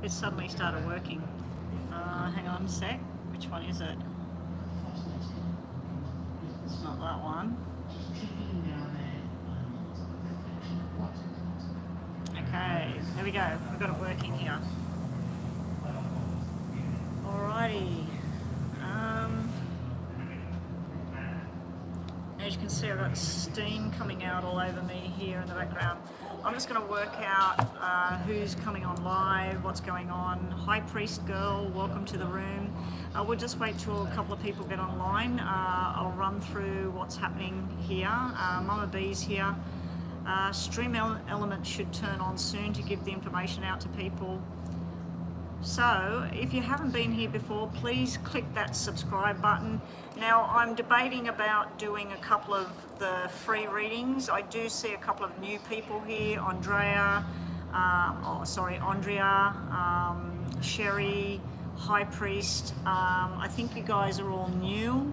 it suddenly started working. Hang on a sec. Which one is it? It's not that one. Okay, there we go. We've got it working here. Alrighty. As you can see, I've got steam coming out all over me here in the background. I'm just going to work out who's coming on live, what's going on. High Priest Girl, welcome to the room. We'll just wait till a couple of people get online. I'll run through what's happening here. Mama B's here. Stream element should turn on soon to give the information out to people. So if you haven't been here before, please click that subscribe button. Now I'm debating about doing a couple of the free readings. I do see a couple of new people here, Andrea, Sherry, High Priest. I think you guys are all new.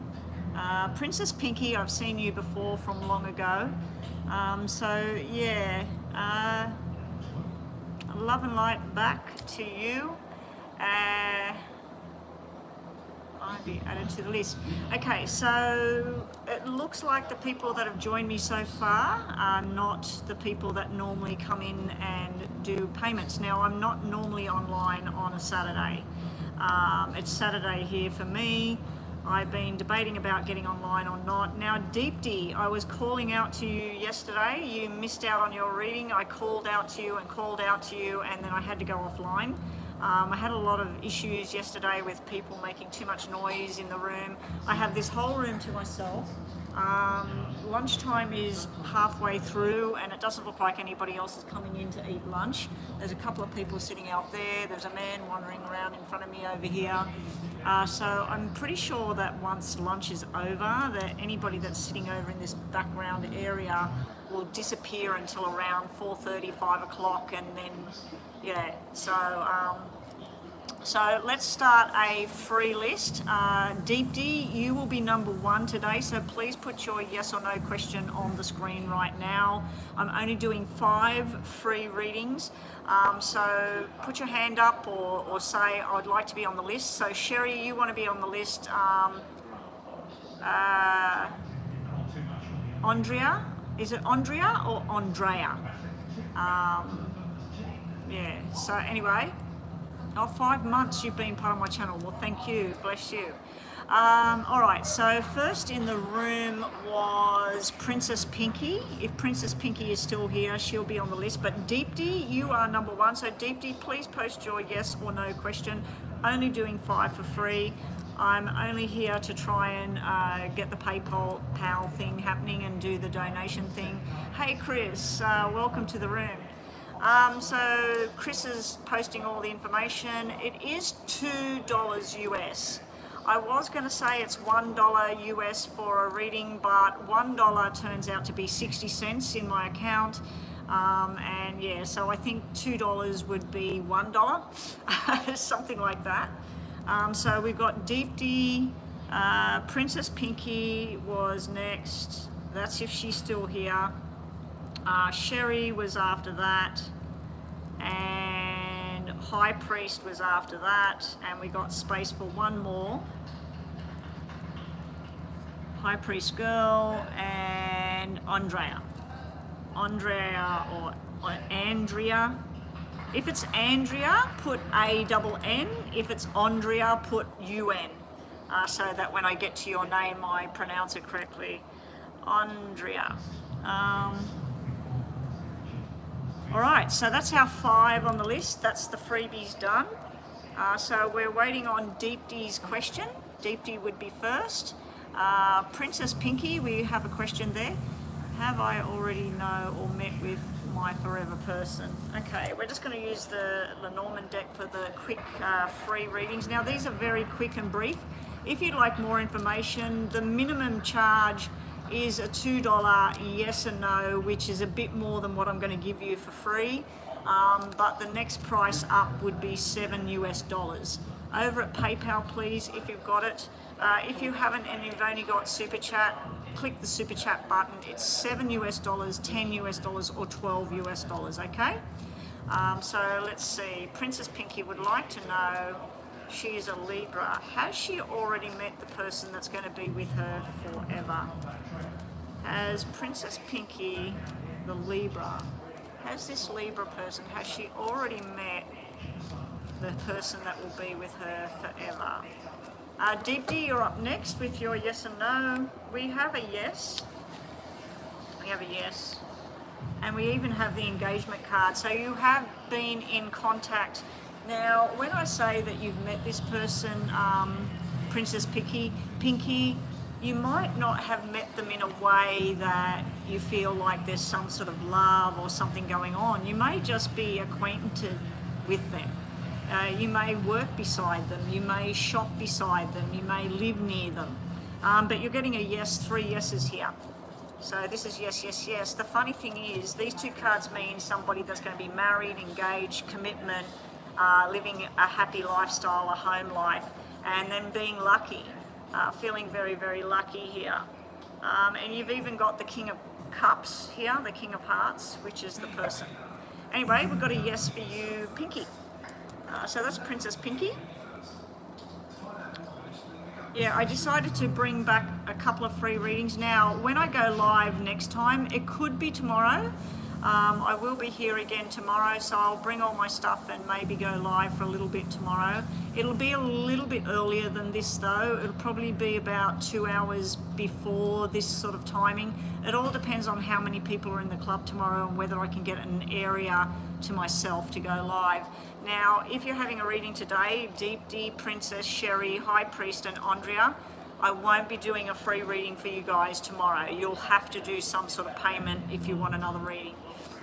Princess Pinky, I've seen you before from long ago. So yeah, love and light back to you. I'll be added to the list. Okay, so it looks like the people that have joined me so far are not the people that normally come in and do payments. Now, I'm not normally online on a Saturday. It's Saturday here for me. I've been debating about getting online or not. Now, Deepti, I was calling out to you yesterday. You missed out on your reading. I called out to you and called out to you, and then I had to go offline. I had a lot of issues yesterday with people making too much noise in the room. I have this whole room to myself. Lunchtime is halfway through and it doesn't look like anybody else is coming in to eat lunch. There's a couple of people sitting out there. There's a man wandering around in front of me over here. So I'm pretty sure that once lunch is over, that anybody that's sitting over in this background area will disappear until around 4:30, 5 o'clock, and then, yeah, so let's start a free list. Deepti, you will be number 1 today, so please put your yes or no question on the screen right now. I'm only doing 5 free readings, so put your hand up or say I'd like to be on the list. So Sherry, you want to be on the list. Andrea, is it Andrea or Andrea? Yeah, so anyway. 5 months you've been part of my channel. Well, thank you. Bless you. All right, so first in the room was Princess Pinky. If Princess Pinky is still here, she'll be on the list. But Deepti, you are number 1. So Deepti, please post your yes or no question. Only doing 5 for free. I'm only here to try and get the PayPal thing happening and do the donation thing. Hey, Chris, welcome to the room. So Chris is posting all the information. It is $2 US. I was going to say it's $1 US for a reading, but $1 turns out to be 60 cents in my account. And yeah, so I think $2 would be $1, something like that. So we've got Deepti, Princess Pinky was next. That's if she's still here. Sherry was after that, and High Priest was after that, and we got space for one more. High Priest Girl and Andrea. Andrea or Andrea. If it's Andrea, put A-double-N. If it's Andrea, put U-N. So that when I get to your name, I pronounce it correctly. Andrea. All right, so that's our 5 on the list. That's the freebies done. So we're waiting on Deepti's question. Deepti would be first. Princess Pinky, we have a question there. Have I already know or met with my forever person? Okay, we're just going to use the Lenormand deck for the quick free readings. Now these are very quick and brief. If you'd like more information, the minimum charge is a $2 yes and no, which is a bit more than what I'm going to give you for free. But the next price up would be $7 US. Over at PayPal, please, if you've got it. If you haven't and you've only got Super Chat, click the Super Chat button. It's $7 US, $10 US, or $12 US, okay? So let's see. Princess Pinky would like to know, she is a Libra. Has she already met the person that's going to be with her forever? Has Princess Pinky, the Libra, has this Libra person, has she already met the person that will be with her forever? Deepti, you're up next with your yes and no. We have a yes. We have a yes. And we even have the engagement card. So you have been in contact. Now, when I say that you've met this person, Princess Pinky, you might not have met them in a way that you feel like there's some sort of love or something going on. You may just be acquainted with them. You may work beside them, you may shop beside them, you may live near them. But you're getting a yes, 3 yeses here. So this is yes, yes, yes. The funny thing is, these 2 cards mean somebody that's going to be married, engaged, commitment, living a happy lifestyle, a home life, and then being lucky, feeling very, very lucky here. And you've even got the King of Cups here, the King of Hearts, which is the person. Anyway, we've got a yes for you, Pinky. So that's Princess Pinky. Yeah, I decided to bring back a couple of free readings. Now, when I go live next time, it could be tomorrow. I will be here again tomorrow, so I'll bring all my stuff and maybe go live for a little bit tomorrow. It'll be a little bit earlier than this though. It'll probably be about 2 hours before this sort of timing. It all depends on how many people are in the club tomorrow and whether I can get an area to myself to go live. Now, if you're having a reading today, Deep, Princess, Sherry, High Priest and Andrea, I won't be doing a free reading for you guys tomorrow. You'll have to do some sort of payment if you want another reading.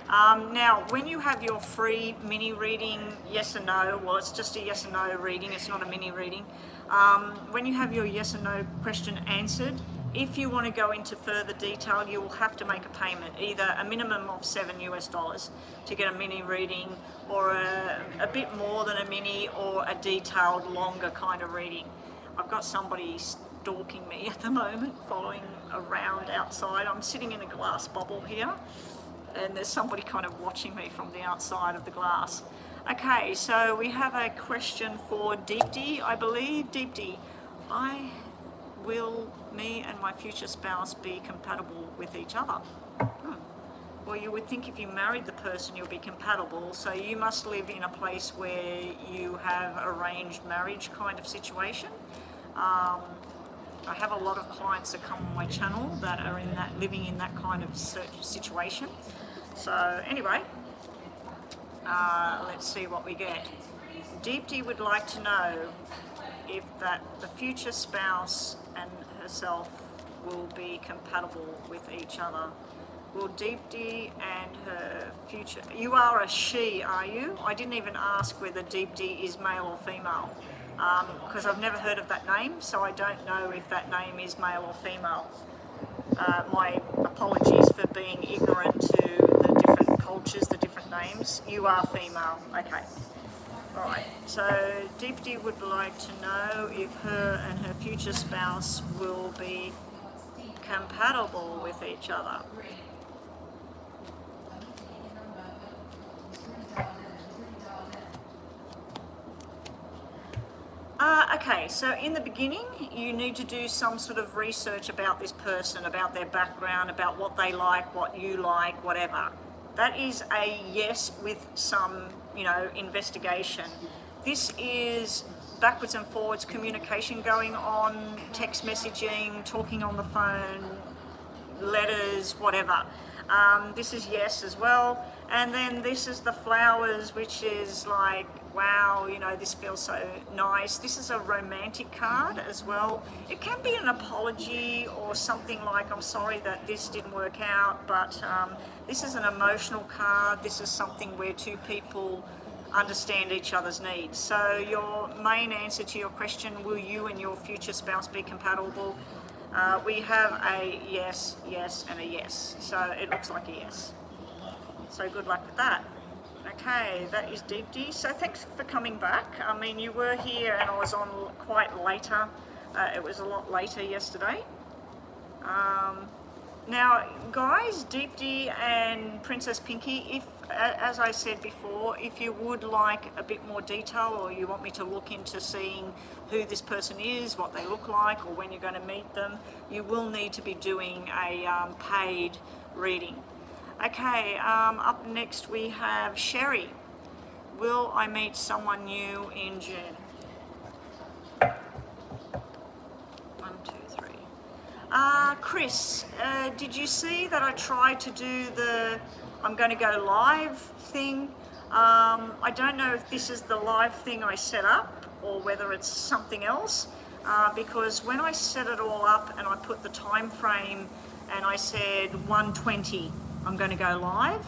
Now, when you have your free mini reading, yes or no, well, it's just a yes or no reading, it's not a mini reading. When you have your yes or no question answered, if you want to go into further detail, you will have to make a payment, either a minimum of $7 US to get a mini reading, or a bit more than a mini, or a detailed, longer kind of reading. I've got somebody stalking me at the moment, following around outside. I'm sitting in a glass bubble here, and there's somebody kind of watching me from the outside of the glass. Okay, so we have a question for Deepti, I believe. Deepti, will me and my future spouse be compatible with each other? Well, you would think if you married the person, you'll be compatible, so you must live in a place where you have arranged marriage kind of situation. I have a lot of clients that come on my channel that are living in that kind of situation. So anyway, let's see what we get. Deepti would like to know if the future spouse and herself will be compatible with each other. Will Deepti and her future... You are a she, are you? I didn't even ask whether Deepti is male or female, because I've never heard of that name, so I don't know if that name is male or female. My apologies for being ignorant to the different cultures, the different names. You are female, okay. Alright, so Deepti would like to know if her and her future spouse will be compatible with each other. Okay, so in the beginning, you need to do some sort of research about this person, about their background, about what they like, what you like, whatever. That is a yes with some, investigation. This is backwards and forwards communication going on, text messaging, talking on the phone, letters, whatever. This is yes as well. And then this is the flowers, which is like, wow, this feels so nice. This is a romantic card as well. It can be an apology or something like, I'm sorry that this didn't work out, but this is an emotional card. This is something where 2 people understand each other's needs. So your main answer to your question, will you and your future spouse be compatible? We have a yes, yes, and a yes. So it looks like a yes. So good luck with that. Okay, that is Deepti. So thanks for coming back. I mean, you were here and I was on quite later. It was a lot later yesterday. Now, guys, Deepti and Princess Pinky, if as I said before, if you would like a bit more detail, or you want me to look into seeing who this person is, what they look like, or when you're going to meet them, you will need to be doing a paid reading. Okay, up next we have Sherry. Will I meet someone new in June? 1, 2, 3. Chris, did you see that I tried to do the I'm going to go live thing? I don't know if this is the live thing I set up or whether it's something else, because when I set it all up and I put the time frame and I said 1:20 I'm going to go live,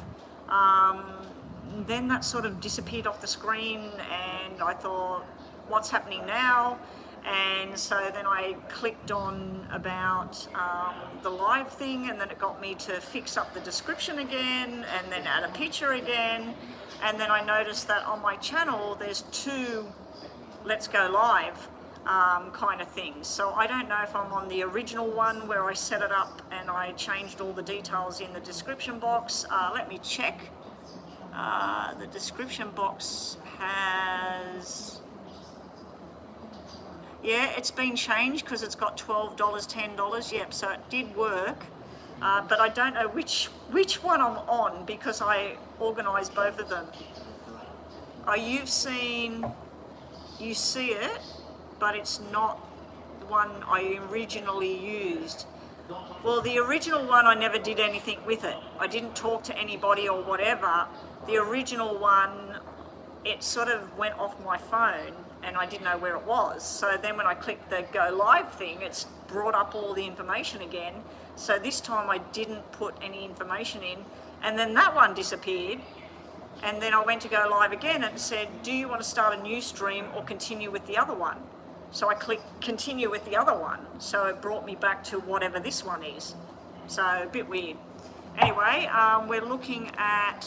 then that sort of disappeared off the screen, and I thought, what's happening now? And so then I clicked on about the live thing, and then it got me to fix up the description again and then add a picture again. And then I noticed that on my channel there's 2 let's go live kind of things. So I don't know if I'm on the original one where I set it up and I changed all the details in the description box. Let me check. The description box has... Yeah, it's been changed because it's got $12, $10. Yep, so it did work. But I don't know which one I'm on because I organised both of them. You see it, but it's not the one I originally used. Well, the original one, I never did anything with it. I didn't talk to anybody or whatever. The original one, it sort of went off my phone and I didn't know where it was. So then when I clicked the go live thing, it's brought up all the information again. So this time I didn't put any information in, and then that one disappeared. And then I went to go live again and said, do you want to start a new stream or continue with the other one? So I clicked continue with the other one. So it brought me back to whatever this one is. So a bit weird. Anyway, we're looking at...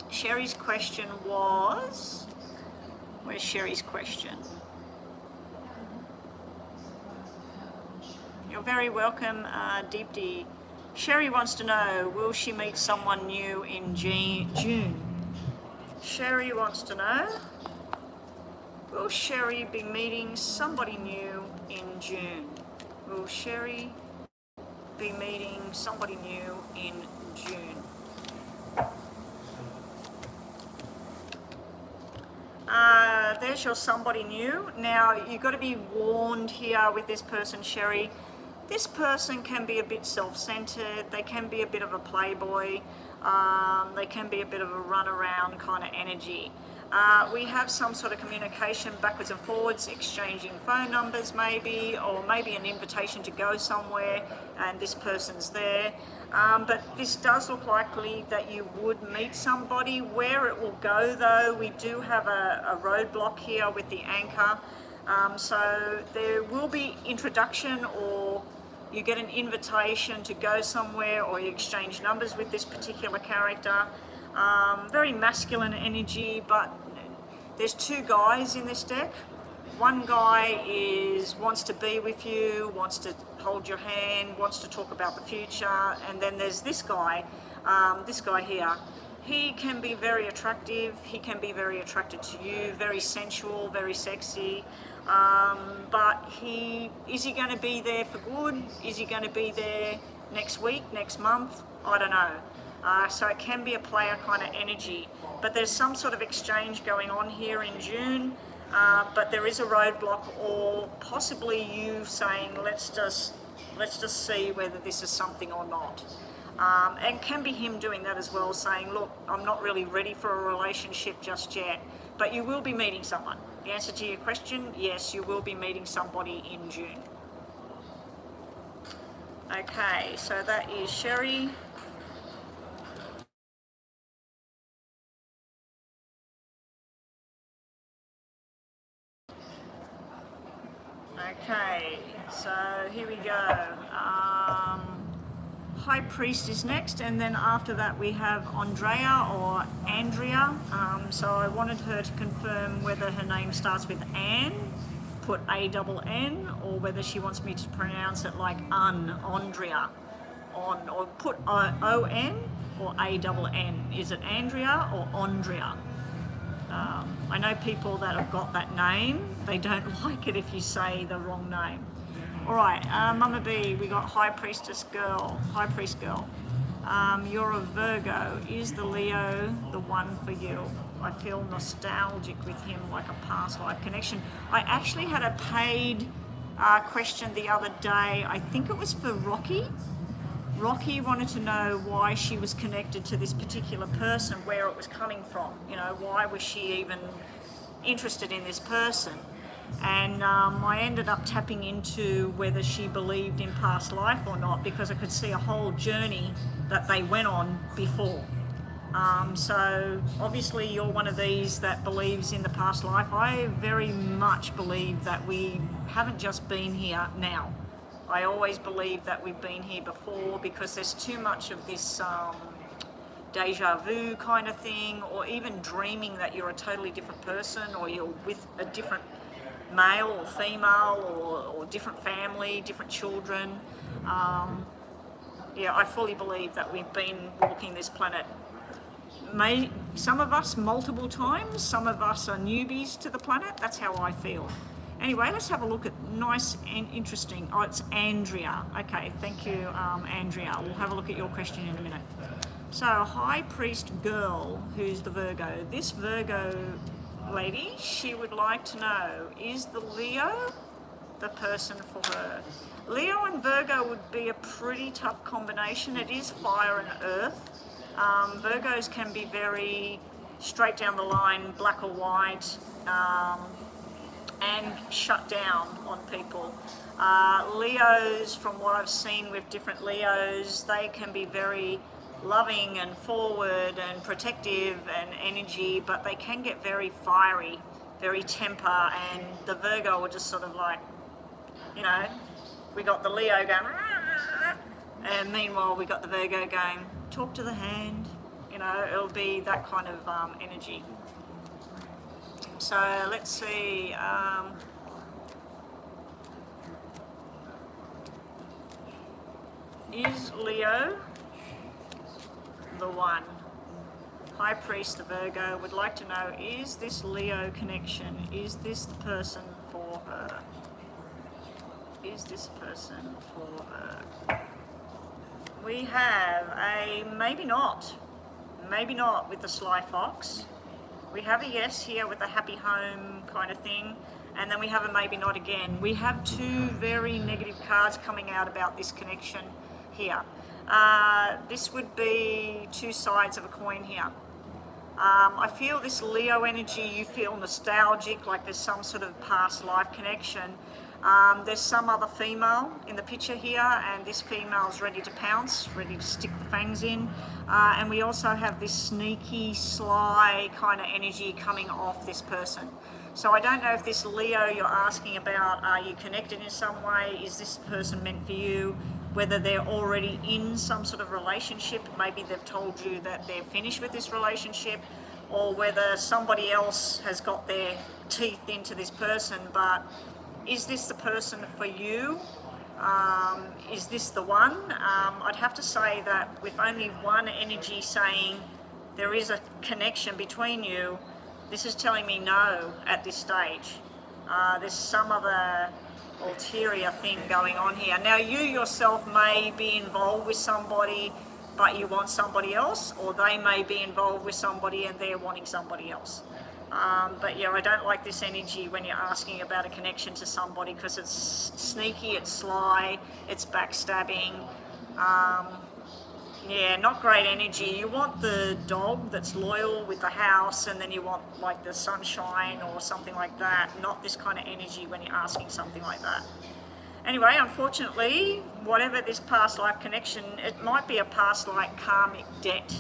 Sherry's question was... Where's Sherry's question? You're very welcome, Deepti. Sherry wants to know, will she meet someone new in June? Sherry wants to know, will Sherry be meeting somebody new in June? Will Sherry be meeting somebody new in June? There's your somebody new. Now, you've got to be warned here with this person, Sherry. This person can be a bit self-centered, they can be a bit of a playboy, they can be a bit of a runaround kind of energy. We have some sort of communication backwards and forwards, exchanging phone numbers maybe, or maybe an invitation to go somewhere and this person's there. But this does look likely that you would meet somebody. Where it will go though, we do have a roadblock here with the anchor. So there will be introduction, or you get an invitation to go somewhere, or you exchange numbers with this particular character. Very masculine energy, but there's 2 guys in this deck. One guy wants to be with you, wants to hold your hand, wants to talk about the future, and then there's this guy here. He can be very attractive, he can be very attracted to you, very sensual, very sexy, but is he going to be there for good? Is he going to be there next week, next month? I don't know. So it can be a player kind of energy, but there's some sort of exchange going on here in June, but there is a roadblock, or possibly you saying, let's just see whether this is something or not. And can be him doing that as well, saying, look, I'm not really ready for a relationship just yet, but you will be meeting someone. The answer to your question, yes, you will be meeting somebody in June. Okay, so that is Sherry. Okay, so here we go. High Priest is next, and then after that we have Andrea or Andrea. So I wanted her to confirm whether her name starts with Anne, put A-double-N, or whether she wants me to pronounce it like Andrea, or put O-N. or A-double-N? Is it Andrea or Andrea? I know people that have got that name. They don't like it if you say the wrong name. All right, Mama B, we got High Priest girl. You're a Virgo. Is the Leo the one for you? I feel nostalgic with him, like a past life connection. I actually had a paid question the other day. I think it was for Rocky. Rocky wanted to know why she was connected to this particular person, where it was coming from. You know, why was she even interested in this person? And I ended up tapping into whether she believed in past life or not, because I could see a whole journey that they went on before. So obviously you're one of these that believes in the past life. I very much believe that we haven't just been here now. I always believe that we've been here before, because there's too much of this deja vu kind of thing, or even dreaming that you're a totally different person, or you're with a different male or female, or different family, different children. Yeah, I fully believe that we've been walking this planet. Some of us multiple times, some of us are newbies to the planet. That's how I feel. Anyway, let's have a look at nice and interesting. Oh, it's Andrea. Okay, thank you, Andrea. We'll have a look at your question in a minute. So, High Priest girl, who's the Virgo. This Virgo lady, she would like to know, is the Leo the person for her? Leo and Virgo would be a pretty tough combination. It is fire and earth. Virgos can be very straight down the line, black or white, and shut down on people. Leos, from what I've seen with different Leos, they can be very loving and forward and protective and energy, but they can get very fiery, very temper, and the Virgo will just sort of like, you know, we got the Leo going, and meanwhile we got the Virgo going, talk to the hand, you know, it'll be that kind of energy. So let's see, is Leo the one? High Priest, the Virgo, would like to know, is this Leo connection, is this the person for her? Is this person for her? We have a maybe not with the Sly Fox. We have a yes here with a happy home kind of thing, and then we have a maybe not again. We have two very negative cards coming out about this connection here. This would be two sides of a coin here. I feel this Leo energy, you feel nostalgic, like there's some sort of past life connection. There's some other female in the picture here, and this female's ready to pounce, ready to stick the fangs in. And we also have this sneaky, sly kind of energy coming off this person. So I don't know if this Leo you're asking about, are you connected in some way? Is this person meant for you? Whether they're already in some sort of relationship, maybe they've told you that they're finished with this relationship, or whether somebody else has got their teeth into this person. But is this the person for you? Is this the one? I'd have to say that with only one energy saying there is a connection between you, this is telling me no at this stage. There's some other ulterior thing going on here. Now you yourself may be involved with somebody but you want somebody else, or they may be involved with somebody and they're wanting somebody else. But yeah, I don't like this energy when you're asking about a connection to somebody, because it's sneaky, it's sly, it's backstabbing. Yeah, not great energy. You want the dog that's loyal with the house, and then you want like the sunshine or something like that, not this kind of energy when you're asking something like that. Anyway, unfortunately, whatever this past life connection, it might be a past life karmic debt.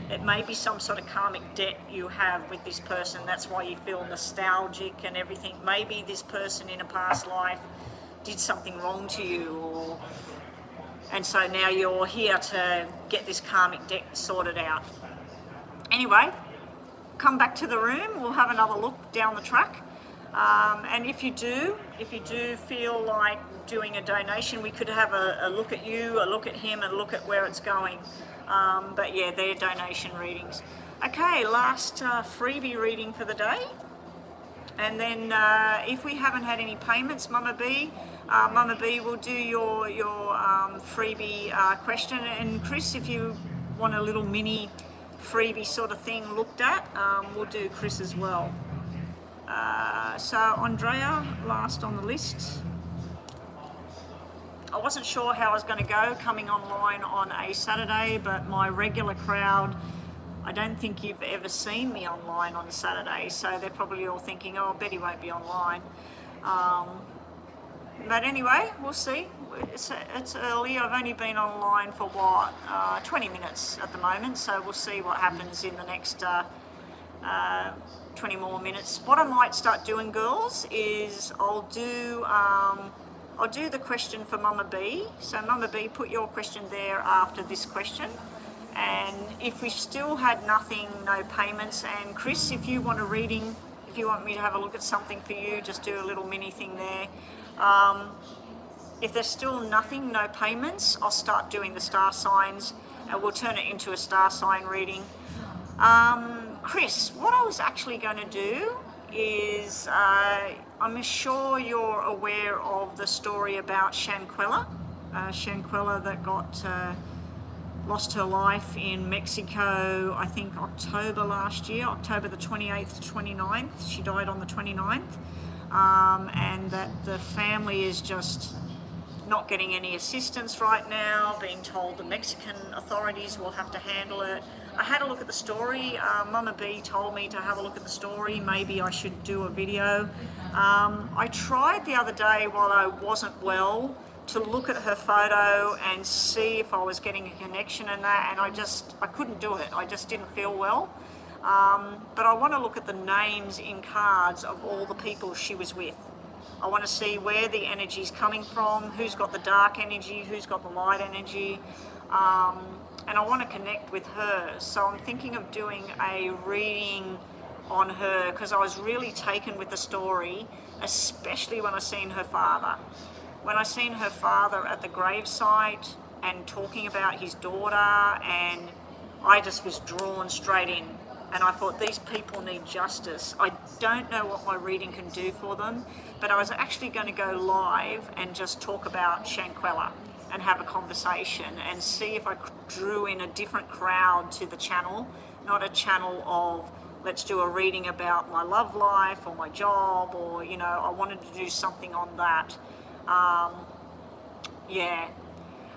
It may be some sort of karmic debt you have with this person. That's why you feel nostalgic and everything. Maybe this person in a past life did something wrong to you, and so now you're here to get this karmic debt sorted out. Anyway, come back to the room. We'll have another look down the track. And if you do feel like doing a donation, we could have a look at you, a look at him, and look at where it's going. But yeah, they're donation readings. Okay, last freebie reading for the day. And then if we haven't had any payments, Mama B will do your freebie question. And Chris, if you want a little mini freebie sort of thing looked at, we'll do Chris as well. So Andrea, last on the list. I wasn't sure how I was going to go coming online on a Saturday, but my regular crowd, I don't think you've ever seen me online on Saturday, so they're probably all thinking, oh, Betty won't be online. But anyway, we'll see. It's early. I've only been online for what, 20 minutes at the moment, so we'll see what happens in the next 20 more minutes. What I might start doing, girls, is I'll do the question for Mama B. So Mama B, put your question there after this question. And if we still had nothing, no payments, and Chris, if you want a reading, if you want me to have a look at something for you, just do a little mini thing there. If there's still nothing, no payments, I'll start doing the star signs and we'll turn it into a star sign reading. Chris, what I was actually going to do is, I'm sure you're aware of the story about Shanquella that got lost her life in Mexico, I think October last year, October the 28th to 29th. She died on the 29th. And that the family is just not getting any assistance right now, being told the Mexican authorities will have to handle it. I had a look at the story. Mama B told me to have a look at the story. Maybe I should do a video. I tried the other day while I wasn't well to look at her photo and see if I was getting a connection in that, and I couldn't do it. I just didn't feel well. But I want to look at the names in cards of all the people she was with. I want to see where the energy's coming from, who's got the dark energy, who's got the light energy, and I want to connect with her. So I'm thinking of doing a reading on her because I was really taken with the story, especially when I seen her father. When I seen her father at the gravesite and talking about his daughter, and I just was drawn straight in. And I thought, these people need justice. I don't know what my reading can do for them, but I was actually going to go live and just talk about Shanquella and have a conversation and see if I drew in a different crowd to the channel, not a channel of let's do a reading about my love life or my job, or, you know, I wanted to do something on that. Yeah.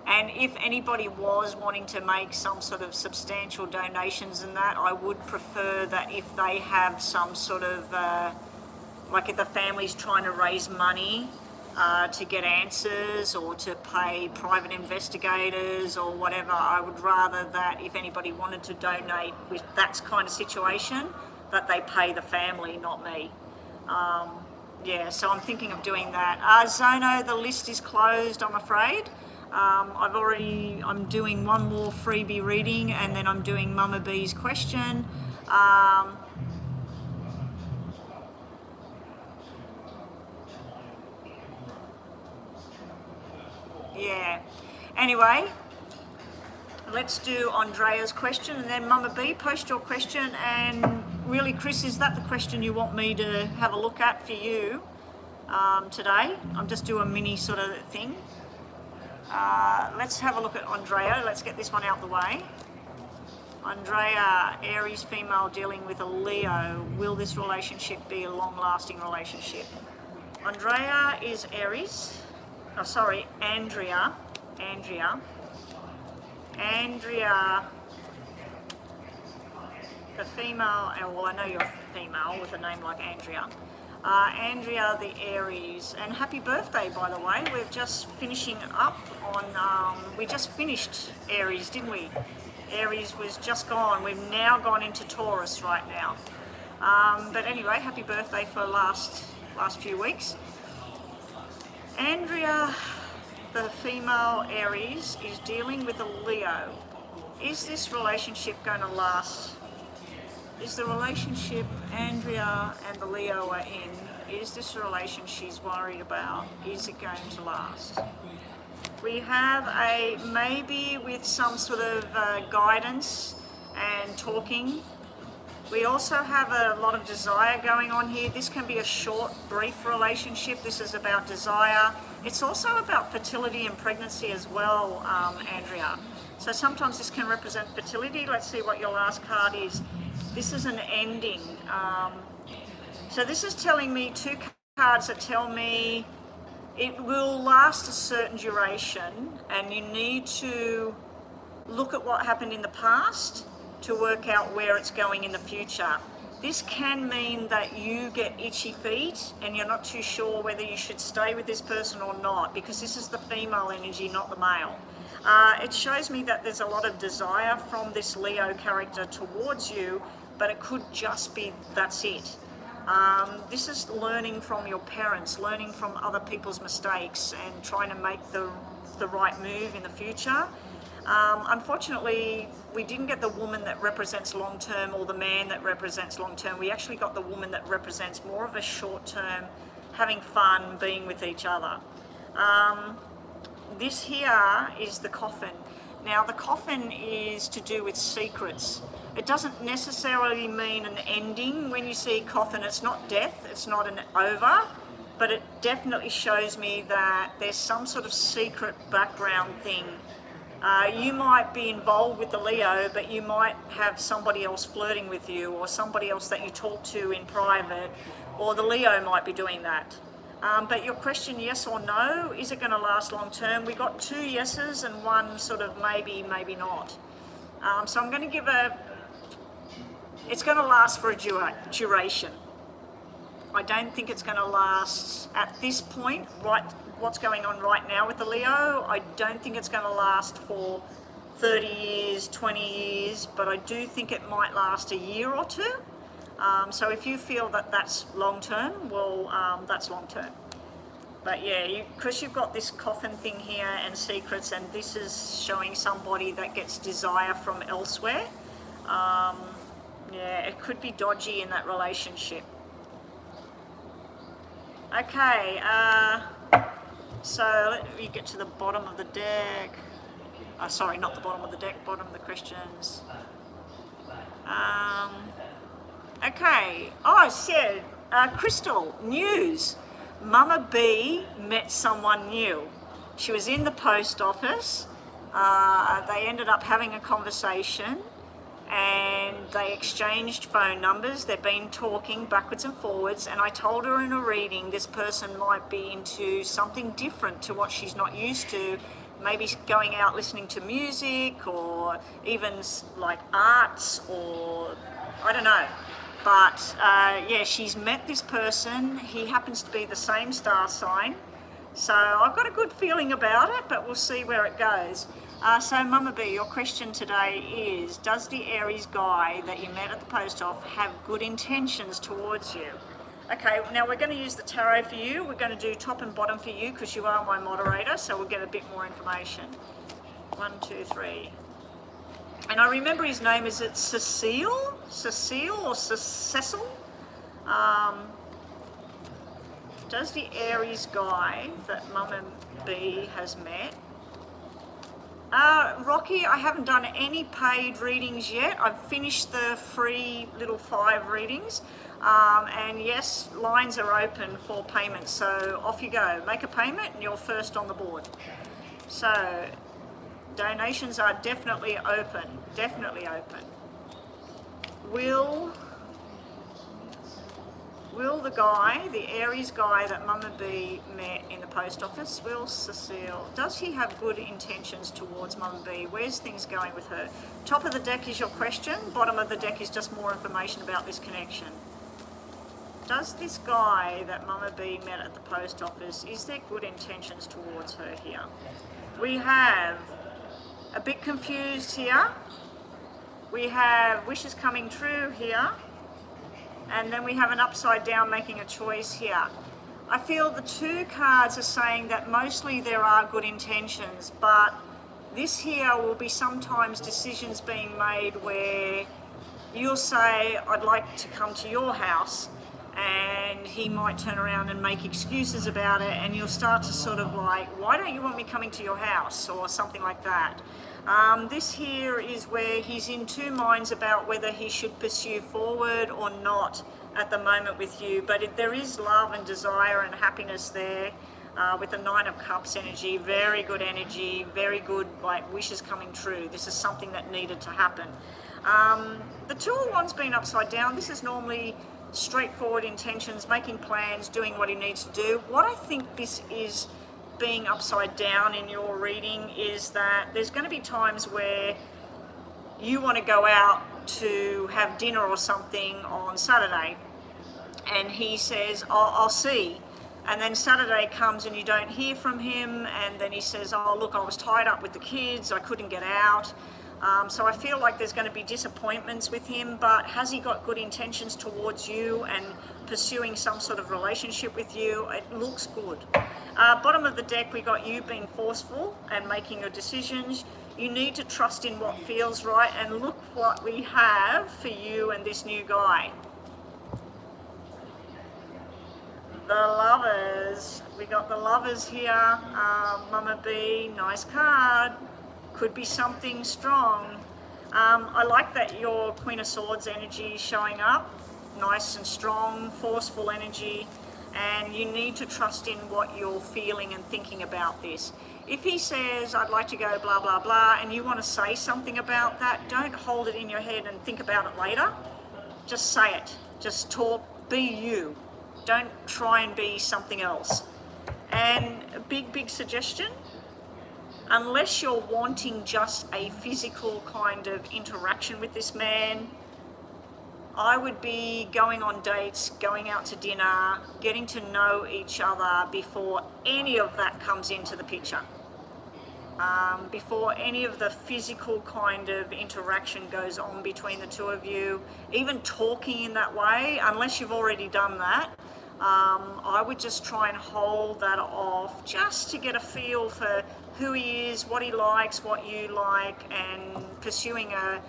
And if anybody was wanting to make some sort of substantial donations in that, I would prefer that if they have some sort of, like if the family's trying to raise money to get answers or to pay private investigators or whatever, I would rather that if anybody wanted to donate with that kind of situation, that they pay the family, not me. Yeah, so I'm thinking of doing that. Zono, the list is closed, I'm afraid. I'm doing one more freebie reading, and then I'm doing Mama B's question. Yeah. Anyway, let's do Andrea's question, and then Mama B, post your question. And really, Chris, is that the question you want me to have a look at for you today? I'm just doing a mini sort of thing. Let's have a look at Andrea. Let's get this one out the way. Andrea, Aries female dealing with a Leo. Will this relationship be a long-lasting relationship? Andrea is Aries. Oh, sorry, Andrea, the female, well, I know you're female with a name like Andrea. Andrea, the Aries, and happy birthday, by the way. We're just finishing up on, we just finished Aries, didn't we? Aries was just gone. We've now gone into Taurus right now. But anyway, happy birthday for last few weeks. Andrea, the female Aries, is dealing with a Leo. Is this relationship going to last is the relationship Andrea and the Leo are in, is this a relation she's worried about? Is it going to last? We have a maybe with some sort of guidance and talking. We also have a lot of desire going on here. This can be a short, brief relationship. This is about desire. It's also about fertility and pregnancy as well, Andrea. So sometimes this can represent fertility. Let's see what your last card is. This is an ending. So this is telling me two cards that tell me it will last a certain duration, and you need to look at what happened in the past to work out where it's going in the future. This can mean that you get itchy feet and you're not too sure whether you should stay with this person or not, because this is the female energy, not the male. It shows me that there's a lot of desire from this Leo character towards you, but it could just be that's it. This is learning from your parents, learning from other people's mistakes and trying to make the right move in the future. Unfortunately, we didn't get the woman that represents long-term or the man that represents long-term. We actually got the woman that represents more of a short-term, having fun, being with each other. This here is the coffin. Now, the coffin is to do with secrets. It doesn't necessarily mean an ending. When you see coffin, it's not death, it's not an over, but it definitely shows me that there's some sort of secret background thing. You might be involved with the Leo, but you might have somebody else flirting with you, or somebody else that you talk to in private, or the Leo might be doing that. But your question, yes or no, is it going to last long term? We got two yeses and one sort of maybe, maybe not. So I'm going to give it's going to last for a duration. I don't think it's going to last at this point, right? What's going on right now with the Leo, I don't think it's going to last for 30 years, 20 years, but I do think it might last a year or two. So if you feel that that's long term, well, that's long term. But yeah, because you've got this coffin thing here and secrets, and this is showing somebody that gets desire from elsewhere. Yeah, it could be dodgy in that relationship. Okay, so let me get to the bottom of the deck. Sorry, not the bottom of the deck, bottom of the questions. Okay, I said, Crystal, news. Mama B met someone new. She was in the post office. They ended up having a conversation and they exchanged phone numbers. They've been talking backwards and forwards, and I told her in a reading this person might be into something different to what she's not used to, maybe going out listening to music or even like arts, or I don't know. But yeah, she's met this person. He happens to be the same star sign. So I've got a good feeling about it, but we'll see where it goes. So Mama B, your question today is, does the Aries guy that you met at the post office have good intentions towards you? Okay, now we're going to use the tarot for you. We're going to do top and bottom for you because you are my moderator, so we'll get a bit more information. 1, 2, 3. And I remember his name, is it Cecile? Cecile or Cecile? Does the Aries guy that Mama B has met? Rocky, I haven't done any paid readings yet. I've finished the free little 5 readings. And yes, lines are open for payment. So off you go. Make a payment and you're first on the board. So donations are definitely open. Definitely open. Will the guy, the Aries guy that Mama B met in the post office, Will Cecile, does he have good intentions towards Mama B? Where's things going with her? Top of the deck is your question. Bottom of the deck is just more information about this connection. Does this guy that Mama B met at the post office, is there good intentions towards her here? We have a bit confused here. We have wishes coming true here. And then we have an upside down making a choice here. I feel the 2 cards are saying that mostly there are good intentions, but this here will be sometimes decisions being made where you'll say, I'd like to come to your house, and he might turn around and make excuses about it, and you'll start to sort of like, why don't you want me coming to your house, or something like that. This here is where he's in two minds about whether he should pursue forward or not at the moment with you, but there is love and desire and happiness there. With the Nine of Cups energy, very good energy, very good like wishes coming true. This is something that needed to happen. The Two of Wands being upside down, this is normally straightforward intentions, making plans, doing what he needs to do. What I think this is being upside down in your reading is that there's going to be times where you want to go out to have dinner or something on Saturday, and he says, I'll see. And then Saturday comes and you don't hear from him, and then he says, oh look, I was tied up with the kids, I couldn't get out. So I feel like there's going to be disappointments with him, but has he got good intentions towards you and pursuing some sort of relationship with you? It looks good. Bottom of the deck, we got you being forceful and making your decisions. You need to trust in what feels right, and look what we have for you and this new guy. The Lovers. We got the Lovers here. Mama B, nice card. Could be something strong. I like that your Queen of Swords energy is showing up. Nice and strong, forceful energy. And you need to trust in what you're feeling and thinking about this. If he says, I'd like to go blah, blah, blah, and you want to say something about that, don't hold it in your head and think about it later. Just say it. Just talk. Be you. Don't try and be something else. And a big suggestion, unless you're wanting just a physical kind of interaction with this man, I would be going on dates, going out to dinner, getting to know each other before any of that comes into the picture. Before any of the physical kind of interaction goes on between the two of you, even talking in that way, unless you've already done that, I would just try and hold that off just to get a feel for who he is, what he likes, what you like, and pursuing a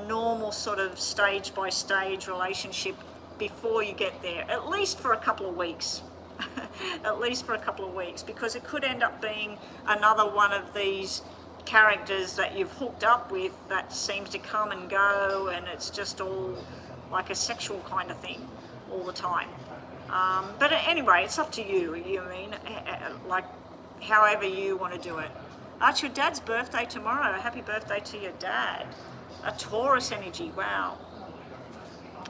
normal sort of stage by stage relationship before you get there, at least for a couple of weeks. At least for a couple of weeks, because it could end up being another one of these characters that you've hooked up with that seems to come and go, and it's just all like a sexual kind of thing all the time. But anyway, it's up to you. Like however you want to do it. It's your dad's birthday tomorrow. Happy birthday to your dad. A Taurus energy. Wow.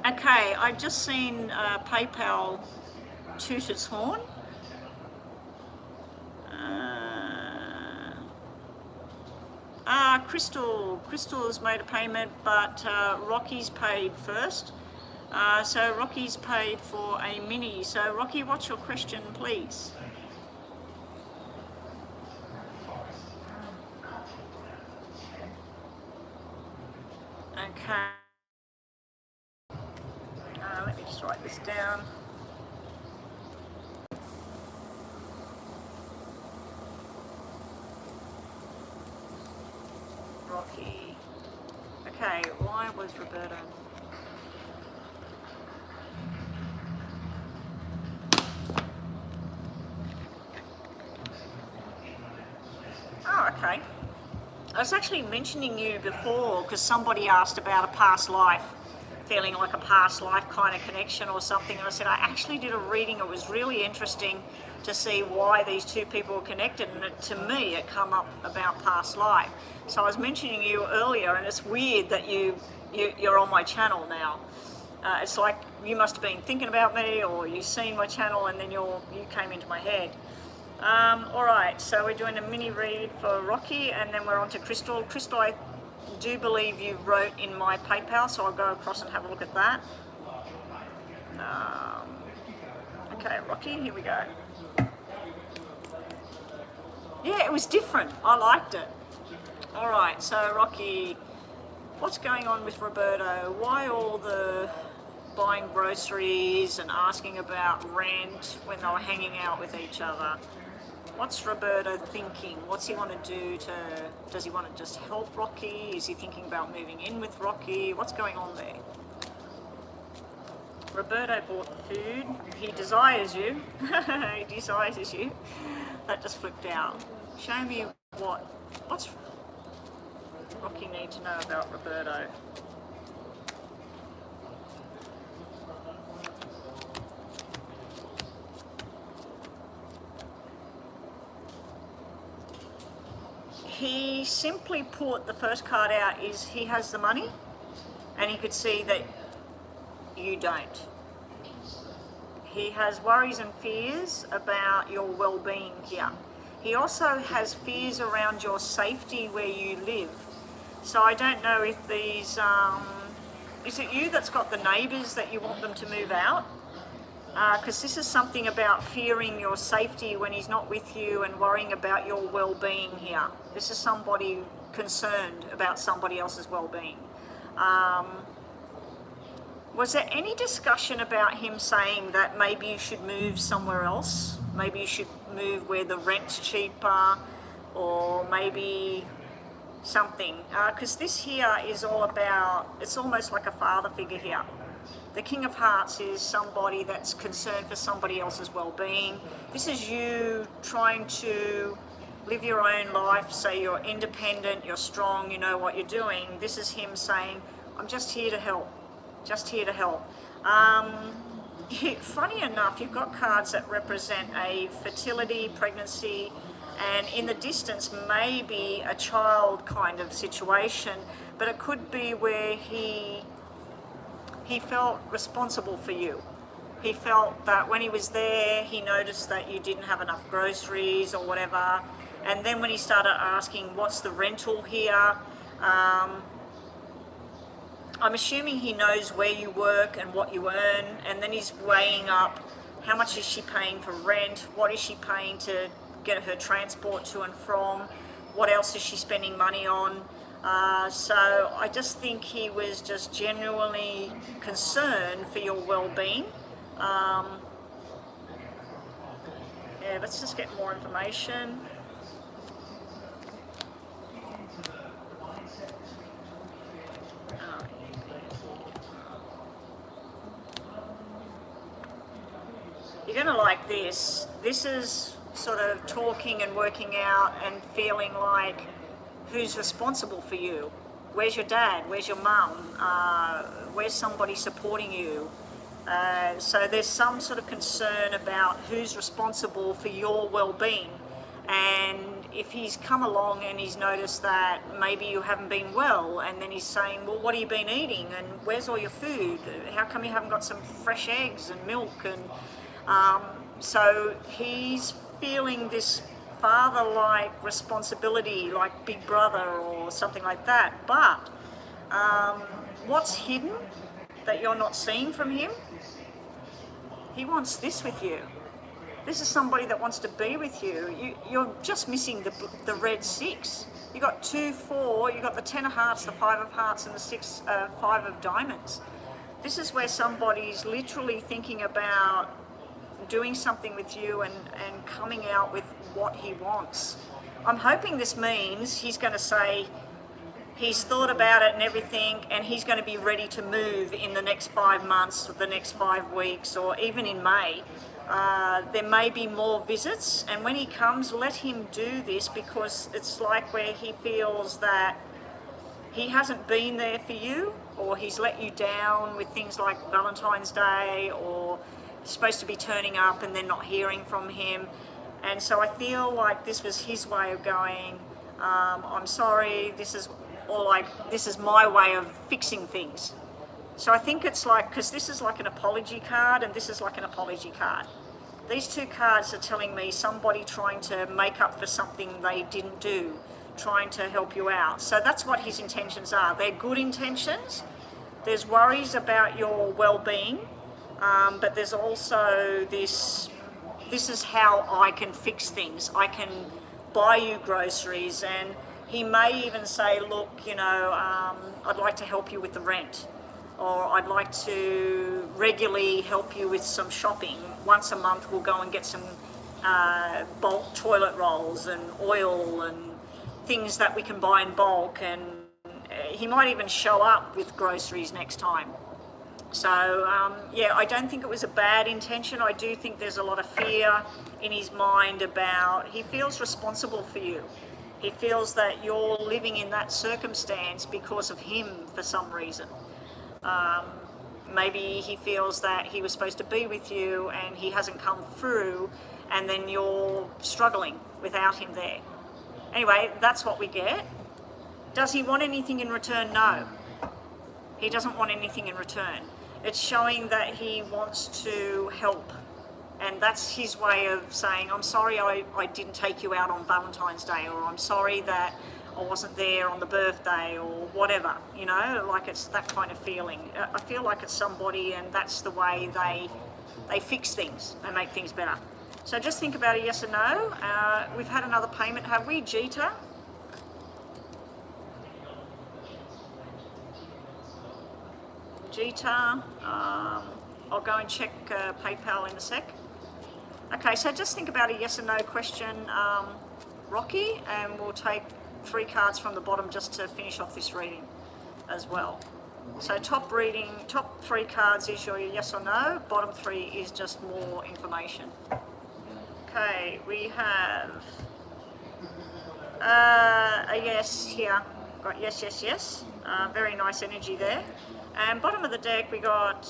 Okay, I've just seen PayPal toot its horn. Crystal has made a payment, but Rocky's paid first. So Rocky's paid for a mini. So Rocky, what's your question, please? Okay. Let me just write this down. Rocky. Okay, why was Roberto? Oh, okay. I was actually mentioning you before because somebody asked about a past life, feeling like a past life kind of connection or something, and I said I actually did a reading. It was really interesting to see why these two people were connected, and to me it come up about past life. So I was mentioning you earlier, and it's weird that you're on my channel now. It's like you must have been thinking about me, or you've seen my channel and then you came into my head. Alright, so we're doing a mini read for Rocky, and then we're on to Crystal. Crystal, I do believe you wrote in my PayPal, so I'll go across and have a look at that. Okay, Rocky, here we go. Yeah, it was different. I liked it. Alright, so Rocky, what's going on with Roberto? Why all the buying groceries and asking about rent when they were hanging out with each other? What's Roberto thinking? What's he want to do to, does he want to just help Rocky? Is he thinking about moving in with Rocky? What's going on there? Roberto bought the food. He desires you. He desires you. That just flipped out. Show me what's Rocky need to know about Roberto. He simply put, the first card out is he has the money, and he could see that you don't. He has worries and fears about your well-being here. He also has fears around your safety where you live. So I don't know if these, is it you that's got the neighbours that you want them to move out? Because this is something about fearing your safety when he's not with you and worrying about your well-being here. This is somebody concerned about somebody else's well-being. Was there any discussion about him saying that maybe you should move somewhere else? Maybe you should move where the rent's cheaper, or maybe something? Because this here is all about, it's almost like a father figure here. The King of Hearts is somebody that's concerned for somebody else's well-being. This is you trying to live your own life, say you're independent, you're strong, you know what you're doing. This is him saying, I'm just here to help, just here to help. Funny enough, you've got cards that represent a fertility, pregnancy, and in the distance maybe a child kind of situation, but it could be where he felt responsible for you. He felt that when he was there, he noticed that you didn't have enough groceries or whatever. And then when he started asking, what's the rental here? I'm assuming he knows where you work and what you earn. And then he's weighing up, how much is she paying for rent? What is she paying to get her transport to and from? What else is she spending money on? So I just think he was just genuinely concerned for your well-being. Yeah, let's just get more information. You're going to like this. This is sort of talking and working out and feeling like, who's responsible for you? Where's your dad? Where's your mum? Where's somebody supporting you? So there's some sort of concern about who's responsible for your well-being. And if he's come along and he's noticed that maybe you haven't been well, and then he's saying, well, what have you been eating? And where's all your food? How come you haven't got some fresh eggs and milk? And so he's feeling this father-like responsibility, like big brother or something like that. But what's hidden that you're not seeing from him? He wants this with you. This is somebody that wants to be with you. You're just missing the red 6. You got 2, 4, you got the 10 of hearts, the 5 of hearts, and the 5 of diamonds. This is where somebody's literally thinking about doing something with you and coming out with what he wants. I'm hoping this means he's going to say he's thought about it and everything, and he's going to be ready to move in the next 5 months or the next 5 weeks, or even in May. There may be more visits, and when he comes, let him do this, because it's like where he feels that he hasn't been there for you, or he's let you down with things like Valentine's Day, or supposed to be turning up and then not hearing from him. And so I feel like this was his way of going, I'm sorry, this is my way of fixing things. So I think it's like, because this is like an apology card and this is like an apology card. These two cards are telling me somebody trying to make up for something they didn't do, trying to help you out. So that's what his intentions are. They're good intentions. There's worries about your well-being, but there's also this is how I can fix things. I can buy you groceries, and he may even say, look, I'd like to help you with the rent, or I'd like to regularly help you with some shopping. Once a month we'll go and get some bulk toilet rolls and oil and things that we can buy in bulk, and he might even show up with groceries next time. So yeah, I don't think it was a bad intention. I do think there's a lot of fear in his mind about, he feels responsible for you. He feels that you're living in that circumstance because of him for some reason. Maybe he feels that he was supposed to be with you and he hasn't come through, and then you're struggling without him there. Anyway, that's what we get. Does he want anything in return? No. He doesn't want anything in return. It's showing that he wants to help. And that's his way of saying, I'm sorry I didn't take you out on Valentine's Day, or I'm sorry that I wasn't there on the birthday, or whatever, you know, like it's that kind of feeling. I feel like it's somebody, and that's the way they fix things, they make things better. So just think about a yes or no. We've had another payment, have we, Jeeta? Jeeta, I'll go and check PayPal in a sec. Okay, so just think about a yes or no question, Rocky, and we'll take 3 cards from the bottom just to finish off this reading as well. So top 3 cards is your yes or no, bottom 3 is just more information. Okay, we have a yes here. Got yes, yes, yes. Very nice energy there. And bottom of the deck we got,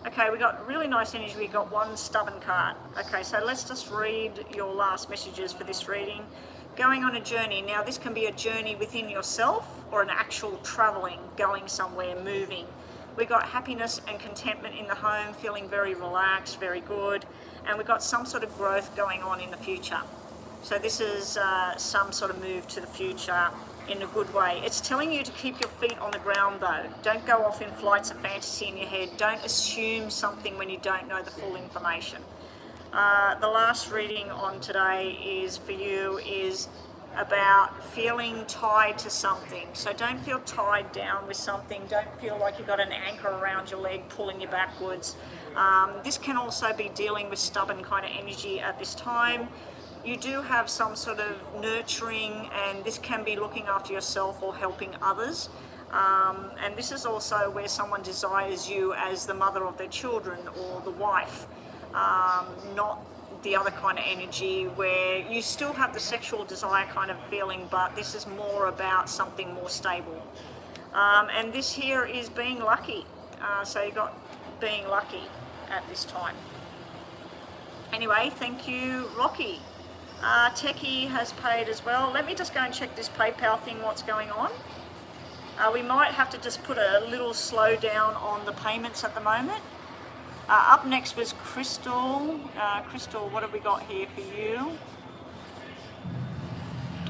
okay, we got really nice energy. We got 1 stubborn card. Okay, so let's just read your last messages for this reading. Going on a journey. Now this can be a journey within yourself or an actual traveling, going somewhere, moving. We got happiness and contentment in the home, feeling very relaxed, very good. And we got some sort of growth going on in the future. So this is some sort of move to the future in a good way. It's telling you to keep your feet on the ground though. Don't go off in flights of fantasy in your head. Don't assume something when you don't know the full information. The last reading on today is for you is about feeling tied to something. So don't feel tied down with something. Don't feel like you've got an anchor around your leg pulling you backwards. This can also be dealing with stubborn kind of energy at this time. You do have some sort of nurturing, and this can be looking after yourself or helping others. And this is also where someone desires you as the mother of their children or the wife, not the other kind of energy where you still have the sexual desire kind of feeling, but this is more about something more stable. And this here is being lucky. So you got being lucky at this time. Anyway, thank you, Rocky. Techie has paid as well. Let me just go and check this PayPal thing, what's going on. We might have to just put a little slowdown on the payments at the moment. Up next was Crystal. Crystal, what have we got here for you?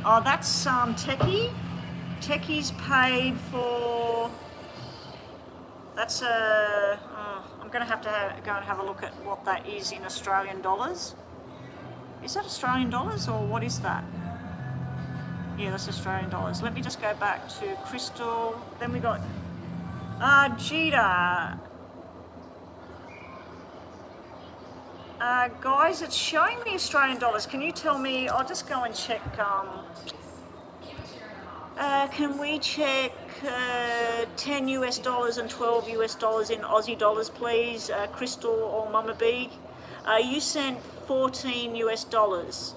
Oh, that's Techie. Techie's paid for... That's a... I'm going to have go and have a look at what that is in Australian dollars. Is that Australian dollars or what is that? Yeah, that's Australian dollars. Let me just go back to Crystal. Then we got Jeeta. Guys, it's showing me Australian dollars. Can you tell me? I'll just go and check. Can we check 10 US dollars and 12 US dollars in Aussie dollars, please? Crystal or Mama B? You sent 14 US dollars.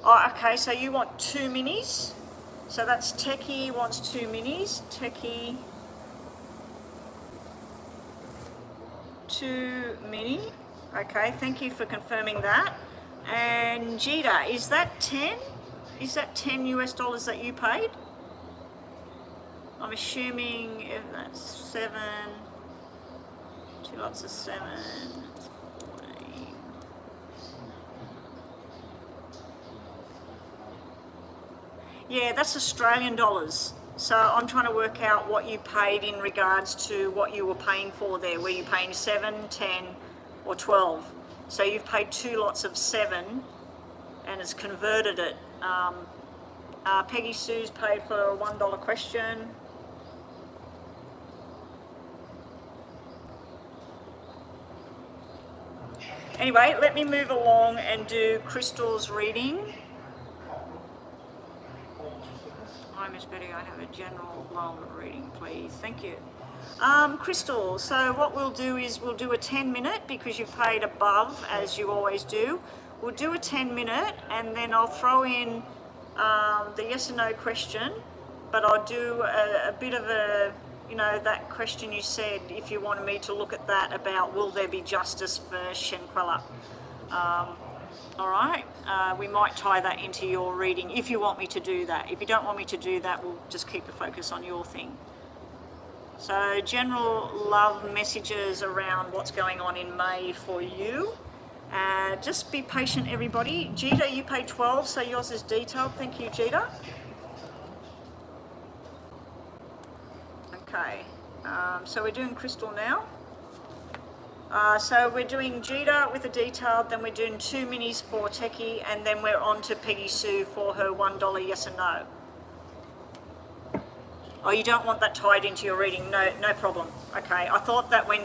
Oh, okay, so you want 2 minis. So that's Techie wants 2 minis. Techie, 2 mini. Okay, thank you for confirming that. And Jeeta, is that 10? Is that 10 US dollars that you paid? I'm assuming if that's 7, 2 lots of 7. Yeah, that's Australian dollars. So I'm trying to work out what you paid in regards to what you were paying for there. Were you paying 7, 10 or 12? So you've paid 2 lots of 7 and it's converted it. Peggy Sue's paid for a $1 question. Anyway, let me move along and do Crystal's reading. Hi, Miss Betty, I have a general love reading, please. Thank you. Crystal, so what we'll do is we'll do a 10-minute because you've paid above, as you always do. We'll do a 10-minute and then I'll throw in the yes or no question, but I'll do a bit of a, you know, that question you said, if you wanted me to look at that about will there be justice for Shenquella. All right, we might tie that into your reading if you want me to do that. If you don't want me to do that, we'll just keep the focus on your thing. So general love messages around what's going on in May for you. Just be patient, everybody. Jita, you paid 12, so yours is detailed. Thank you, Jita. Okay, so we're doing Crystal now. So we're doing Jita with a detailed, then we're doing 2 minis for Techie, and then we're on to Peggy Sue for her $1 yes or no. Oh, you don't want that tied into your reading? No, no problem. Okay, I thought that when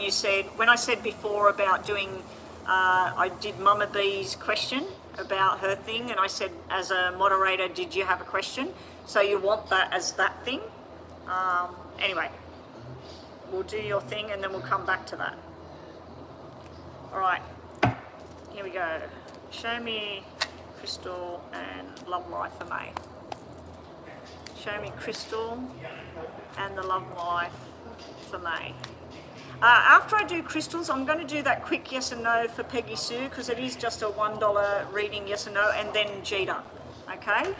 I said before about doing, I did Mama B's question about her thing, and I said as a moderator, did you have a question? So you want that as that thing? Anyway, we'll do your thing and then we'll come back to that. All right, here we go. Show me Crystal and love life for May. Show me Crystal and the love life for May. After I do crystals, I'm going to do that quick yes or no for Peggy Sue because it is just a $1 reading yes or no, and then Jita. Okay?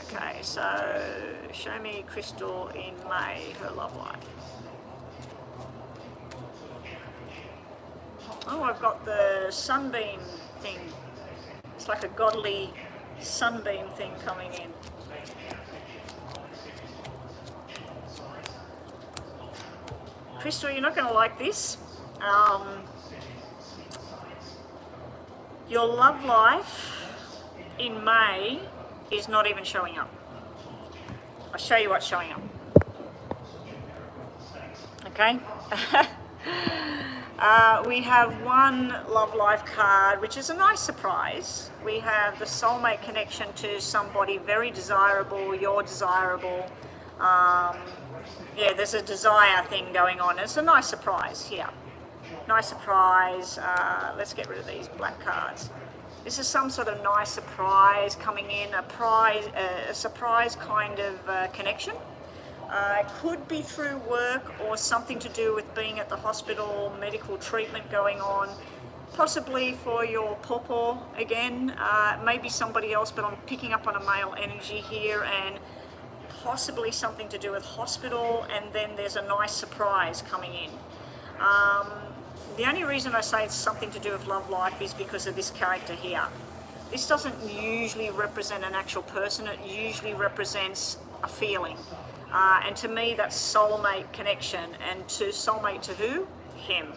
Okay, so show me Crystal in May, her love life. Oh, I've got the sunbeam thing. It's like a godly sunbeam thing coming in. Crystal, you're not going to like this. Your love life in May is not even showing up. I'll show you what's showing up. Okay? We have one love life card, which is a nice surprise. We have the soulmate connection to somebody very desirable, you're desirable. Yeah, there's a desire thing going on. It's a nice surprise here. Nice surprise. Let's get rid of these black cards. This is some sort of nice surprise coming in, a surprise kind of connection. It could be through work or something to do with being at the hospital, medical treatment going on, possibly for your pawpaw again, maybe somebody else, but I'm picking up on a male energy here, and possibly something to do with hospital, and then there's a nice surprise coming in. The only reason I say it's something to do with love life is because of this character here. This doesn't usually represent an actual person, it usually represents a feeling. And to me, that's soulmate connection. And to soulmate to who? Him.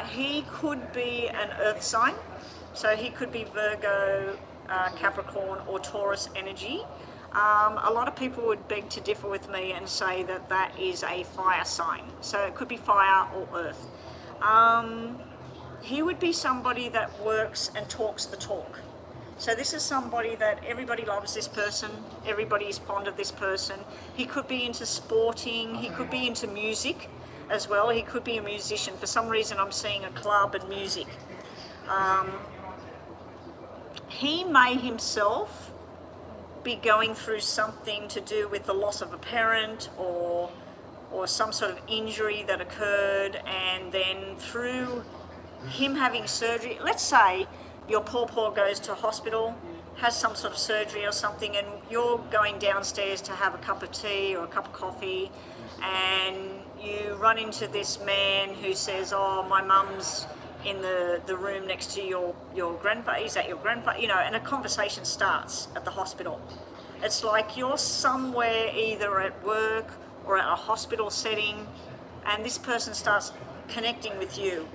He could be an earth sign. So he could be Virgo, Capricorn, or Taurus energy. A lot of people would beg to differ with me and say that that is a fire sign. So it could be fire or earth. He would be somebody that works and talks the talk. So this is somebody that everybody loves this person, everybody is fond of this person. He could be into sporting, he could be into music as well, he could be a musician. For some reason I'm seeing a club and music. He may himself be going through something to do with the loss of a parent or some sort of injury that occurred, and then through him having surgery, let's say your pawpaw goes to hospital, has some sort of surgery or something, and you're going downstairs to have a cup of tea or a cup of coffee, and you run into this man who says, oh, my mum's in the room next to your grandfather, is that your grandfather? You know, and a conversation starts at the hospital. It's like you're somewhere either at work or at a hospital setting, and this person starts connecting with you.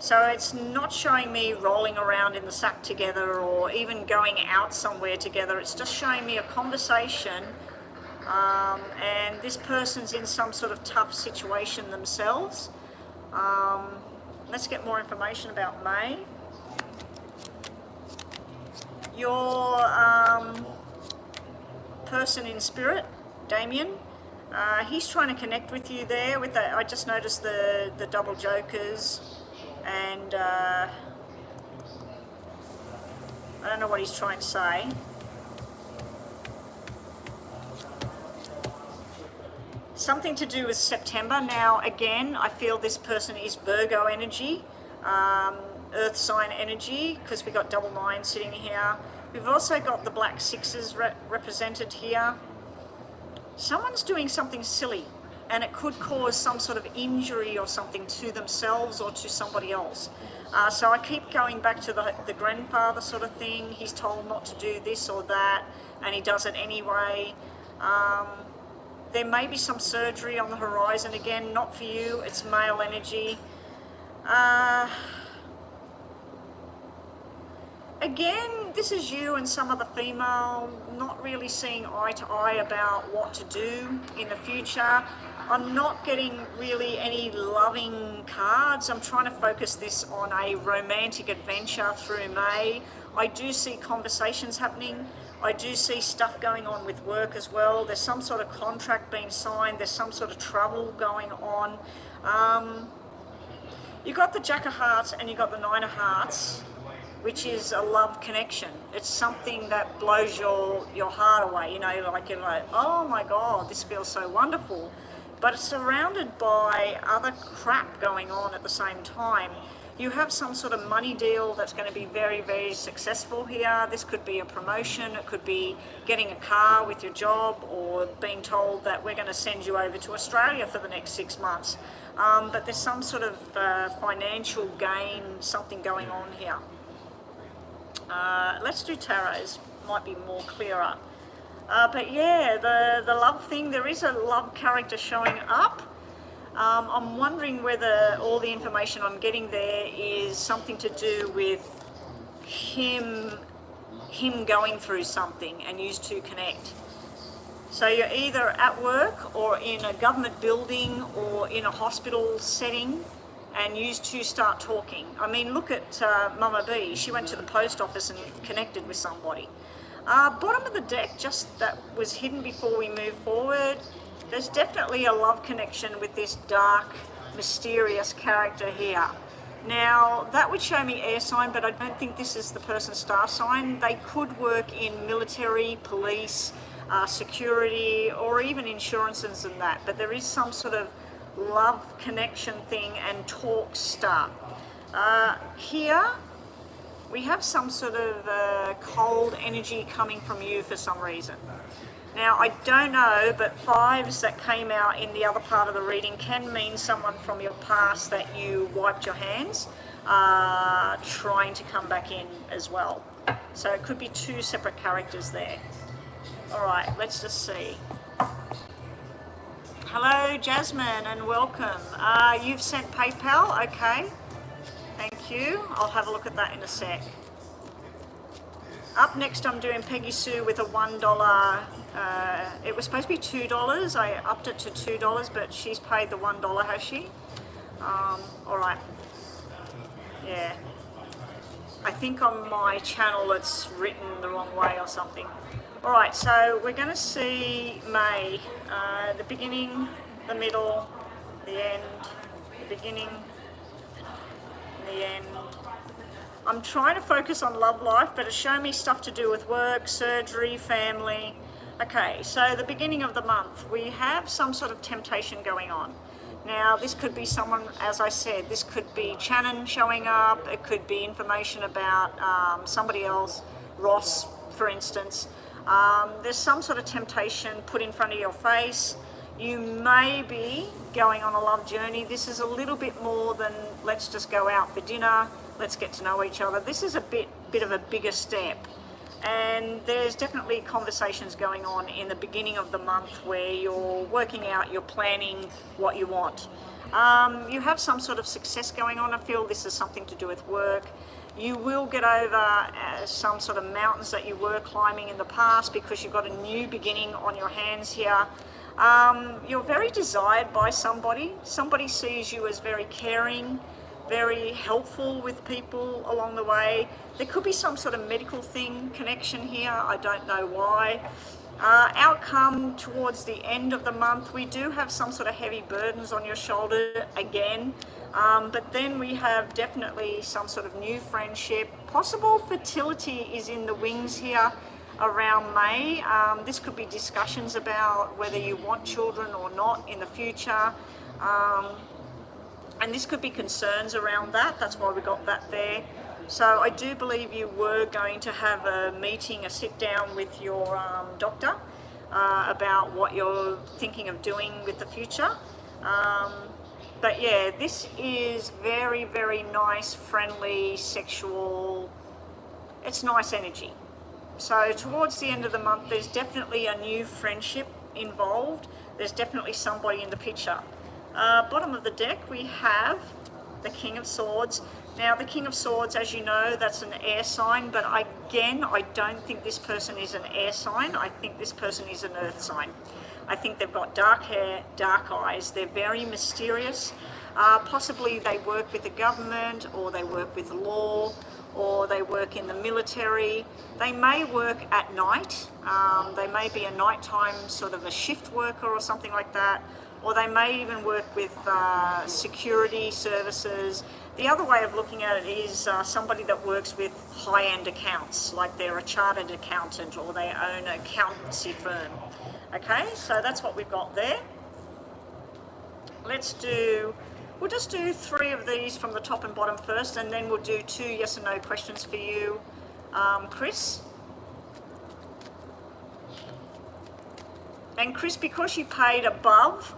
So it's not showing me rolling around in the sack together or even going out somewhere together. It's just showing me a conversation, and this person's in some sort of tough situation themselves. Let's get more information about May. Your person in spirit, Damien, he's trying to connect with you there. With the, I just noticed the double jokers, and I don't know what he's trying to say. Something to do with September. Now, again, I feel this person is Virgo energy, earth sign energy, because we got double nine sitting here. We've also got the black sixes represented here. Someone's doing something silly, and it could cause some sort of injury or something to themselves or to somebody else. So I keep going back to the grandfather sort of thing. He's told not to do this or that, and he does it anyway. There may be some surgery on the horizon. Again, not for you, it's male energy. Again, this is you and some other female not really seeing eye to eye about what to do in the future. I'm not getting really any loving cards. I'm trying to focus this on a romantic adventure through May. I do see conversations happening. I do see stuff going on with work as well. There's some sort of contract being signed. There's some sort of travel going on. You got the Jack of Hearts and you got the Nine of Hearts, which is a love connection. It's something that blows your heart away. You know, like you're like, oh my God, this feels so wonderful. But it's surrounded by other crap going on at the same time. You have some sort of money deal that's going to be very, very successful here. This could be a promotion. It could be getting a car with your job, or being told that we're going to send you over to Australia for the next 6 months. But there's some sort of financial gain, something going on here. Let's do tarots, might be more clearer. But yeah, the love thing, there is a love character showing up. I'm wondering whether all the information I'm getting there is something to do with him going through something and you two connect. So you're either at work or in a government building or in a hospital setting, and you two start talking. I mean, look at Mama B. She went to the post office and connected with somebody. Bottom of the deck, just that was hidden before we move forward. There's definitely a love connection with this dark, mysterious character here. Now, that would show me air sign, but I don't think this is the person's star sign. They could work in military, police, security, or even insurances and that. But there is some sort of love connection thing and talk start. Here, we have some sort of cold energy coming from you for some reason. Now, I don't know, but fives that came out in the other part of the reading can mean someone from your past that you wiped your hands, trying to come back in as well. So it could be two separate characters there. All right, let's just see. Hello, Jasmine, and welcome. You've sent PayPal, okay. Thank you. I'll have a look at that in a sec. Up next, I'm doing Peggy Sue with a $1. It was supposed to be $2. I upped it to $2, but she's paid the $1, has she? All right. Yeah. I think on my channel it's written the wrong way or something. All right, so we're going to see May, the beginning, the middle, the end, the beginning, the end. I'm trying to focus on love life, but it's showing me stuff to do with work, surgery, family. Okay, so the beginning of the month, we have some sort of temptation going on. Now, this could be someone, as I said, this could be Shannon showing up. It could be information about somebody else, Ross, for instance. There's some sort of temptation put in front of your face. You may be going on a love journey. This is a little bit more than let's just go out for dinner, let's get to know each other. This is a bit of a bigger step. And there's definitely conversations going on in the beginning of the month where you're working out, you're planning what you want. You have some sort of success going on. I feel this is something to do with work. You will get over some sort of mountains that you were climbing in the past because you've got a new beginning on your hands here. You're very desired by somebody. Somebody sees you as very caring, very helpful with people along the way. There could be some sort of medical thing connection here. I don't know why. Outcome towards the end of the month, we do have some sort of heavy burdens on your shoulder again, but then we have definitely some sort of new friendship. Possible fertility is in the wings here around May. This could be discussions about whether you want children or not in the future, and this could be concerns around that. That's why we got that there. So I do believe you were going to have a meeting, a sit down with your doctor about what you're thinking of doing with the future. But yeah, this is very, very nice, friendly, sexual, it's nice energy. So towards the end of the month, there's definitely a new friendship involved. There's definitely somebody in the picture. Bottom of the deck, we have the King of Swords. Now, the King of Swords, as you know, that's an air sign, but again, I don't think this person is an air sign. I think this person is an earth sign. I think they've got dark hair, dark eyes. They're very mysterious. Possibly they work with the government, or they work with law, or they work in the military. They may work at night. They may be a nighttime sort of a shift worker or something like that. Or they may even work with security services. The other way of looking at it is somebody that works with high-end accounts, like they're a chartered accountant or they own an accountancy firm. Okay, so that's what we've got there. We'll just do 3 of these from the top and bottom first, and then we'll do 2 yes and no questions for you, Chris. And Chris, because you paid above,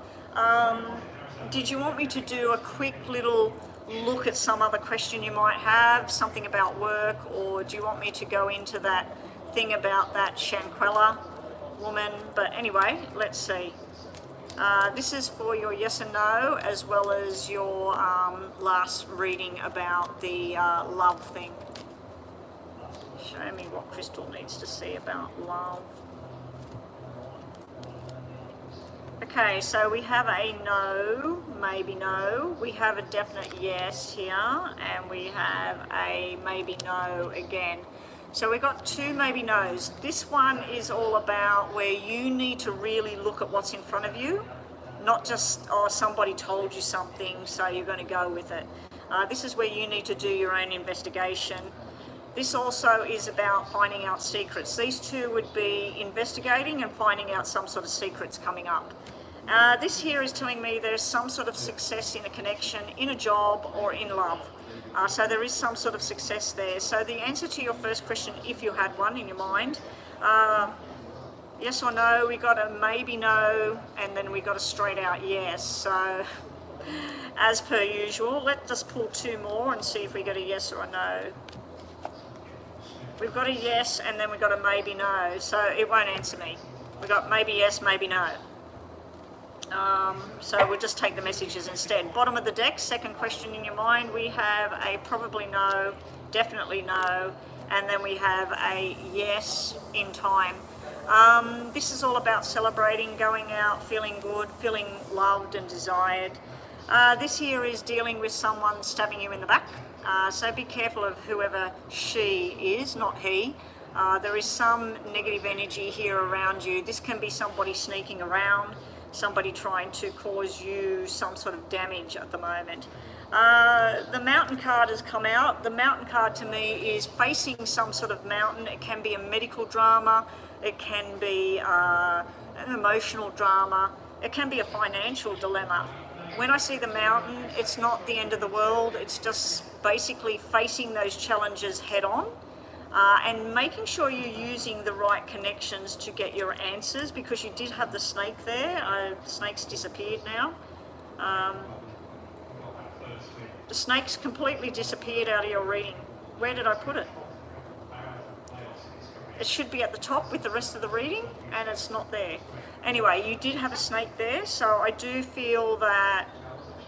did you want me to do a quick little look at some other question you might have, something about work, or do you want me to go into that thing about that Shanquella woman? But anyway, let's see. This is for your yes and no, as well as your last reading about the love thing. Show me what Crystal needs to see about love. Okay, so we have a no, maybe no. We have a definite yes here, and we have a maybe no again. So we've got 2 maybe no's. This one is all about where you need to really look at what's in front of you, not just, oh, somebody told you something, so you're going to go with it. This is where you need to do your own investigation. This also is about finding out secrets. These 2 would be investigating and finding out some sort of secrets coming up. This here is telling me there's some sort of success in a connection, in a job, or in love. So there is some sort of success there. So the answer to your first question, if you had one in your mind, yes or no, we got a maybe no, and then we got a straight out yes. So as per usual, let's just pull 2 more and see if we get a yes or a no. We've got a yes, and then we've got a maybe no, so it won't answer me. We've got maybe yes, maybe no. So we'll just take the messages instead. Bottom of the deck, second question in your mind, we have a probably no, definitely no, and then we have a yes in time. This is all about celebrating, going out, feeling good, feeling loved and desired. This here is dealing with someone stabbing you in the back. So be careful of whoever she is, not he. There is some negative energy here around you. This can be somebody sneaking around, somebody trying to cause you some sort of damage at the moment. The mountain card has come out. The mountain card to me is facing some sort of mountain. It can be a medical drama. It can be an emotional drama. It can be a financial dilemma. When I see the mountain, it's not the end of the world. It's just basically facing those challenges head on. And making sure you're using the right connections to get your answers, because you did have the snake there. The snake's disappeared now. The snake's completely disappeared out of your reading. Where did I put it? It should be at the top with the rest of the reading, and it's not there. Anyway, you did have a snake there, so I do feel that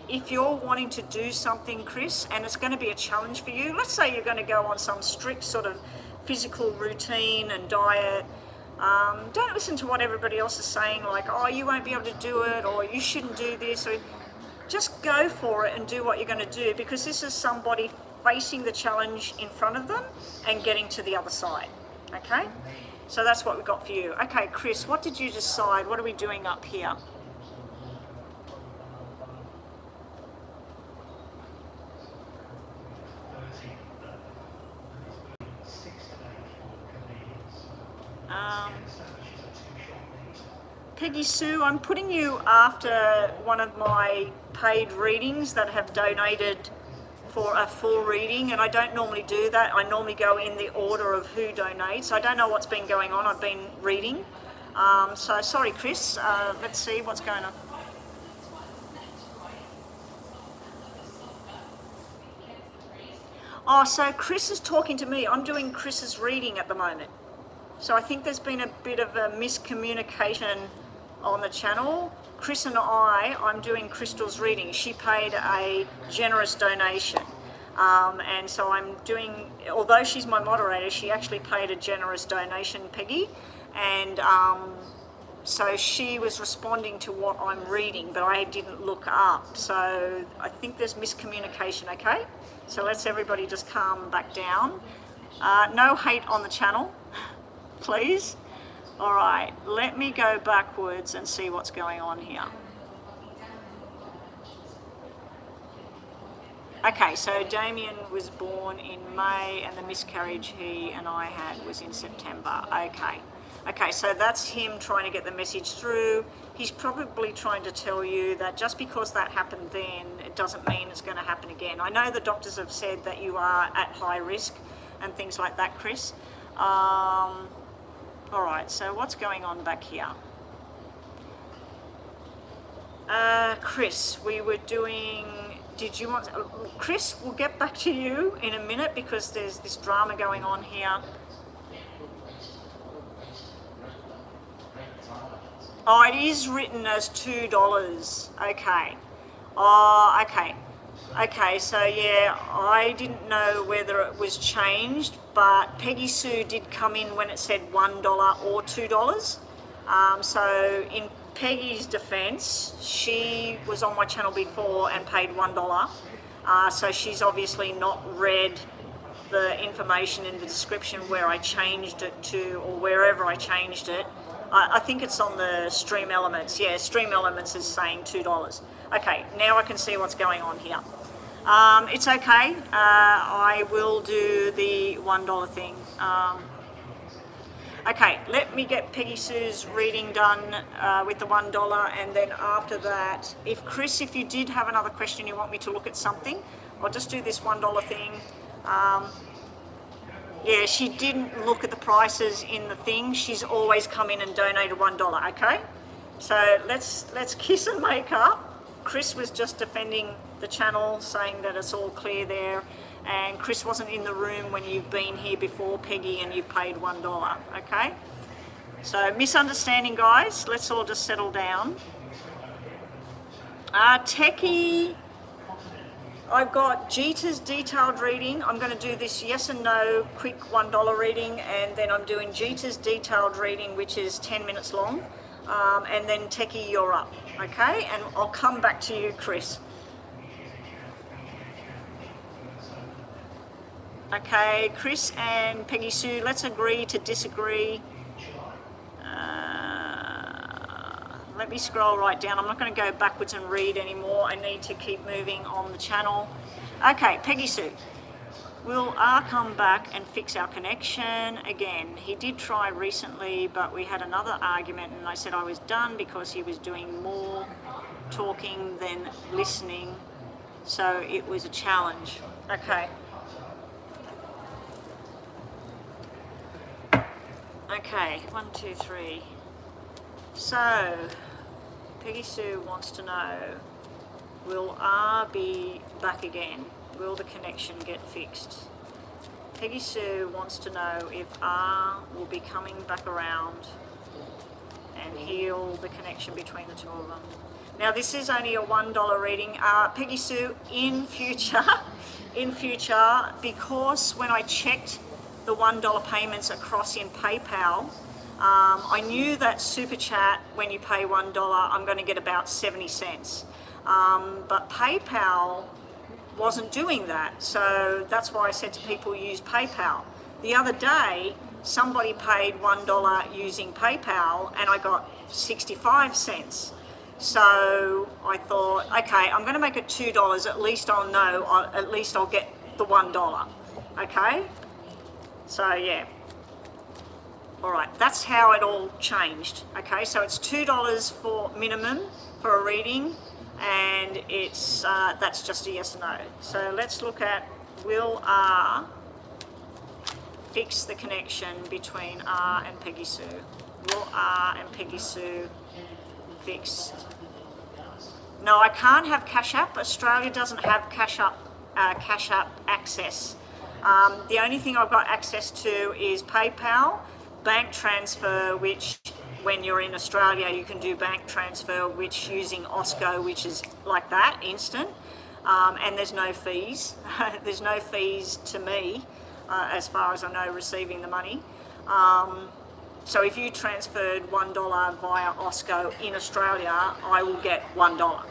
if you're wanting to do something, Chris, and it's going to be a challenge for you, let's say you're going to go on some strict sort of physical routine and diet, don't listen to what everybody else is saying, like, oh, you won't be able to do it, or you shouldn't do this. Or just go for it and do what you're going to do, because this is somebody facing the challenge in front of them and getting to the other side. Okay, so that's what we've got for you. Okay, Chris, what did you decide? What are we doing up here? Peggy Sue, I'm putting you after one of my paid readings that have donated for a full reading, and I don't normally do that. I normally go in the order of who donates. I don't know what's been going on. I've been reading. So sorry, Chris. Let's see what's going on. Oh, so Chris is talking to me. I'm doing Chris's reading at the moment. So I think there's been a bit of a miscommunication on the channel. Chris and I'm doing Crystal's reading. She paid a generous donation. And so I'm doing, although she's my moderator, she actually paid a generous donation, Peggy. And so she was responding to what I'm reading, but I didn't look up. So I think there's miscommunication, okay? So let's everybody just calm back down. No hate on the channel, please. All right, let me go backwards and see what's going on here. Okay, so Damien was born in May and the miscarriage he and I had was in September. Okay, so that's him trying to get the message through. He's probably trying to tell you that just because that happened then, it doesn't mean it's going to happen again. I know the doctors have said that you are at high risk and things like that, Chris. All right, so what's going on back here? Chris, we were doing, did you want, Chris, we'll get back to you in a minute because there's this drama going on here. Oh, it is written as $2, okay. Oh, okay. Okay, so yeah, I didn't know whether it was changed, but Peggy Sue did come in when it said $1 or $2. So in Peggy's defense, she was on my channel before and paid $1. So she's obviously not read the information in the description where I changed it to, or wherever I changed it. I think it's on the Stream Elements. Yeah, Stream Elements is saying $2. Okay, now I can see what's going on here. It's okay. I will do the $1 thing. Okay, let me get Peggy Sue's reading done with the $1, and then after that, if Chris, if you did have another question, you want me to look at something, I'll just do this $1 thing. Yeah, she didn't look at the prices in the thing. She's always come in and donated $1, okay? So let's kiss and make up. Chris was just defending the channel, saying that it's all clear there. And Chris wasn't in the room when you've been here before, Peggy, and you've paid $1, okay? So misunderstanding, guys. Let's all just settle down. Techie, I've got Jeter's detailed reading. I'm going to do this yes and no quick $1 reading, and then I'm doing Jeter's detailed reading, which is 10 minutes long. And then Techie, you're up, okay? And I'll come back to you, Chris. Okay, Chris and Peggy Sue, let's agree to disagree. Let me scroll right down. I'm not going to go backwards and read anymore. I need to keep moving on the channel. Okay, Peggy Sue. Will R come back and fix our connection again? He did try recently, but we had another argument and I said I was done because he was doing more talking than listening. So it was a challenge. Okay. Okay, 1, 2, 3. So, Peggy Sue wants to know, will R be back again? Will the connection get fixed? Peggy Sue wants to know if R will be coming back around and heal the connection between the two of them. Now this is only a $1 reading. Peggy Sue, in future, because when I checked the $1 payments across in PayPal, I knew that Super Chat, when you pay $1, I'm going to get about 70 cents. But PayPal wasn't doing that. So that's why I said to people, use PayPal. The other day, somebody paid $1 using PayPal and I got 65 cents. So I thought, okay, I'm going to make it $2. At least I'll know, at least I'll get the $1. Okay? So yeah. All right, that's how it all changed. Okay, so it's $2 for minimum for a reading, and it's that's just a yes or no. So let's look at, will R fix the connection between R and Peggy Sue? Will R and Peggy Sue fixed? No, I can't have Cash App. Australia doesn't have Cash App access. The only thing I've got access to is PayPal, bank transfer, which when you're in Australia you can do bank transfer, which using Osco, which is like that, instant, and there's no fees. There's no fees to me, as far as I know, receiving the money. So if you transferred $1 via Osco in Australia, I will get $1.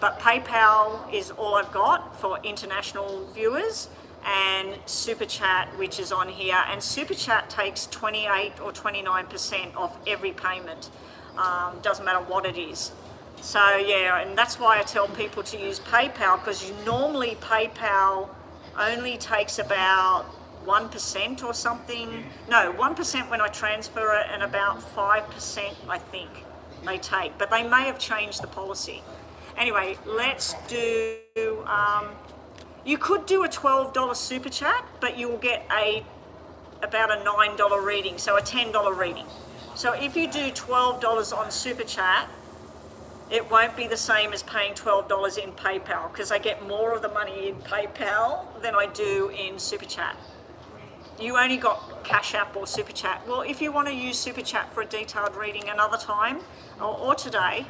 But PayPal is all I've got for international viewers, and Super Chat, which is on here, and Super Chat takes 28 or 29% off every payment. Doesn't matter what it is. So yeah, and that's why I tell people to use PayPal, because normally PayPal only takes about 1% or something. No, 1% when I transfer it, and about 5% I think they take, but they may have changed the policy. Anyway, let's do, you could do a $12 Super Chat, but you will get about a $9 reading, so a $10 reading. So if you do $12 on Super Chat, it won't be the same as paying $12 in PayPal, because I get more of the money in PayPal than I do in Super Chat. You only got Cash App or Super Chat. Well, if you want to use Super Chat for a detailed reading another time, or today,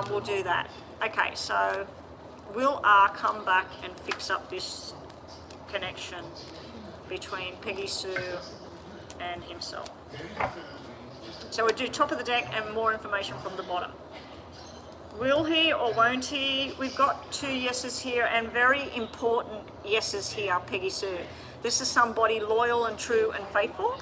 we'll do that. Okay, so will R come back and fix up this connection between Peggy Sue and himself? So we'll do top of the deck and more information from the bottom. Will he or won't he? We've got 2 yeses here, and very important yeses here, Peggy Sue. This is somebody loyal and true and faithful,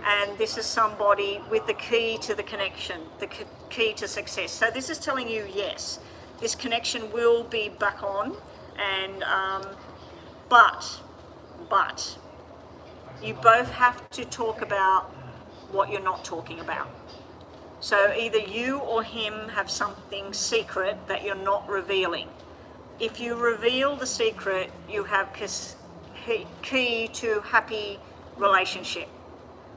and this is somebody with the key to the connection, the key to success. So this is telling you yes, this connection will be back on, and but you both have to talk about what you're not talking about. So either you or him have something secret that you're not revealing. If you reveal the secret, you have key to happy relationship.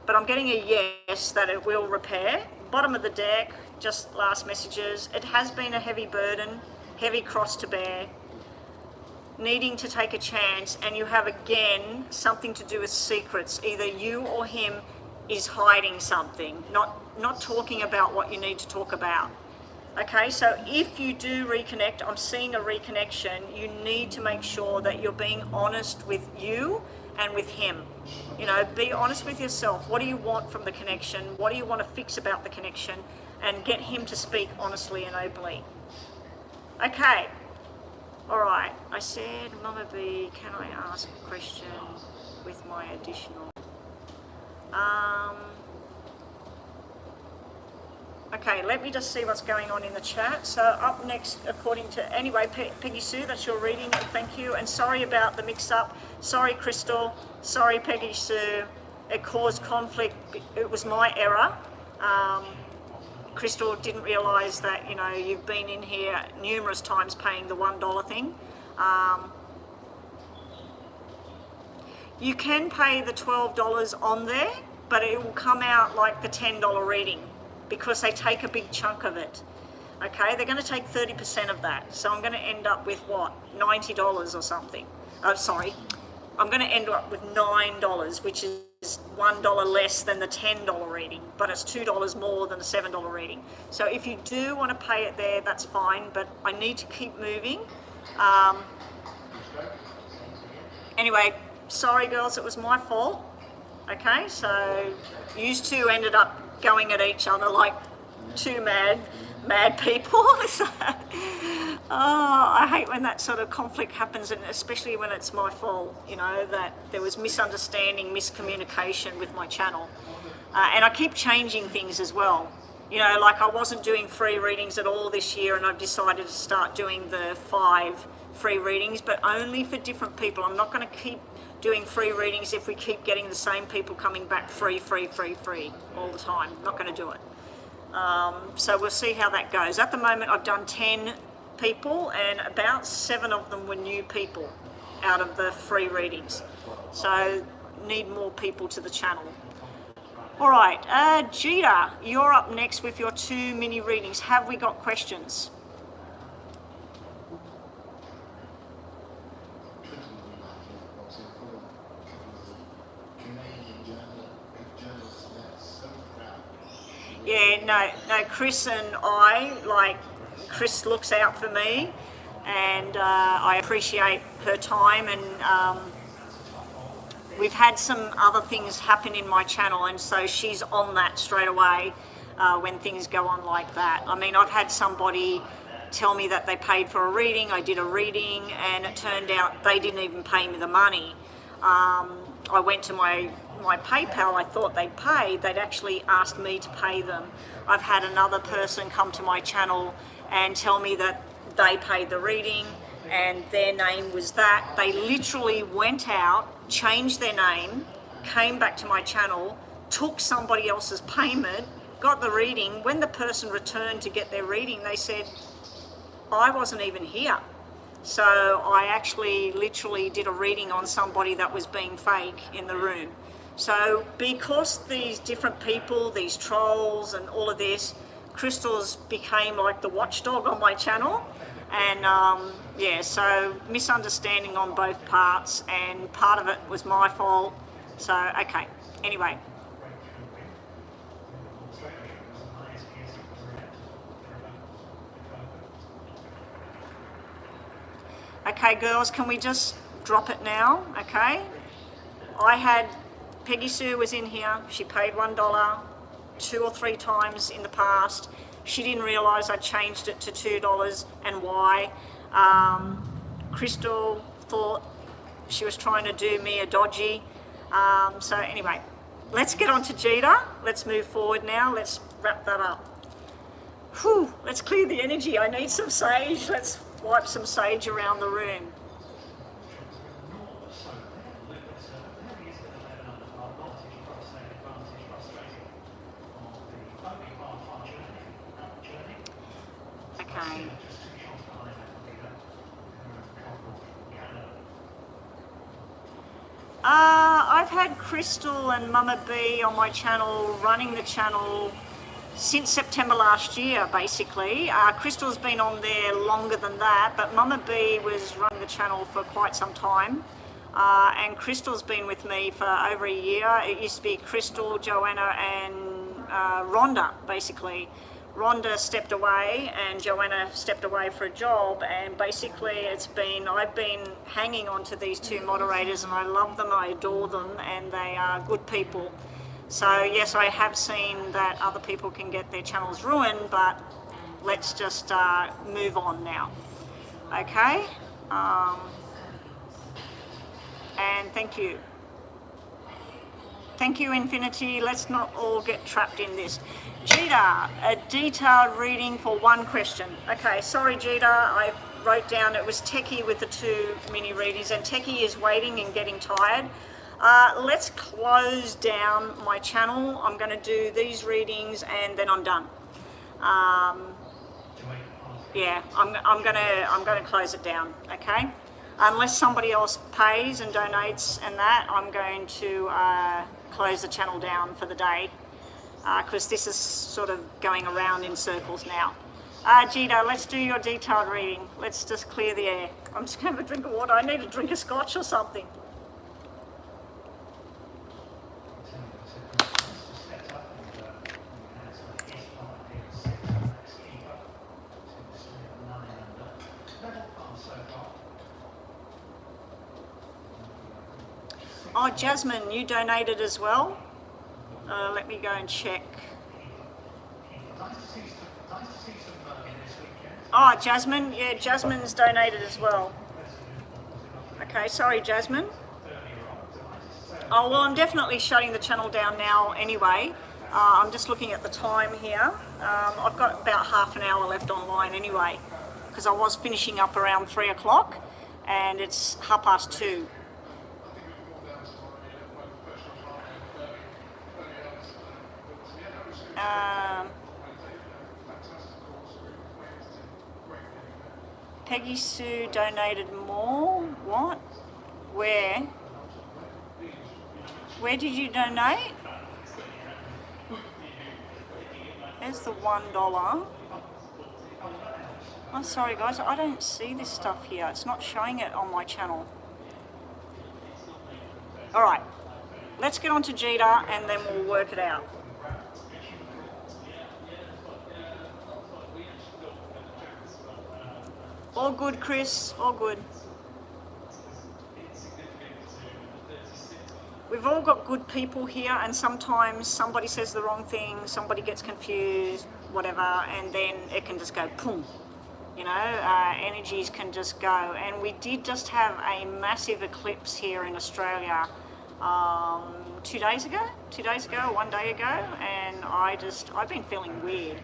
But I'm getting a yes that it will repair. Bottom of the deck, just last messages. It has been a heavy burden, heavy cross to bear, needing to take a chance, and you have again something to do with secrets. Either you or him is hiding something, not talking about what you need to talk about. Okay, so if you do reconnect, I'm seeing a reconnection, you need to make sure that you're being honest with you and with him. You know, be honest with yourself. What do you want from the connection? What do you want to fix about the connection? And get him to speak honestly and openly. Okay, all right. I said, Mama B, can I ask a question with my additional? Okay, let me just see what's going on in the chat. So up next, according to, anyway, Peggy Sue, that's your reading, and thank you. And sorry about the mix-up. Sorry, Crystal. Sorry, Peggy Sue. It caused conflict. It was my error. Crystal didn't realise that, you know, you've been in here numerous times paying the $1 thing. You can pay the $12 on there, but it will come out like the $10 reading, because they take a big chunk of it. Okay, they're going to take 30% of that. So I'm going to end up with what? $90 or something. Oh, sorry. I'm going to end up with $9, which is $1 less than the $10 reading, but it's $2 more than the $7 reading. So if you do want to pay it there, that's fine, but I need to keep moving. Anyway, sorry girls, it was my fault. Okay, so you two ended up going at each other like two mad people. Oh, I hate when that sort of conflict happens, and especially when it's my fault, you know, that there was misunderstanding, miscommunication with my channel. And I keep changing things as well. You know, like I wasn't doing free readings at all this year, and I've decided to start doing the 5 free readings, but only for different people. I'm not going to keep doing free readings if we keep getting the same people coming back free all the time. Not going to do it. So we'll see how that goes. At the moment, I've done 10 people, and about 7 of them were new people out of the free readings. So need more people to the channel. All right, Jeeta, you're up next with your 2 mini readings. Have we got questions? Yeah, no, Chris and I, like, Chris looks out for me, and I appreciate her time, and we've had some other things happen in my channel, and so she's on that straight away when things go on like that. I mean, I've had somebody tell me that they paid for a reading, I did a reading, and it turned out they didn't even pay me the money. I went to my PayPal, I thought they'd paid, they'd actually asked me to pay them. I've had another person come to my channel and tell me that they paid the reading and their name was that. They literally went out, changed their name, came back to my channel, took somebody else's payment, got the reading. When the person returned to get their reading, they said, I wasn't even here. So I actually literally did a reading on somebody that was being fake in the room. So because these different people, these trolls and all of this, Crystal's became like the watchdog on my channel. And yeah, so misunderstanding on both parts, and part of it was my fault. So, okay, anyway. Okay, girls, can we just drop it now? Okay. I had, Peggy Sue was in here. She paid $1 2 or 3 times in the past. She didn't realise I changed it to $2 and why. Crystal thought she was trying to do me a dodgy. So anyway, let's get on to Jeeta. Let's move forward now. Let's wrap that up. Whew, let's clear the energy. I need some sage. Let's wipe some sage around the room. Okay. I've had Crystal and Mama B on my channel, running the channel since September last year, basically. Crystal's been on there longer than that, but Mama B was running the channel for quite some time. And Crystal's been with me for over a year. It used to be Crystal, Joanna and Rhonda, basically. Rhonda stepped away and Joanna stepped away for a job, and basically I've been hanging on to these 2 moderators, and I love them, I adore them, and they are good people. So yes, I have seen that other people can get their channels ruined, but let's just move on now. Okay? And thank you. Thank you, Infinity. Let's not all get trapped in this. Jeeta, a detailed reading for 1 question. Okay, sorry, Jeeta. I wrote down it was Techie with the 2 mini readings, and Techie is waiting and getting tired. Let's close down my channel. I'm going to do these readings and then I'm done. Yeah, I'm going to close it down. Okay. Unless somebody else pays and donates and that, I'm going to close the channel down for the day, because this is sort of going around in circles now. Jeeta, let's do your detailed reading. Let's just clear the air. I'm just going to have a drink of water. I need to drink a scotch or something. Oh, Jasmine, you donated as well? Let me go and check. Oh, Jasmine. Yeah, Jasmine's donated as well. Okay, sorry, Jasmine. Oh, well, I'm definitely shutting the channel down now anyway. I'm just looking at the time here. I've got about half an hour left online anyway, because I was finishing up around 3 o'clock and it's 2:30. Peggy Sue donated more. What? Where? Where did you donate? There's the $1. I'm sorry guys, I don't see this stuff here. It's not showing it on my channel. All right, let's get on to Jita and then we'll work it out. All good, Chris, all good. We've all got good people here, and sometimes somebody says the wrong thing, somebody gets confused, whatever, and then it can just go boom. You know, energies can just go. And we did just have a massive eclipse here in Australia 2 days ago, 1 day ago, and I've been feeling weird.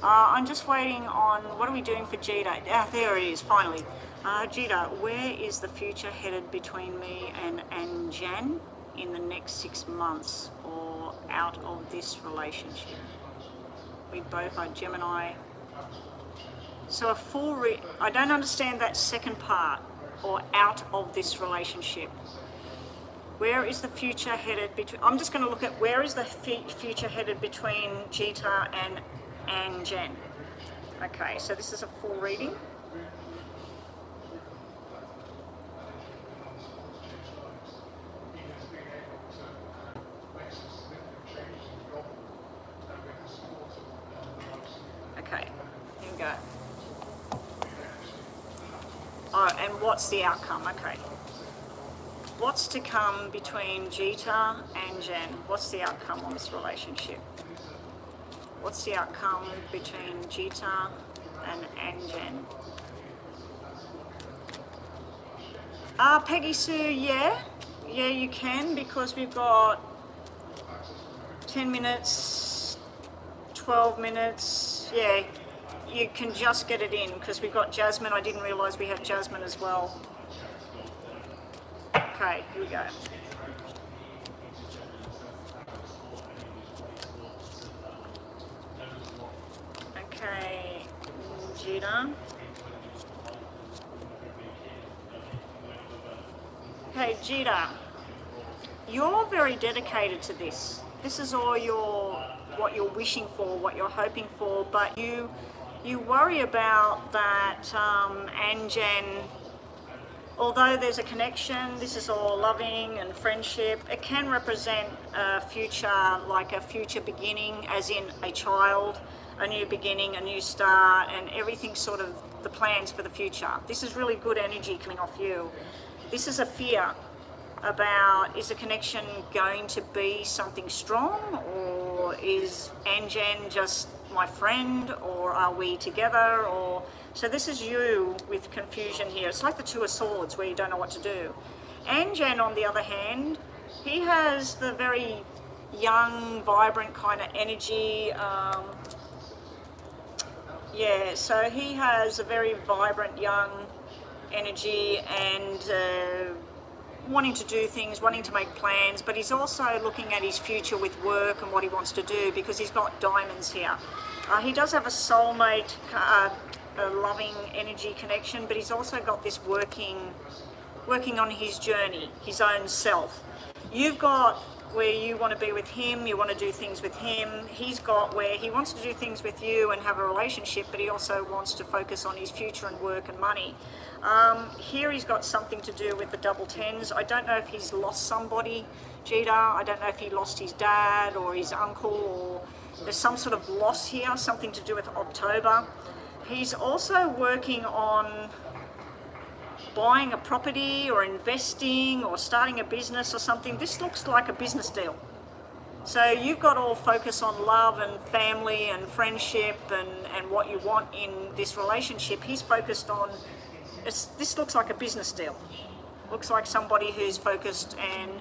I'm just waiting on, what are we doing for Jita? Ah, there it is, finally. Jita, where is the future headed between me and Anjan in the next 6 months, or out of this relationship? We both are Gemini. So a full I don't understand that second part, or out of this relationship. Where is the future headed between, I'm just going to look at where is the future headed between Jita and Anjan. Okay, so this is a full reading. Okay, here we go. Oh, and what's the outcome? Okay. What's to come between Jita and Jan? What's the outcome on this relationship? What's the outcome between Jita and Anjan? Peggy Sue, yeah, you can, because we've got 10 minutes, 12 minutes, yeah, you can just get it in, because we've got Jasmine. I didn't realise we had Jasmine as well. Okay, here we go. Okay, Jita. Okay, Jita, you're very dedicated to this. This is all what you're wishing for, what you're hoping for, but you worry about that Anjan. Although there's a connection, this is all loving and friendship, it can represent a future, like a future beginning, as in a child, a new beginning, a new start, and everything sort of the plans for the future. This is really good energy coming off you. This is a fear about, is the connection going to be something strong, or is Anjan just my friend, or are we together, or... So this is you with confusion here. It's like the Two of Swords where you don't know what to do. Anjan, on the other hand, he has the very young, vibrant kind of energy. Yeah, so he has a very vibrant, young energy and wanting to do things, wanting to make plans, but he's also looking at his future with work and what he wants to do, because he's got diamonds here. He does have a soulmate, a loving energy connection, but he's also got this working on his journey, his own self. You've got where you want to be with him, you want to do things with him. He's got where he wants to do things with you and have a relationship, but he also wants to focus on his future and work and money. Here he's got something to do with the double tens. I don't know if he's lost somebody, Jita. I don't know if he lost his dad or his uncle, or there's some sort of loss here, something to do with October. He's also working on buying a property or investing or starting a business or something. This looks like a business deal. So you've got all focus on love and family and friendship and what you want in this relationship. He's focused on, this looks like a business deal. Looks like somebody who's focused, and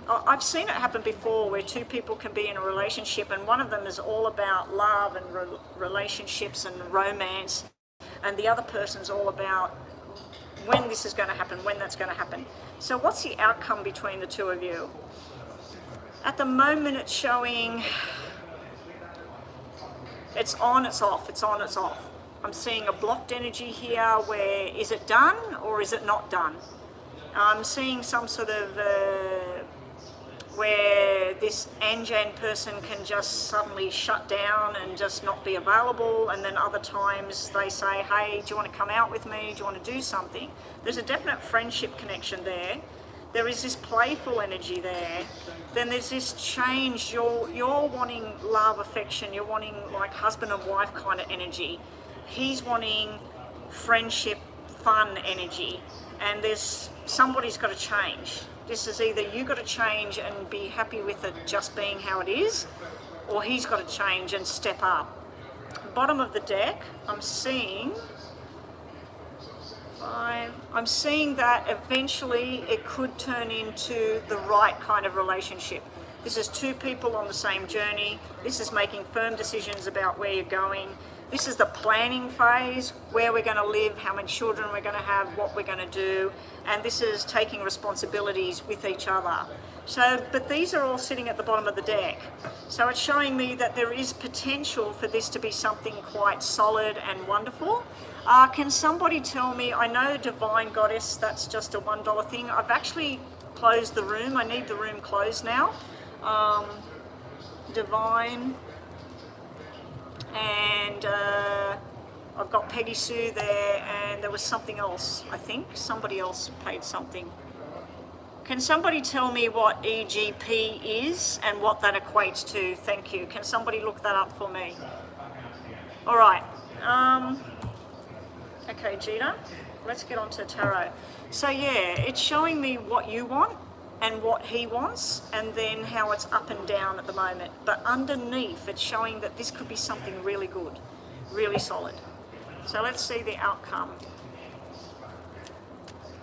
I've seen it happen before where two people can be in a relationship and one of them is all about love and relationships and romance, and the other person's all about when this is going to happen, when that's going to happen. So what's the outcome between the two of you? At the moment it's showing it's on, it's off, it's on, it's off. I'm seeing a blocked energy here where is it done or is it not done? I'm seeing some sort of where this Anjan person can just suddenly shut down and just not be available, and then other times they say, hey, do you want to come out with me? Do you want to do something? There's a definite friendship connection there. There is this playful energy there. Then there's this change. You're wanting love, affection. You're wanting like husband and wife kind of energy. He's wanting friendship, fun energy. And there's somebody's got to change. This is either you got to change and be happy with it just being how it is, or he's got to change and step up. Bottom of the deck, I'm seeing that eventually it could turn into the right kind of relationship. This is two people on the same journey. This is making firm decisions about where you're going. This is the planning phase, where we're going to live, how many children we're going to have, what we're going to do, and this is taking responsibilities with each other. So, but these are all sitting at the bottom of the deck. So it's showing me that there is potential for this to be something quite solid and wonderful. Can somebody tell me, I know Divine Goddess, that's just a $1 thing. I've actually closed the room. I need the room closed now. Divine, and I've got Peggy Sue there, and there was something else. I think somebody else paid something. Can somebody tell me what EGP is and what that equates to? Thank you. Can somebody look that up for me? All right. Okay, Gina, let's get on to tarot. So yeah, it's showing me what you want and what he wants, and then how it's up and down at the moment. But underneath, it's showing that this could be something really good, really solid. So let's see the outcome.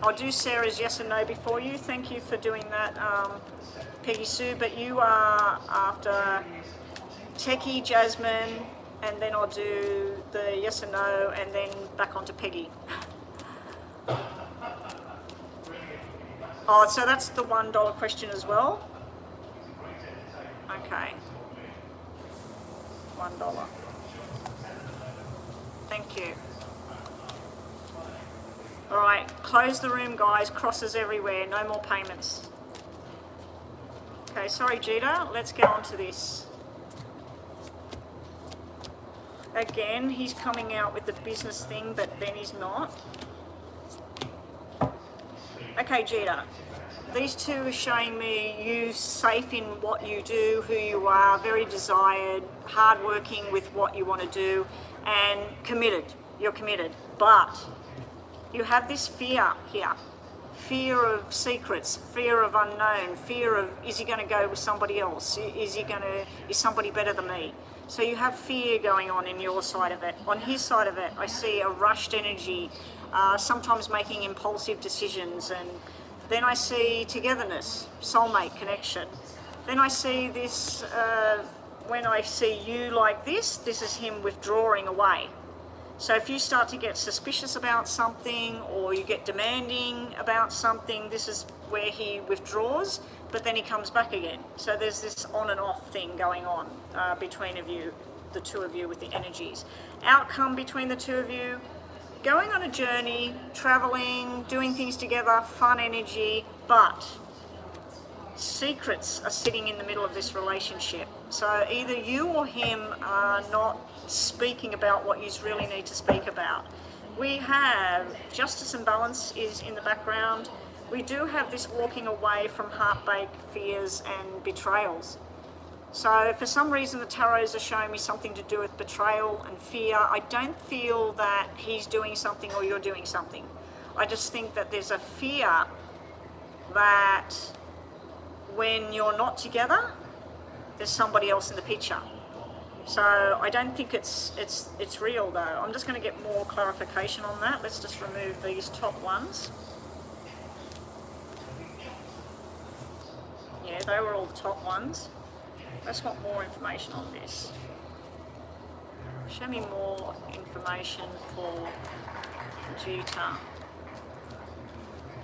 I'll do Sarah's yes and no before you. Thank you for doing that, Peggy Sue. But you are after Techie, Jasmine, and then I'll do the yes and no, and then back onto Peggy. Oh, so that's the $1 question as well? Okay. $1. Thank you. All right, close the room, guys. Crosses everywhere. No more payments. Okay, sorry, Gita. Let's get on to this. Again, he's coming out with the business thing, but then he's not. Okay, Gita. These two are showing me you safe in what you do, who you are, very desired, hardworking with what you want to do, and committed. You're committed. But you have this fear here. Fear of secrets, fear of unknown, fear of, is he going to go with somebody else? Is somebody better than me? So you have fear going on in your side of it. On his side of it, I see a rushed energy, sometimes making impulsive decisions, and then I see togetherness, soulmate connection. Then I see this, when I see you like this is him withdrawing away. So if you start to get suspicious about something, or you get demanding about something, this is where he withdraws, but then he comes back again. So there's this on and off thing going on between of you, the two of you with the energies. Outcome between the two of you, going on a journey, traveling, doing things together, fun energy, but secrets are sitting in the middle of this relationship. So either you or him are not speaking about what you really need to speak about. We have justice and balance is in the background. We do have this walking away from heartbreak, fears and betrayals. So for some reason the tarots are showing me something to do with betrayal and fear. I don't feel that he's doing something or you're doing something. I just think that there's a fear that when you're not together, there's somebody else in the picture. So I don't think it's real though. I'm just going to get more clarification on that. Let's just remove these top ones. Yeah, they were all the top ones. I just want more information on this. Show me more information for Jita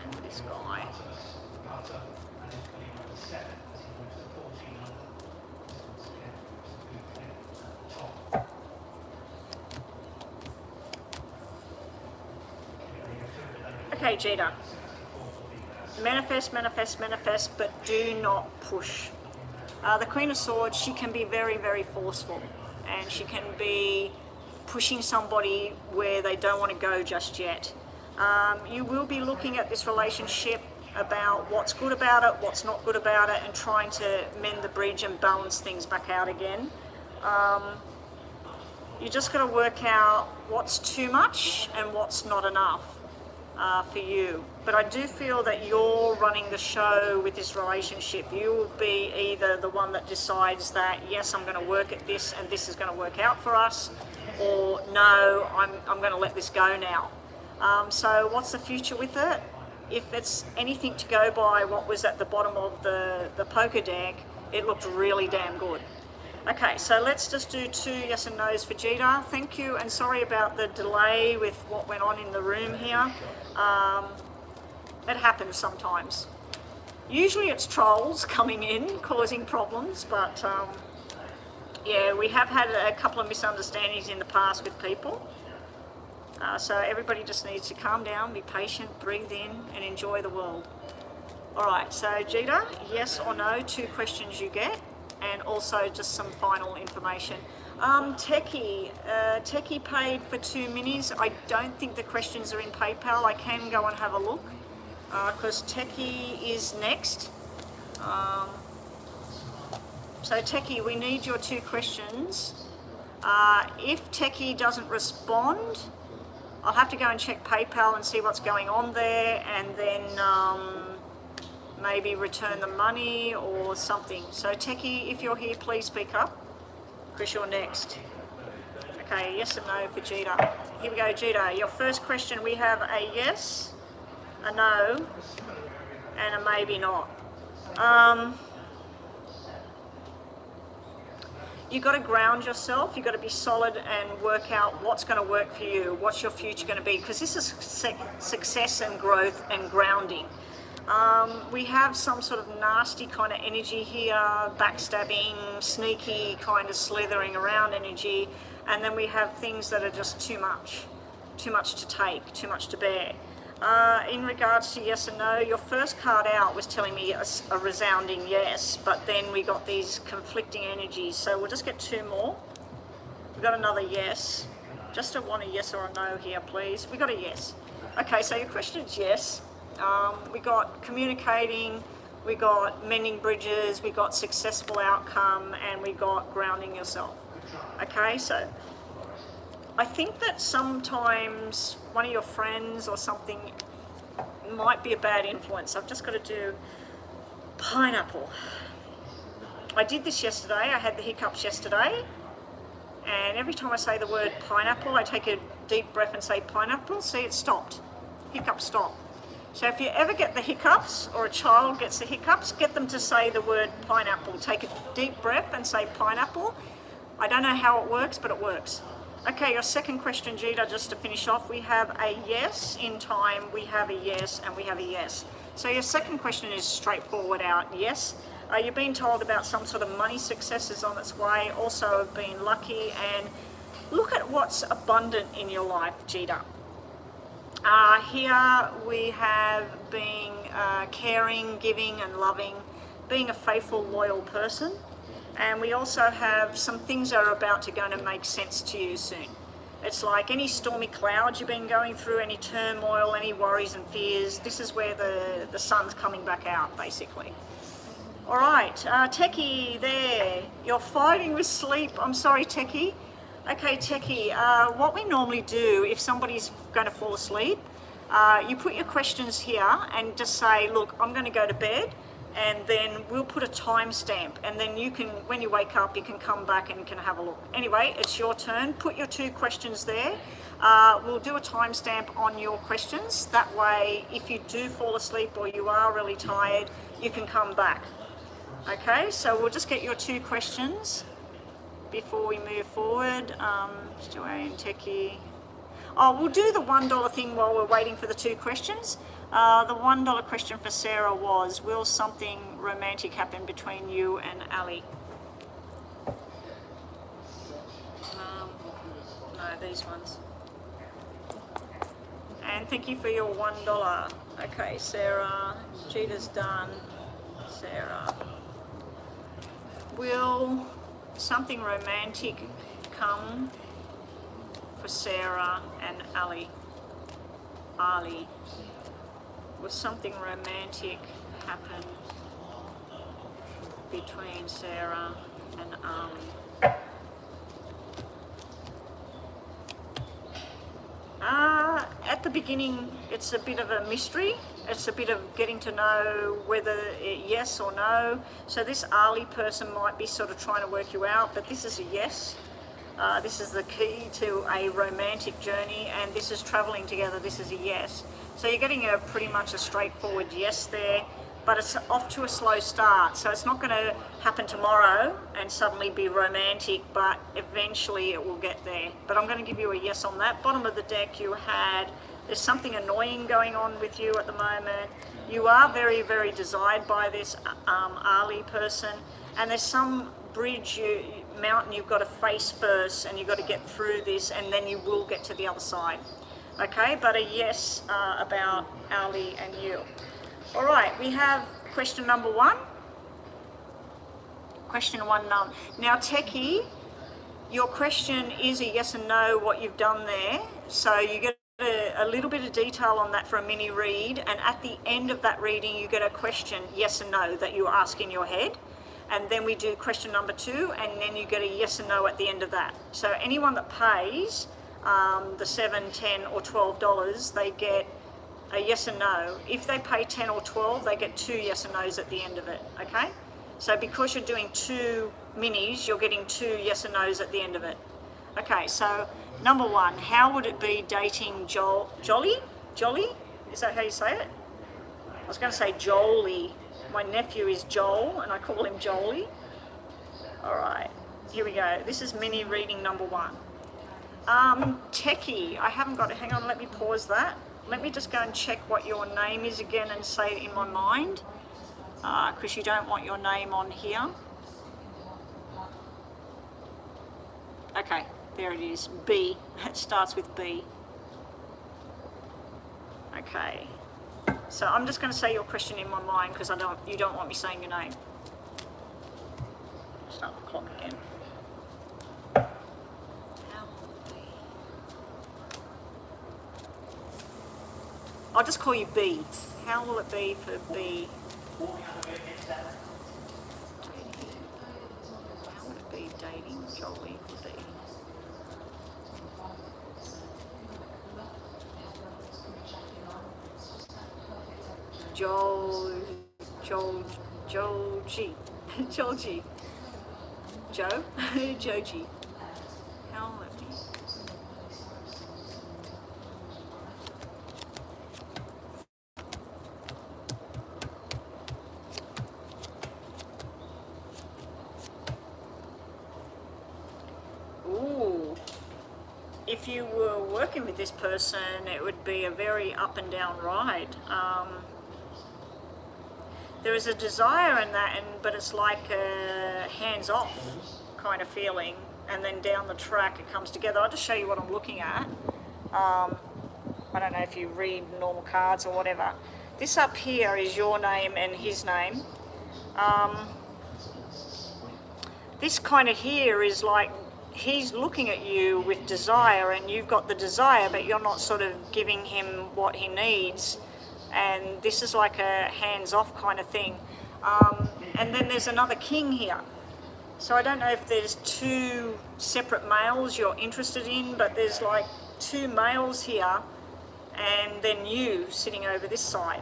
and this guy. Okay, Jita. Manifest, manifest, manifest, but do not push. The Queen of Swords, she can be very, very forceful, and she can be pushing somebody where they don't want to go just yet. You will be looking at this relationship about what's good about it, what's not good about it, and trying to mend the bridge and balance things back out again. You just got to work out what's too much and what's not enough for you. But I do feel that you're running the show with this relationship. You will be either the one that decides that, yes, I'm going to work at this and this is going to work out for us, or no, I'm going to let this go now. So what's the future with it? If it's anything to go by what was at the bottom of the poker deck, it looked really damn good. Okay, so let's just do 2 yes and no's for Jita. Thank you, and sorry about the delay with what went on in the room here. It happens sometimes. Usually it's trolls coming in, causing problems, but yeah, we have had a couple of misunderstandings in the past with people. So everybody just needs to calm down, be patient, breathe in, and enjoy the world. All right, so Jita, yes or no, 2 questions you get, and also just some final information. Techie paid for 2 minis. I don't think the questions are in PayPal. I can go and have a look, because Techie is next. So Techie, we need your 2 questions. If Techie doesn't respond, I'll have to go and check PayPal and see what's going on there, and then maybe return the money or something. So Techie, if you're here, please speak up, because you're next. Okay, yes and no for Jita. Here we go, Jita. Your first question, we have a yes, a no, and a maybe not. You've got to ground yourself. You've got to be solid and work out what's going to work for you. What's your future going to be? Because this is success and growth and grounding. We have some sort of nasty kind of energy here, backstabbing, sneaky kind of slithering around energy, and then we have things that are just too much to take, too much to bear. In regards to yes and no, your first card out was telling me a resounding yes, but then we got these conflicting energies, so we'll just get 2 more. We've got another yes. Just want a yes or a no here, please. We got a yes. Okay, so your question is yes. We got communicating, we got mending bridges, we got successful outcome, and we got grounding yourself. Okay, so I think that sometimes one of your friends or something might be a bad influence. I've just got to do pineapple. I did this yesterday. I had the hiccups yesterday, and every time I say the word pineapple, I take a deep breath and say pineapple. See, it stopped. Hiccups stopped. So if you ever get the hiccups, or a child gets the hiccups, get them to say the word pineapple. Take a deep breath and say pineapple. I don't know how it works, but it works. Okay, your second question, Jita, just to finish off, we have a yes in time, we have a yes, and we have a yes. So your second question is straightforward out, yes. You've been told about some sort of money success is on its way, also have been lucky, and look at what's abundant in your life, Jita. Here we have being caring, giving and loving, being a faithful, loyal person. And we also have some things that are about to go to make sense to you soon. It's like any stormy clouds you've been going through, any turmoil, any worries and fears, this is where the sun's coming back out, basically. All right, Techie there, you're fighting with sleep. I'm sorry, Techie. Okay, Techie, what we normally do if somebody's going to fall asleep, you put your questions here and just say, look, I'm going to go to bed, and then we'll put a timestamp, and then you can, when you wake up, you can come back and can have a look. Anyway, it's your turn. Put your 2 questions there. We'll do a timestamp on your questions. That way, if you do fall asleep or you are really tired, you can come back. Okay, so we'll just get your 2 questions before we move forward. Joanne, Techie. Oh, we'll do the $1 thing while we're waiting for the 2 questions. The $1 question for Sarah was, will something romantic happen between you and Ali? No, these ones. And thank you for your $1. Okay, Sarah. Gita's done. Sarah. Will something romantic come for Sarah and Ali? Will something romantic happen between Sarah and Ali? At the beginning, it's a bit of a mystery. It's a bit of getting to know whether yes or no. So this Ali person might be sort of trying to work you out, but this is a yes. This is the key to a romantic journey, and this is traveling together. This is a yes. So you're getting a pretty much a straightforward yes there, but it's off to a slow start. So it's not going to happen tomorrow and suddenly be romantic, but eventually it will get there. But I'm going to give you a yes on that. Bottom of the deck you had, there's something annoying going on with you at the moment. You are very, very desired by this Ali person, and there's some bridge, mountain you've got to face first, and you've got to get through this, and then you will get to the other side. Okay, but a yes about Ali and you. All right, we have question number 1. Question 1 none. Now, Techie, your question is a yes and no, what you've done there. So you get a little bit of detail on that for a mini read, and at the end of that reading you get a question, yes and no, that you ask in your head. And then we do question number 2, and then you get a yes and no at the end of that. So anyone that pays the $7, $10 or $12, they get a yes and no. If they pay 10 or 12, they get 2 yes and no's at the end of it, okay? So because you're doing 2 minis, you're getting 2 yes and no's at the end of it. Okay, so number 1, how would it be dating Jolly? Jolly? Is that how you say it? I was going to say Jolie. My nephew is Joel, and I call him Jolie. All right, here we go. This is mini reading number 1. Techie, I haven't got it. Hang on, let me pause that. Let me just go and check what your name is again and say it in my mind, because you don't want your name on here. Okay, there it is. B. It starts with B. Okay. So I'm just going to say your question in my mind because you don't want me saying your name. Start the clock again. I'll just call you B. How will it be for B? How would it be dating Jolie for B? Joji. Joji. How will it be? Ooh. If you were working with this person, it would be a very up and down ride. There is a desire in that, but it's like a hands-off kind of feeling, and then down the track it comes together. I'll just show you what I'm looking at. I don't know if you read normal cards or whatever. This up here is your name and his name. This kind of here is like he's looking at you with desire, and you've got the desire, but you're not sort of giving him what he needs. And this is like a hands-off kind of thing. And then there's another king here. So I don't know if there's 2 separate males you're interested in, but there's like 2 males here, and then you sitting over this side.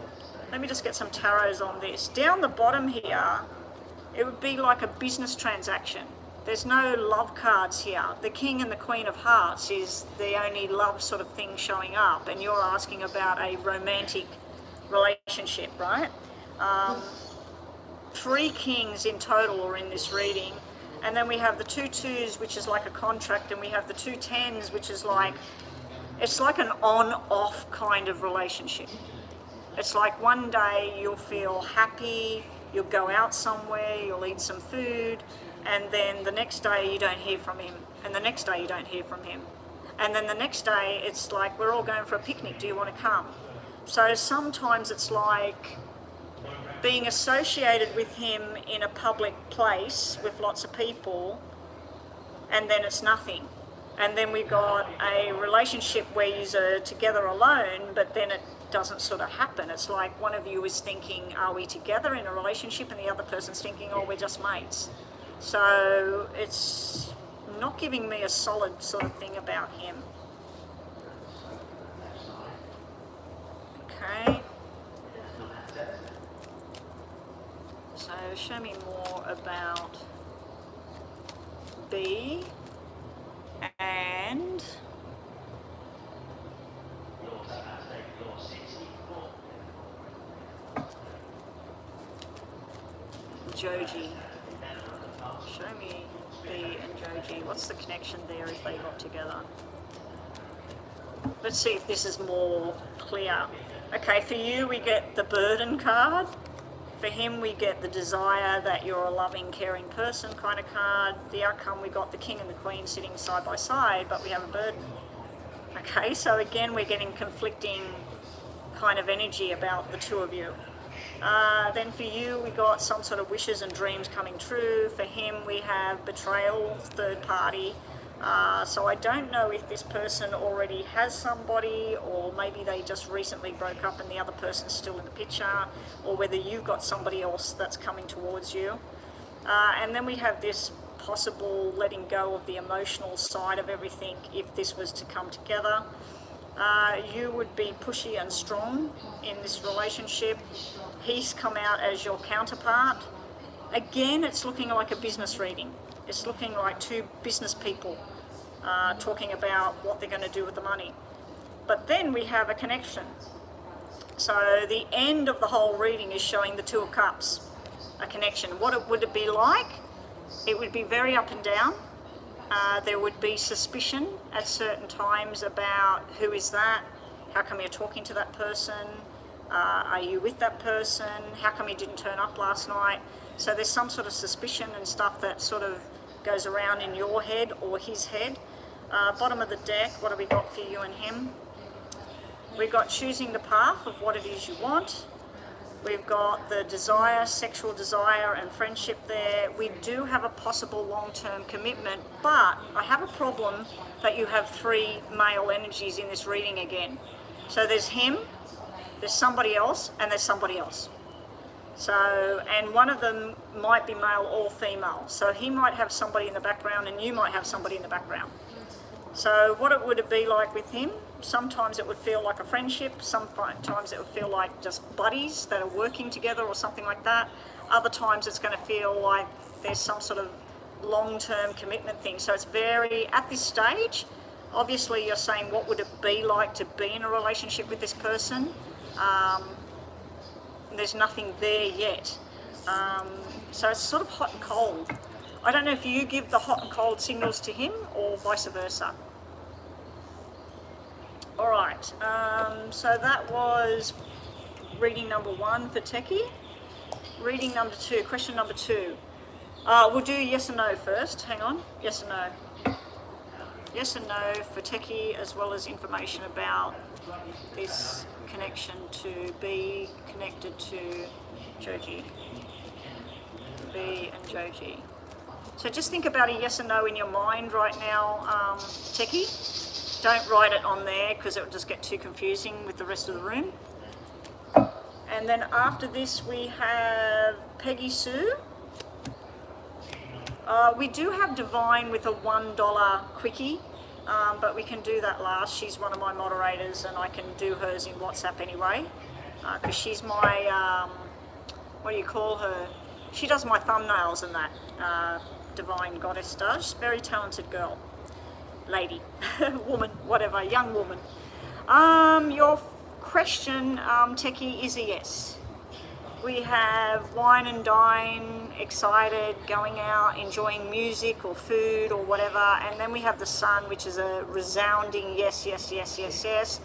let me just get some tarots on this. Down the bottom here, it would be like a business transaction. There's no love cards here. The King and the Queen of Hearts is the only love sort of thing showing up, and you're asking about a romantic relationship, right? 3 kings in total are in this reading, and then we have the 2 twos, which is like a contract, and we have the 2 tens, which is like, it's like an on-off kind of relationship. It's like one day you'll feel happy, you'll go out somewhere, you'll eat some food, and then the next day you don't hear from him, and the next day you don't hear from him. And then the next day it's like, we're all going for a picnic, do you want to come? So sometimes it's like being associated with him in a public place with lots of people, and then it's nothing. And then we've got a relationship where you're together alone, but then it doesn't sort of happen. It's like one of you is thinking, are we together in a relationship? And the other person's thinking, oh, we're just mates. So it's not giving me a solid sort of thing about him. Okay. So show me more about B and Joji. Show me B and Joji. What's the connection there if they got together? Let's see if this is more clear. Okay, for you we get the burden card. For him we get the desire that you're a loving, caring person kind of card. The outcome, we got the King and the Queen sitting side by side, but we have a burden. Okay, so again we're getting conflicting kind of energy about the two of you. Then for you we got some sort of wishes and dreams coming true. For him we have betrayal, third party. So I don't know if this person already has somebody, or maybe they just recently broke up and the other person's still in the picture, or whether you've got somebody else that's coming towards you. And then we have this possible letting go of the emotional side of everything if this was to come together. You would be pushy and strong in this relationship. He's come out as your counterpart. Again, it's looking like a business reading. It's looking like 2 business people talking about what they're going to do with the money. But then we have a connection. So the end of the whole reading is showing the 2 of Cups, a connection. What would it be like? It would be very up and down. There would be suspicion at certain times about who is that, how come you're talking to that person, are you with that person, how come he didn't turn up last night. So there's some sort of suspicion and stuff that sort of goes around in your head or his head. Bottom of the deck, what have we got for you and him? We've got choosing the path of what it is you want. We've got the desire, sexual desire and friendship there. We do have a possible long-term commitment, but I have a problem that you have 3 male energies in this reading again. So there's him, there's somebody else, and there's somebody else. So, and one of them might be male or female. So he might have somebody in the background and you might have somebody in the background. So what would it be like with him? Sometimes it would feel like a friendship, sometimes it would feel like just buddies that are working together or something like that. Other times it's going to feel like there's some sort of long-term commitment thing. So it's very, at this stage, obviously you're saying what would it be like to be in a relationship with this person. There's nothing there yet. So it's sort of hot and cold. I don't know if you give the hot and cold signals to him or vice versa. All right, so that was reading number 1 for Techie. Reading number 2, question number 2. We'll do yes and no first. Hang on, yes and no. Yes and no for Techie, as well as information about this connection to be connected to Joji. B and Joji. So just think about a yes and no in your mind right now, Techie. Don't write it on there because it will just get too confusing with the rest of the room. And then after this we have Peggy Sue. We do have Divine with a $1 quickie, but we can do that last. She's one of my moderators and I can do hers in WhatsApp anyway. because she's my, what do you call her? She does my thumbnails and that, divine goddess does. Very talented girl, lady, woman, whatever, young woman. Your question, Techie, is a yes. We have wine and dine, excited, going out, enjoying music or food or whatever, and then we have the sun, which is a resounding yes, yes, yes, yes, yes.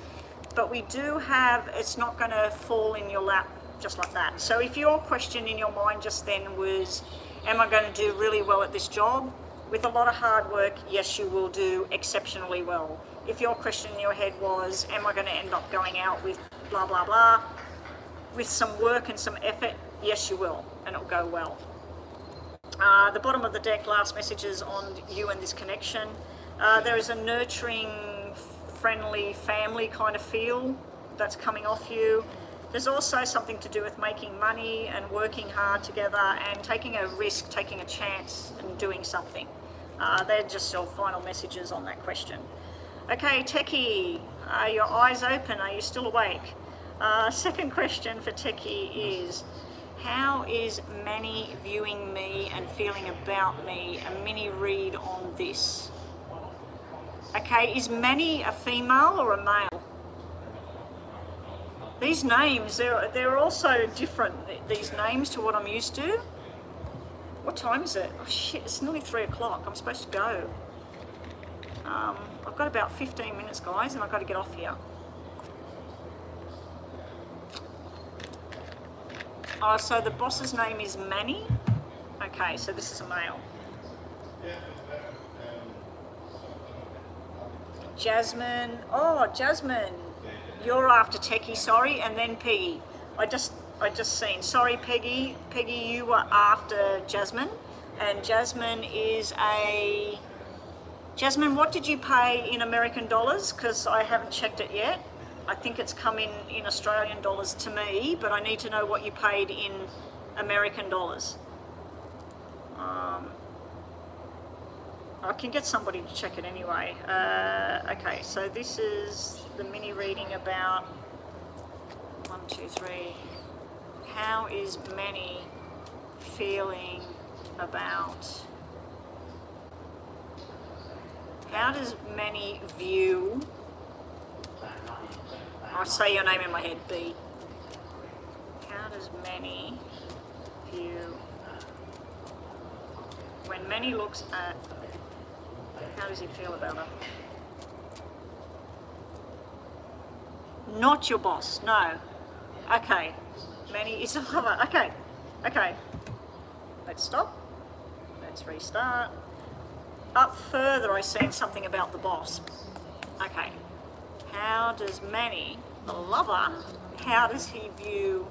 But we do have, it's not going to fall in your lap just like that. So if your question in your mind just then was, am I going to do really well at this job? With a lot of hard work, yes, you will do exceptionally well. If your question in your head was, am I going to end up going out with blah, blah, blah, with some work and some effort, yes, you will, and it'll go well. The bottom of the deck, last messages on you and this connection. There is a nurturing, friendly family kind of feel that's coming off you. There's also something to do with making money and working hard together and taking a risk, taking a chance and doing something. They're just your final messages on that question. Okay, Techie, are your eyes open? Are you still awake? Second question for Techie is, how is Manny viewing me and feeling about me? A mini read on this. Okay, is Manny a female or a male? These names, they're also different, these names, to what I'm used to. What time is it? Oh shit, it's nearly 3 o'clock. I'm supposed to go. I've got about 15 minutes, guys, and I've got to get off here. Oh, so the boss's name is Manny? Okay, so this is a male. Jasmine. Oh, Jasmine. You're after Techie, sorry, and then Peggy. I just seen. Sorry, Peggy. Peggy, you were after Jasmine, and Jasmine is a... Jasmine, what did you pay in American dollars? Because I haven't checked it yet. I think it's come in Australian dollars to me, but I need to know what you paid in American dollars. I can get somebody to check it anyway. Okay, so this is the mini reading about 1, 2, 3. How is Manny feeling about... How does Manny view... I say your name in my head, B. How does Manny view... When Manny looks at... How does he feel about her? Not your boss, no. Okay. Manny is a lover. Okay. Okay. Let's stop. Let's restart. Up further, I seen something about the boss. Okay. How does Manny, the lover, how does he view...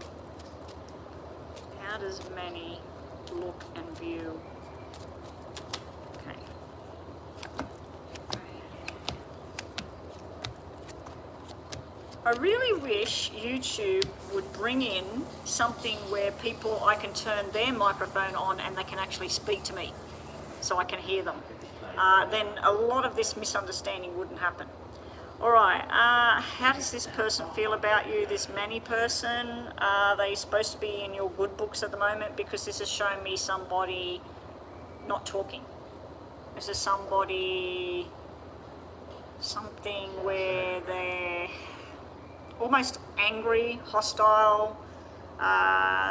How does Manny look and view... I really wish YouTube would bring in something where people, I can turn their microphone on and they can actually speak to me so I can hear them. Then a lot of this misunderstanding wouldn't happen. All right, how does this person feel about you, this Manny person? Are they supposed to be in your good books at the moment? Because this is showing me somebody not talking. This is somebody, something where they're almost angry, hostile,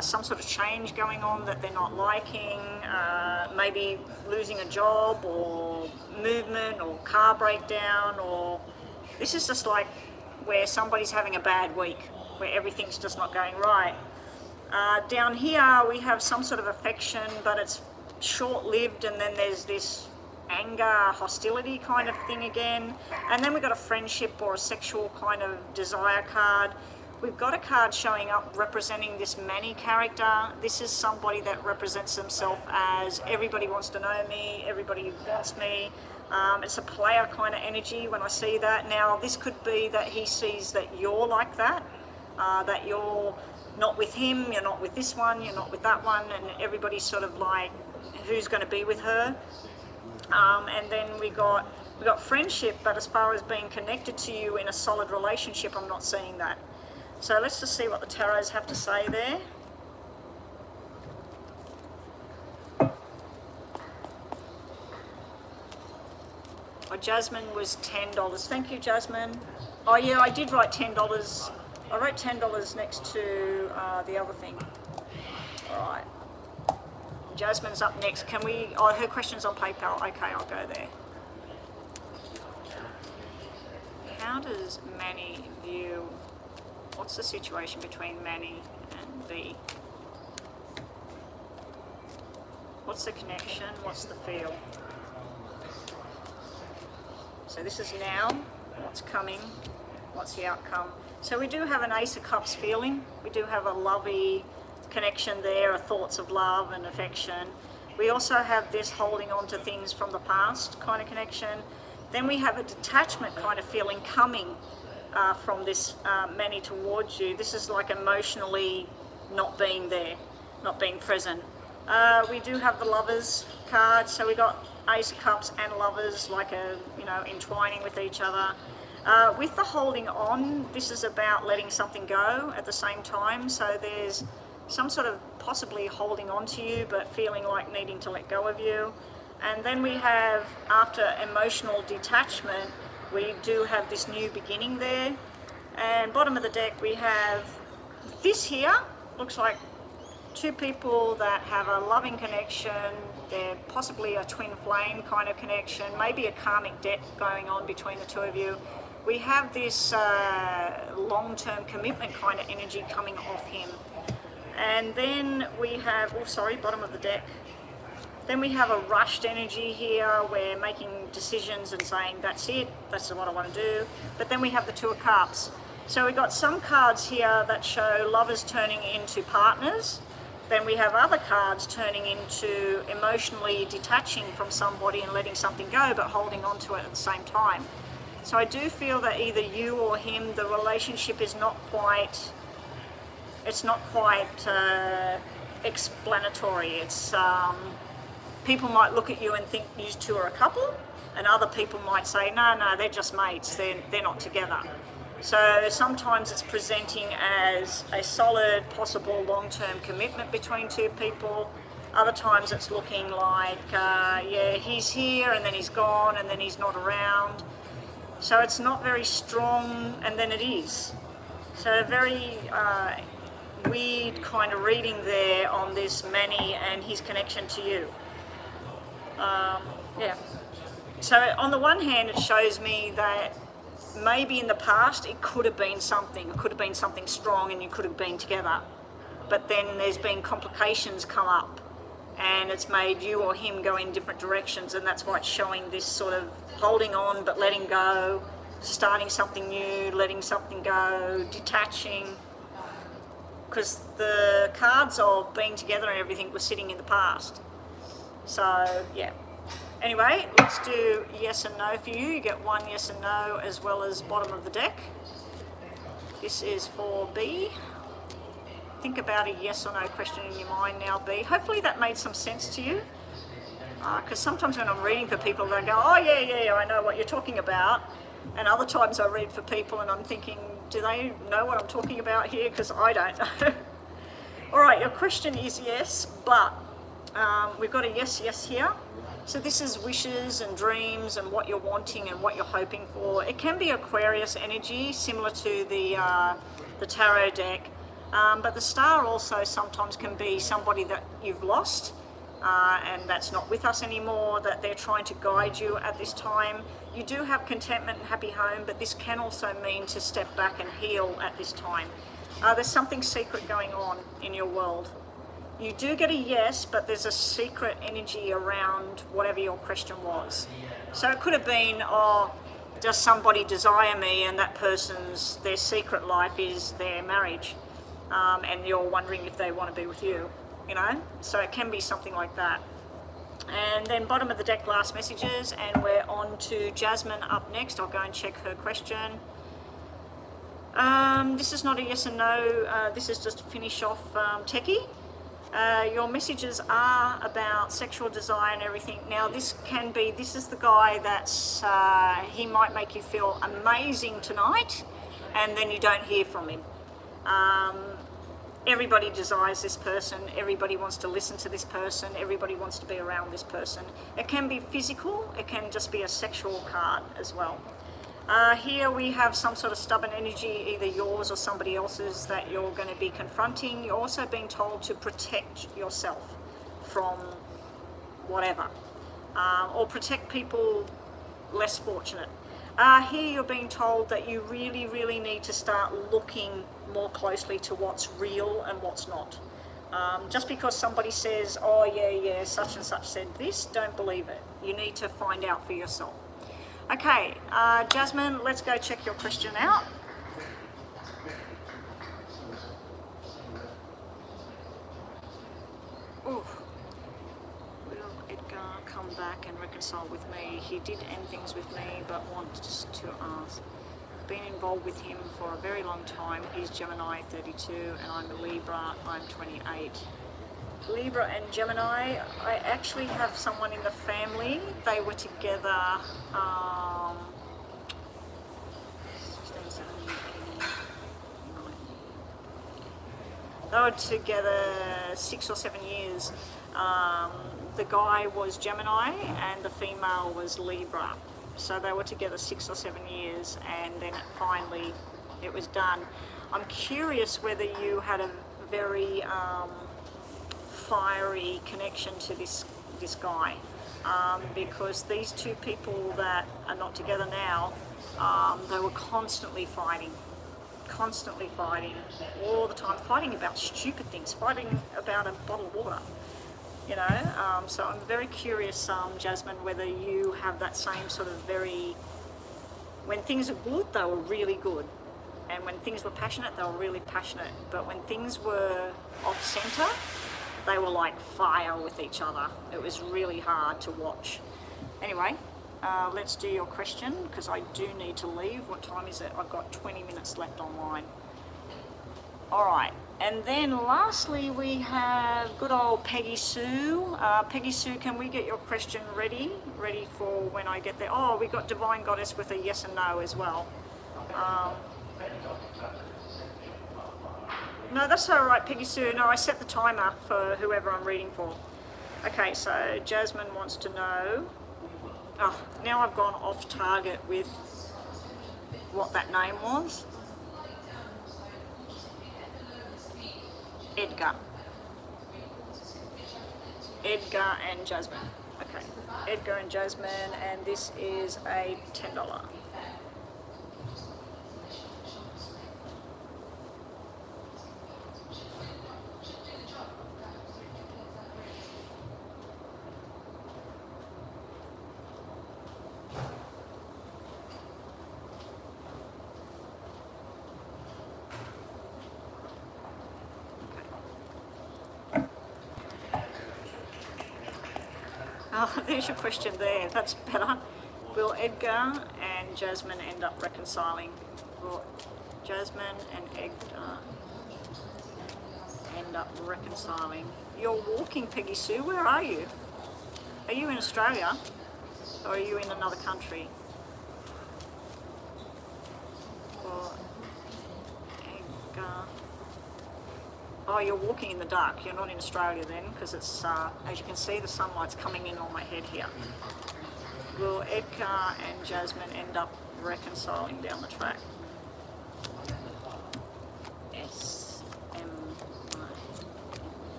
some sort of change going on that they're not liking, maybe losing a job or movement or car breakdown, or this is just like where somebody's having a bad week, where everything's just not going right. Down here we have some sort of affection, but it's short-lived, and then there's this anger, hostility kind of thing again, and then we've got a friendship or a sexual kind of desire card. We've got a card showing up representing this Manny character. This is somebody that represents themselves as everybody wants to know me, everybody wants me. It's a player kind of energy when I see that. Now this could be that he sees that you're like that, that you're not with him, you're not with this one, you're not with that one, and everybody's sort of like, who's going to be with her? And then we got friendship, but as far as being connected to you in a solid relationship, I'm not seeing that. So let's just see what the tarots have to say there. Oh, Jasmine was $10. Thank you, Jasmine. Oh yeah, I did write $10. I wrote $10 next to the other thing. All right. Jasmine's up next. Can we, oh, her question's on PayPal. Okay, I'll go there. How does Manny view, what's the situation between Manny and B? What's the connection? What's the feel? So this is now, what's coming, what's the outcome? So we do have an Ace of Cups feeling. We do have a lovey connection there, a thoughts of love and affection. We also have this holding on to things from the past kind of connection. Then we have a detachment kind of feeling coming from this Manny towards you. This is like emotionally not being there, not being present. We do have the Lovers card, so we got Ace of Cups and Lovers, like a, you know, entwining with each other. With the holding on, this is about letting something go at the same time. So there's some sort of possibly holding on to you, but feeling like needing to let go of you. And then we have, after emotional detachment, we do have this new beginning there. And bottom of the deck, we have this here, looks like two people that have a loving connection. They're possibly a twin flame kind of connection, maybe a karmic debt going on between the two of you. We have this long-term commitment kind of energy coming off him. And then we have, oh sorry, bottom of the deck. Then we have a rushed energy here. We're making decisions and saying, that's it, that's what I want to do. But then we have the Two of Cups. So we've got some cards here that show lovers turning into partners. Then we have other cards turning into emotionally detaching from somebody and letting something go, but holding on to it at the same time. So I do feel that either you or him, the relationship is not quite, it's not quite explanatory. It's, people might look at you and think you two are a couple, and other people might say, no, they're just mates, they're not together. So sometimes it's presenting as a solid, possible long-term commitment between two people. Other times it's looking like, yeah, he's here and then he's gone and then he's not around. So it's not very strong, and then it is. So very weird kind of reading there on this Manny and his connection to you. Yeah. So on the one hand, it shows me that maybe in the past it could have been something. It could have been something strong and you could have been together. But then there's been complications come up and it's made you or him go in different directions, and that's why it's showing this sort of holding on but letting go, starting something new, letting something go, detaching. Because the cards of being together and everything were sitting in the past. So, yeah. Anyway, let's do yes and no for you. You get one yes and no as well as bottom of the deck. This is for B. Think about a yes or no question in your mind now, B. Hopefully that made some sense to you. Because sometimes when I'm reading for people, they go, oh yeah, I know what you're talking about. And other times I read for people and I'm thinking, do they know what I'm talking about here? Because I don't know. All right, your question is yes, but we've got a yes here. So this is wishes and dreams and what you're wanting and what you're hoping for. It can be Aquarius energy, similar to the tarot deck. But the star also sometimes can be somebody that you've lost and that's not with us anymore, that they're trying to guide you at this time. You do have contentment and happy home, but this can also mean to step back and heal at this time. There's something secret going on in your world. You do get a yes, but there's a secret energy around whatever your question was. So it could have been, oh, does somebody desire me, and that person's, their secret life is their marriage. And you're wondering if they want to be with you, you know? So it can be something like that. And then bottom of the deck, last messages, and we're on to Jasmine up next. I'll go and check her question. This is not a yes and no, this is just to finish off Techie. Your messages are about sexual desire and everything. Now this can be, this is the guy that's, he might make you feel amazing tonight, and then you don't hear from him. Everybody desires this person, everybody wants to listen to this person, everybody wants to be around this person. It can be physical, it can just be a sexual card as well. Here we have some sort of stubborn energy, either yours or somebody else's, that you're going to be confronting. You're also being told to protect yourself from whatever, or protect people less fortunate. Here you're being told that you really, really need to start looking more closely to what's real and what's not. Just because somebody says, oh yeah, such and such said this, don't believe it. You need to find out for yourself. Okay, Jasmine, let's go check your question out. Ooh. Will Edgar come back and reconcile with me? He did end things with me, but wants to ask. Been involved with him for a very long time. He's Gemini, 32, and I'm a Libra, I'm 28. Libra and Gemini, I actually have someone in the family. They were together 16, 17, 18, 19. They were together 6 or 7 years. The guy was Gemini and the female was Libra. So they were together 6 or 7 years, and then finally it was done. I'm curious whether you had a very fiery connection to this guy, because these two people that are not together now, they were constantly fighting all the time, fighting about stupid things, fighting about a bottle of water, you know. So I'm very curious, Jasmine, whether you have that same sort of when things are good, they were really good, and when things were passionate, they were really passionate, but when things were off center, they were like fire with each other. It was really hard to watch. Anyway, let's do your question, because I do need to leave. What time is it? I've got 20 minutes left online. All right, and then lastly we have good old Peggy Sue. Peggy Sue, can we get your question ready for when I get there? Oh, we got Divine Goddess with a yes and no as well. No, that's all right, Peggy Sue. No, I set the timer for whoever I'm reading for. Okay, so Jasmine wants to know. Oh, now I've gone off target with what that name was. Edgar and Jasmine. Okay, Edgar and Jasmine, and this is a $10. Oh, there's your question there. That's better. Will Edgar and Jasmine end up reconciling? Will Jasmine and Edgar end up reconciling? You're walking, Peggy Sue. Where are you? Are you in Australia? Or are you in another country? Will Edgar... Oh, you're walking in the dark. You're not in Australia then, because it's, as you can see, the sunlight's coming in on my head here. Will Edgar and Jasmine end up reconciling down the track? S-M-I-E.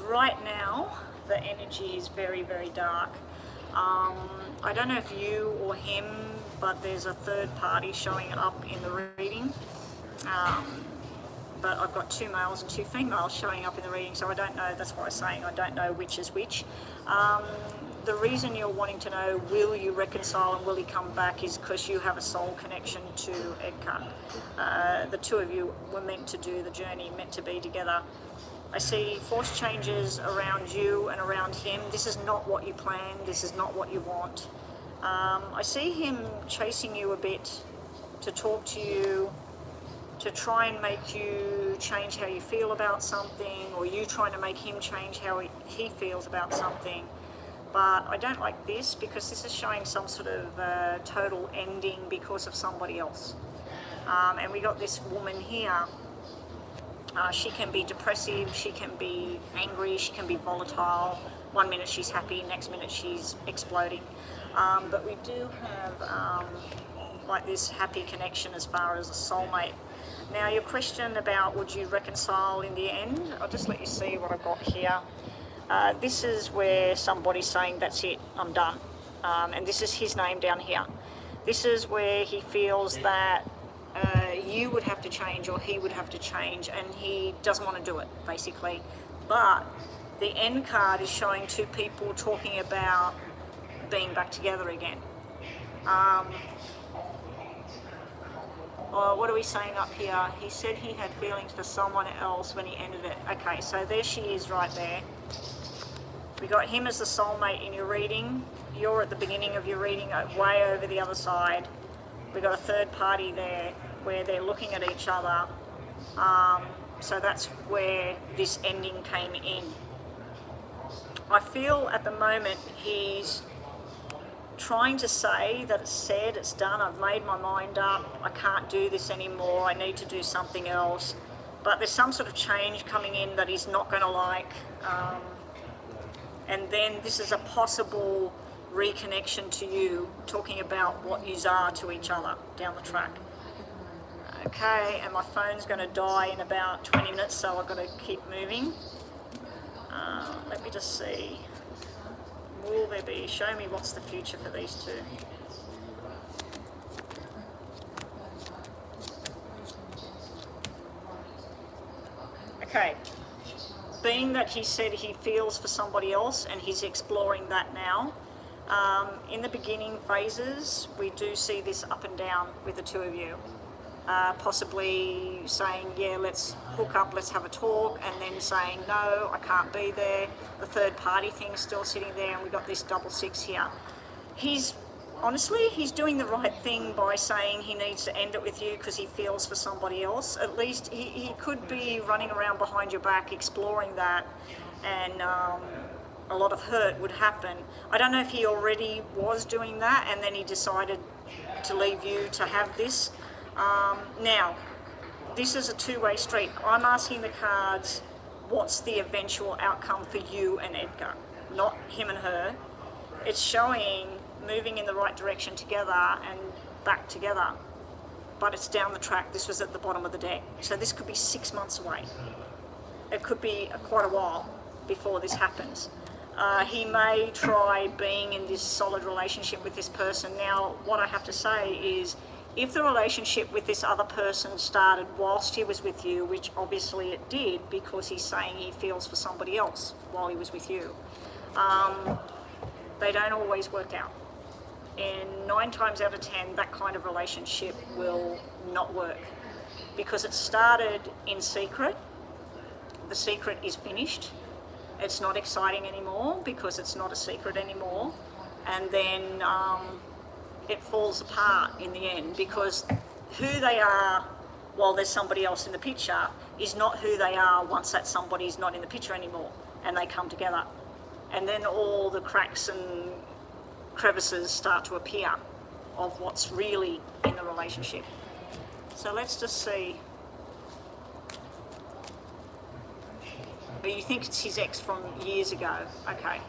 Right now, the energy is very, very dark. I don't know if you or him, but there's a third party showing up in the reading. But I've got 2 males and 2 females showing up in the reading, so I don't know. That's why I'm saying I don't know which is which. The reason you're wanting to know, will you reconcile and will he come back, is because you have a soul connection to Edgar. The two of you were meant to do the journey, meant to be together. I see force changes around you and around him. This is not what you planned. This is not what you want. I see him chasing you a bit to talk to you, to try and make you change how you feel about something, or you trying to make him change how he feels about something. But I don't like this because this is showing some sort of total ending because of somebody else. And we got this woman here. She can be depressive, she can be angry, she can be volatile. One minute she's happy, next minute she's exploding. But we do have like this happy connection as far as a soulmate. Now your question about would you reconcile in the end, I'll just let you see what I've got here. This is where somebody's saying that's it, I'm done. And this is his name down here. This is where he feels that you would have to change or he would have to change, and he doesn't want to do it basically. But the end card is showing two people talking about being back together again. What are we saying up here? He said he had feelings for someone else when he ended it. Okay, so there she is right there. We got him as the soulmate in your reading. You're at the beginning of your reading, way over the other side. We got a third party there where they're looking at each other. So that's where this ending came in. I feel at the moment he's trying to say that it's said, it's done, I've made my mind up, I can't do this anymore, I need to do something else. But there's some sort of change coming in that he's not going to like. And then this is a possible reconnection to you, talking about what yous are to each other down the track. Okay, and my phone's going to die in about 20 minutes, so I've got to keep moving. Let me just see. Will there be? Show me what's the future for these two. Okay. Being that he said he feels for somebody else and he's exploring that now, in the beginning phases, we do see this up and down with the two of you. Possibly saying, yeah, let's hook up, let's have a talk, and then saying, no, I can't be there. The third party thing's still sitting there, and we've got this 666 here. Honestly, he's doing the right thing by saying he needs to end it with you because he feels for somebody else. At least he could be running around behind your back exploring that, and a lot of hurt would happen. I don't know if he already was doing that and then he decided to leave you to have this. Now, this is a two-way street. I'm asking the cards, what's the eventual outcome for you and Edgar, not him and her. It's showing moving in the right direction together and back together, but it's down the track. This was at the bottom of the deck, so this could be 6 months away. It could be quite a while before this happens. He may try being in this solid relationship with this person. Now, what I have to say is, if the relationship with this other person started whilst he was with you, which obviously it did because he's saying he feels for somebody else while he was with you, they don't always work out. And 9 times out of 10, that kind of relationship will not work because it started in secret. The secret is finished. It's not exciting anymore because it's not a secret anymore. And then it falls apart in the end because who they are while there's somebody else in the picture is not who they are once that somebody's not in the picture anymore and they come together. And then all the cracks and crevices start to appear of what's really in the relationship. So let's just see. But you think it's his ex from years ago. Okay.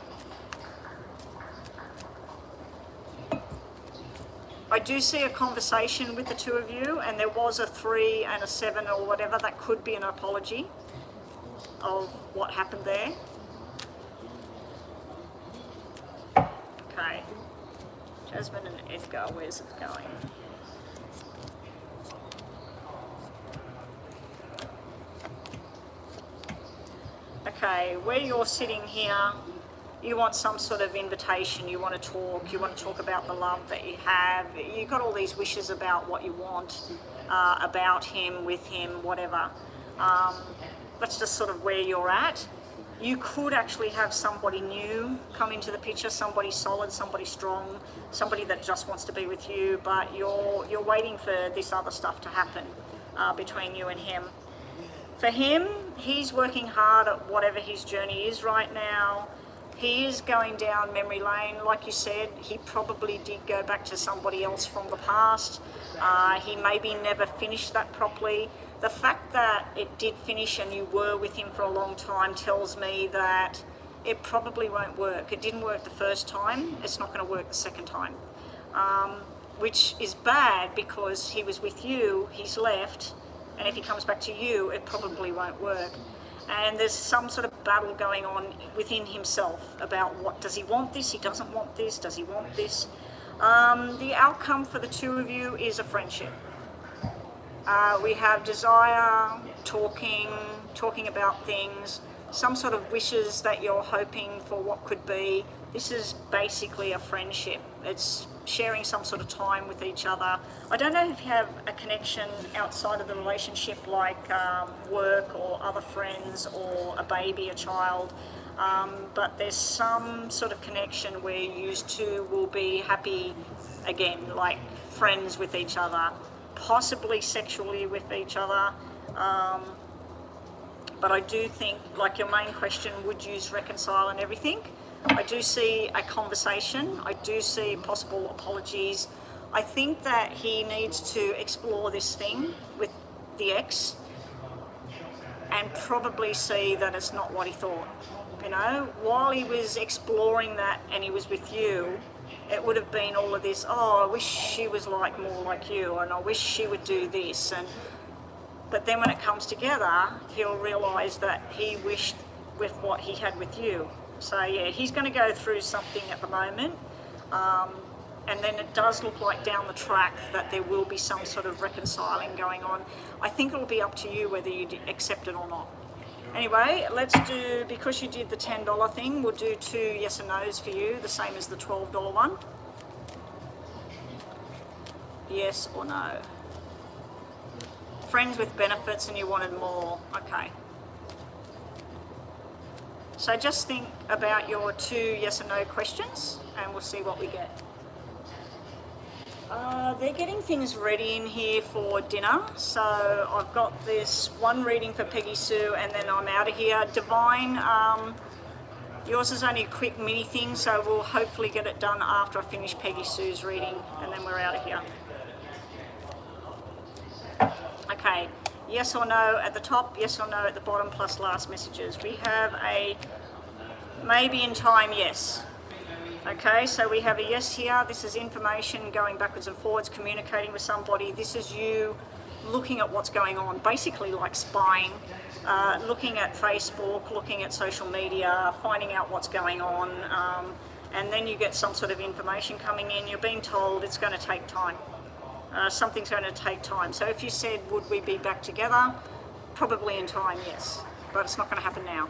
I do see a conversation with the two of you, and there was a 3 and a 7 or whatever. That could be an apology of what happened there. Okay. Jasmine and Edgar, where's it going? Okay, where you're sitting here, you want some sort of invitation, you want to talk about the love that you have, you've got all these wishes about what you want, about him, with him, whatever. That's just sort of where you're at. You could actually have somebody new come into the picture, somebody solid, somebody strong, somebody that just wants to be with you, but you're waiting for this other stuff to happen between you and him. For him, he's working hard at whatever his journey is right now. He is going down memory lane. Like you said, he probably did go back to somebody else from the past. He maybe never finished that properly. The fact that it did finish and you were with him for a long time tells me that it probably won't work. It didn't work the first time, it's not going to work the second time. Which is bad because he was with you, he's left, and if he comes back to you, it probably won't work. And there's some sort of battle going on within himself about what, does he want this, he doesn't want this, does he want this? The outcome for the two of you is a friendship. We have desire, talking about things, some sort of wishes that you're hoping for what could be. This is basically a friendship. It's sharing some sort of time with each other. I don't know if you have a connection outside of the relationship, like work or other friends or a baby, a child, but there's some sort of connection where you two will be happy again, like friends with each other, possibly sexually with each other. But I do think, like your main question, would you reconcile and everything? I do see a conversation. I do see possible apologies. I think that he needs to explore this thing with the ex and probably see that it's not what he thought. You know, while he was exploring that and he was with you, it would have been all of this, oh, I wish she was like more like you, and I wish she would do this. But then when it comes together, he'll realise that he wished with what he had with you. So yeah, he's going to go through something at the moment, and then it does look like down the track that there will be some sort of reconciling going on. I think it'll be up to you whether you accept it or not. Anyway, let's do, because you did the $10 thing, we'll do 2 yes and no's for you, the same as the $12 one. Yes or no? Friends with benefits and you wanted more. Okay. So just think about your 2 yes and no questions and we'll see what we get. They're getting things ready in here for dinner. So I've got this one reading for Peggy Sue and then I'm out of here. Divine, yours is only a quick mini thing, so we'll hopefully get it done after I finish Peggy Sue's reading and then we're out of here. Okay, yes or no at the top, yes or no at the bottom, plus last messages. We have a maybe in time yes. Okay, so we have a yes here. This is information going backwards and forwards, communicating with somebody. This is you looking at what's going on, basically like spying, looking at Facebook, looking at social media, finding out what's going on, and then you get some sort of information coming in. You're being told it's going to take time. Something's going to take time. So if you said, would we be back together? Probably in time, yes. But it's not going to happen now.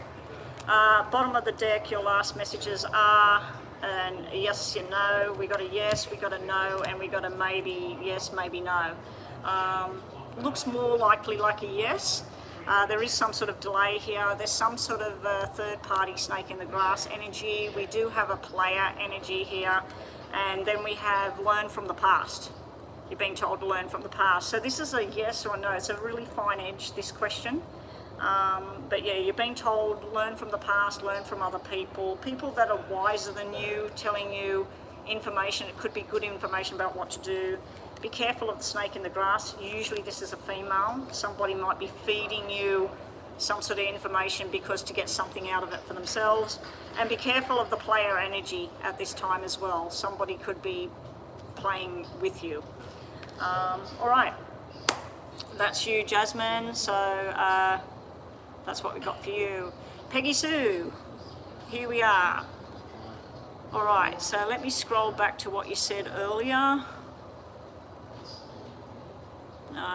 Bottom of the deck, your last messages are and yes and no. We got a yes, we got a no, and we got a maybe yes, maybe no. Looks more likely like a yes. There is some sort of delay here. There's some sort of third-party snake in the grass energy. We do have a player energy here. And then we have learn from the past. You're being told to learn from the past. So this is a yes or a no. It's a really fine edge, this question. But yeah, you're being told learn from the past, learn from other people, people that are wiser than you, telling you information. It could be good information about what to do. Be careful of the snake in the grass. Usually this is a female. Somebody might be feeding you some sort of information because to get something out of it for themselves. And be careful of the player energy at this time as well. Somebody could be playing with you. All right, that's you, Jasmine. So that's what we got for you. Peggy Sue, here we are. All right, so let me scroll back to what you said earlier.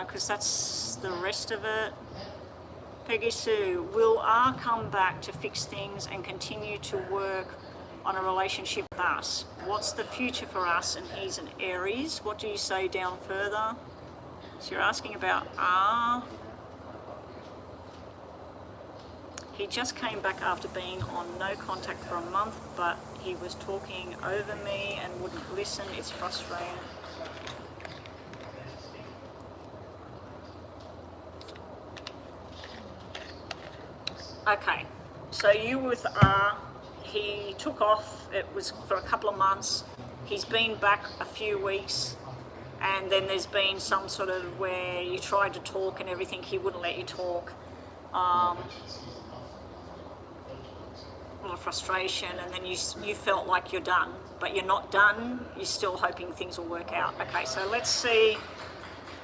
Because that's the rest of it. Peggy Sue, will R come back to fix things and continue to work on a relationship with us? What's the future for us? And he's an Aries. What do you say down further? So you're asking about R. He just came back after being on no contact for a month, but he was talking over me and wouldn't listen. It's frustrating. Okay, so you with R, he took off. It was for a couple of months. He's been back a few weeks, and then there's been some sort of where you tried to talk and everything, he wouldn't let you talk. A lot of frustration, and then you felt like you're done, but you're not done. You're still hoping things will work out. Okay, so let's see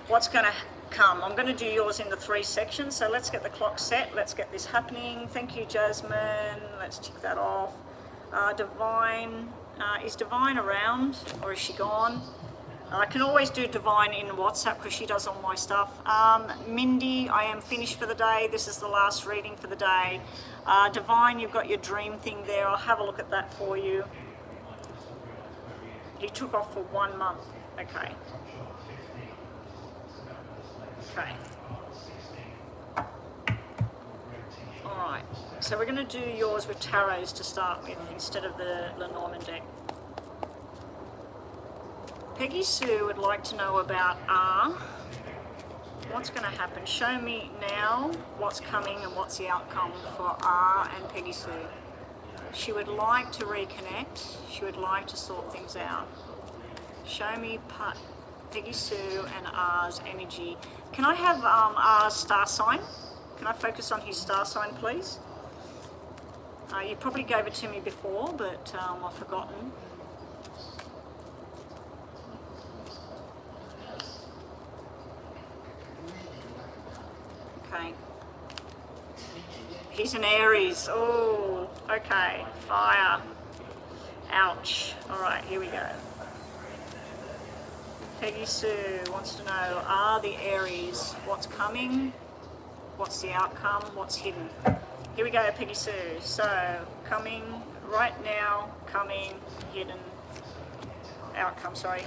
what's going to come. I'm going to do yours in the 3 sections, so let's get the clock set. Let's get this happening. Thank you, Jasmine. Let's tick that off. Divine, is Divine around, or is she gone? I can always do Divine in WhatsApp because she does all my stuff. Mindy, I am finished for the day. This is the last reading for the day. Divine, you've got your dream thing there. I'll have a look at that for you. He took off for 1 month. Okay. Okay. All right. So we're going to do yours with tarots to start with instead of the Lenormand deck. Peggy Sue would like to know about R. What's going to happen? Show me now what's coming and what's the outcome for R and Peggy Sue. She would like to reconnect. She would like to sort things out. Show me Peggy Sue and R's energy. Can I have R's star sign? Can I focus on his star sign, please? You probably gave it to me before, but I've forgotten. Okay. He's an Aries. Oh, okay. Fire. Ouch. All right, here we go. Peggy Sue wants to know, are the Aries, what's coming? What's the outcome? What's hidden? Here we go, Peggy Sue. So, coming right now, coming, hidden, outcome, sorry.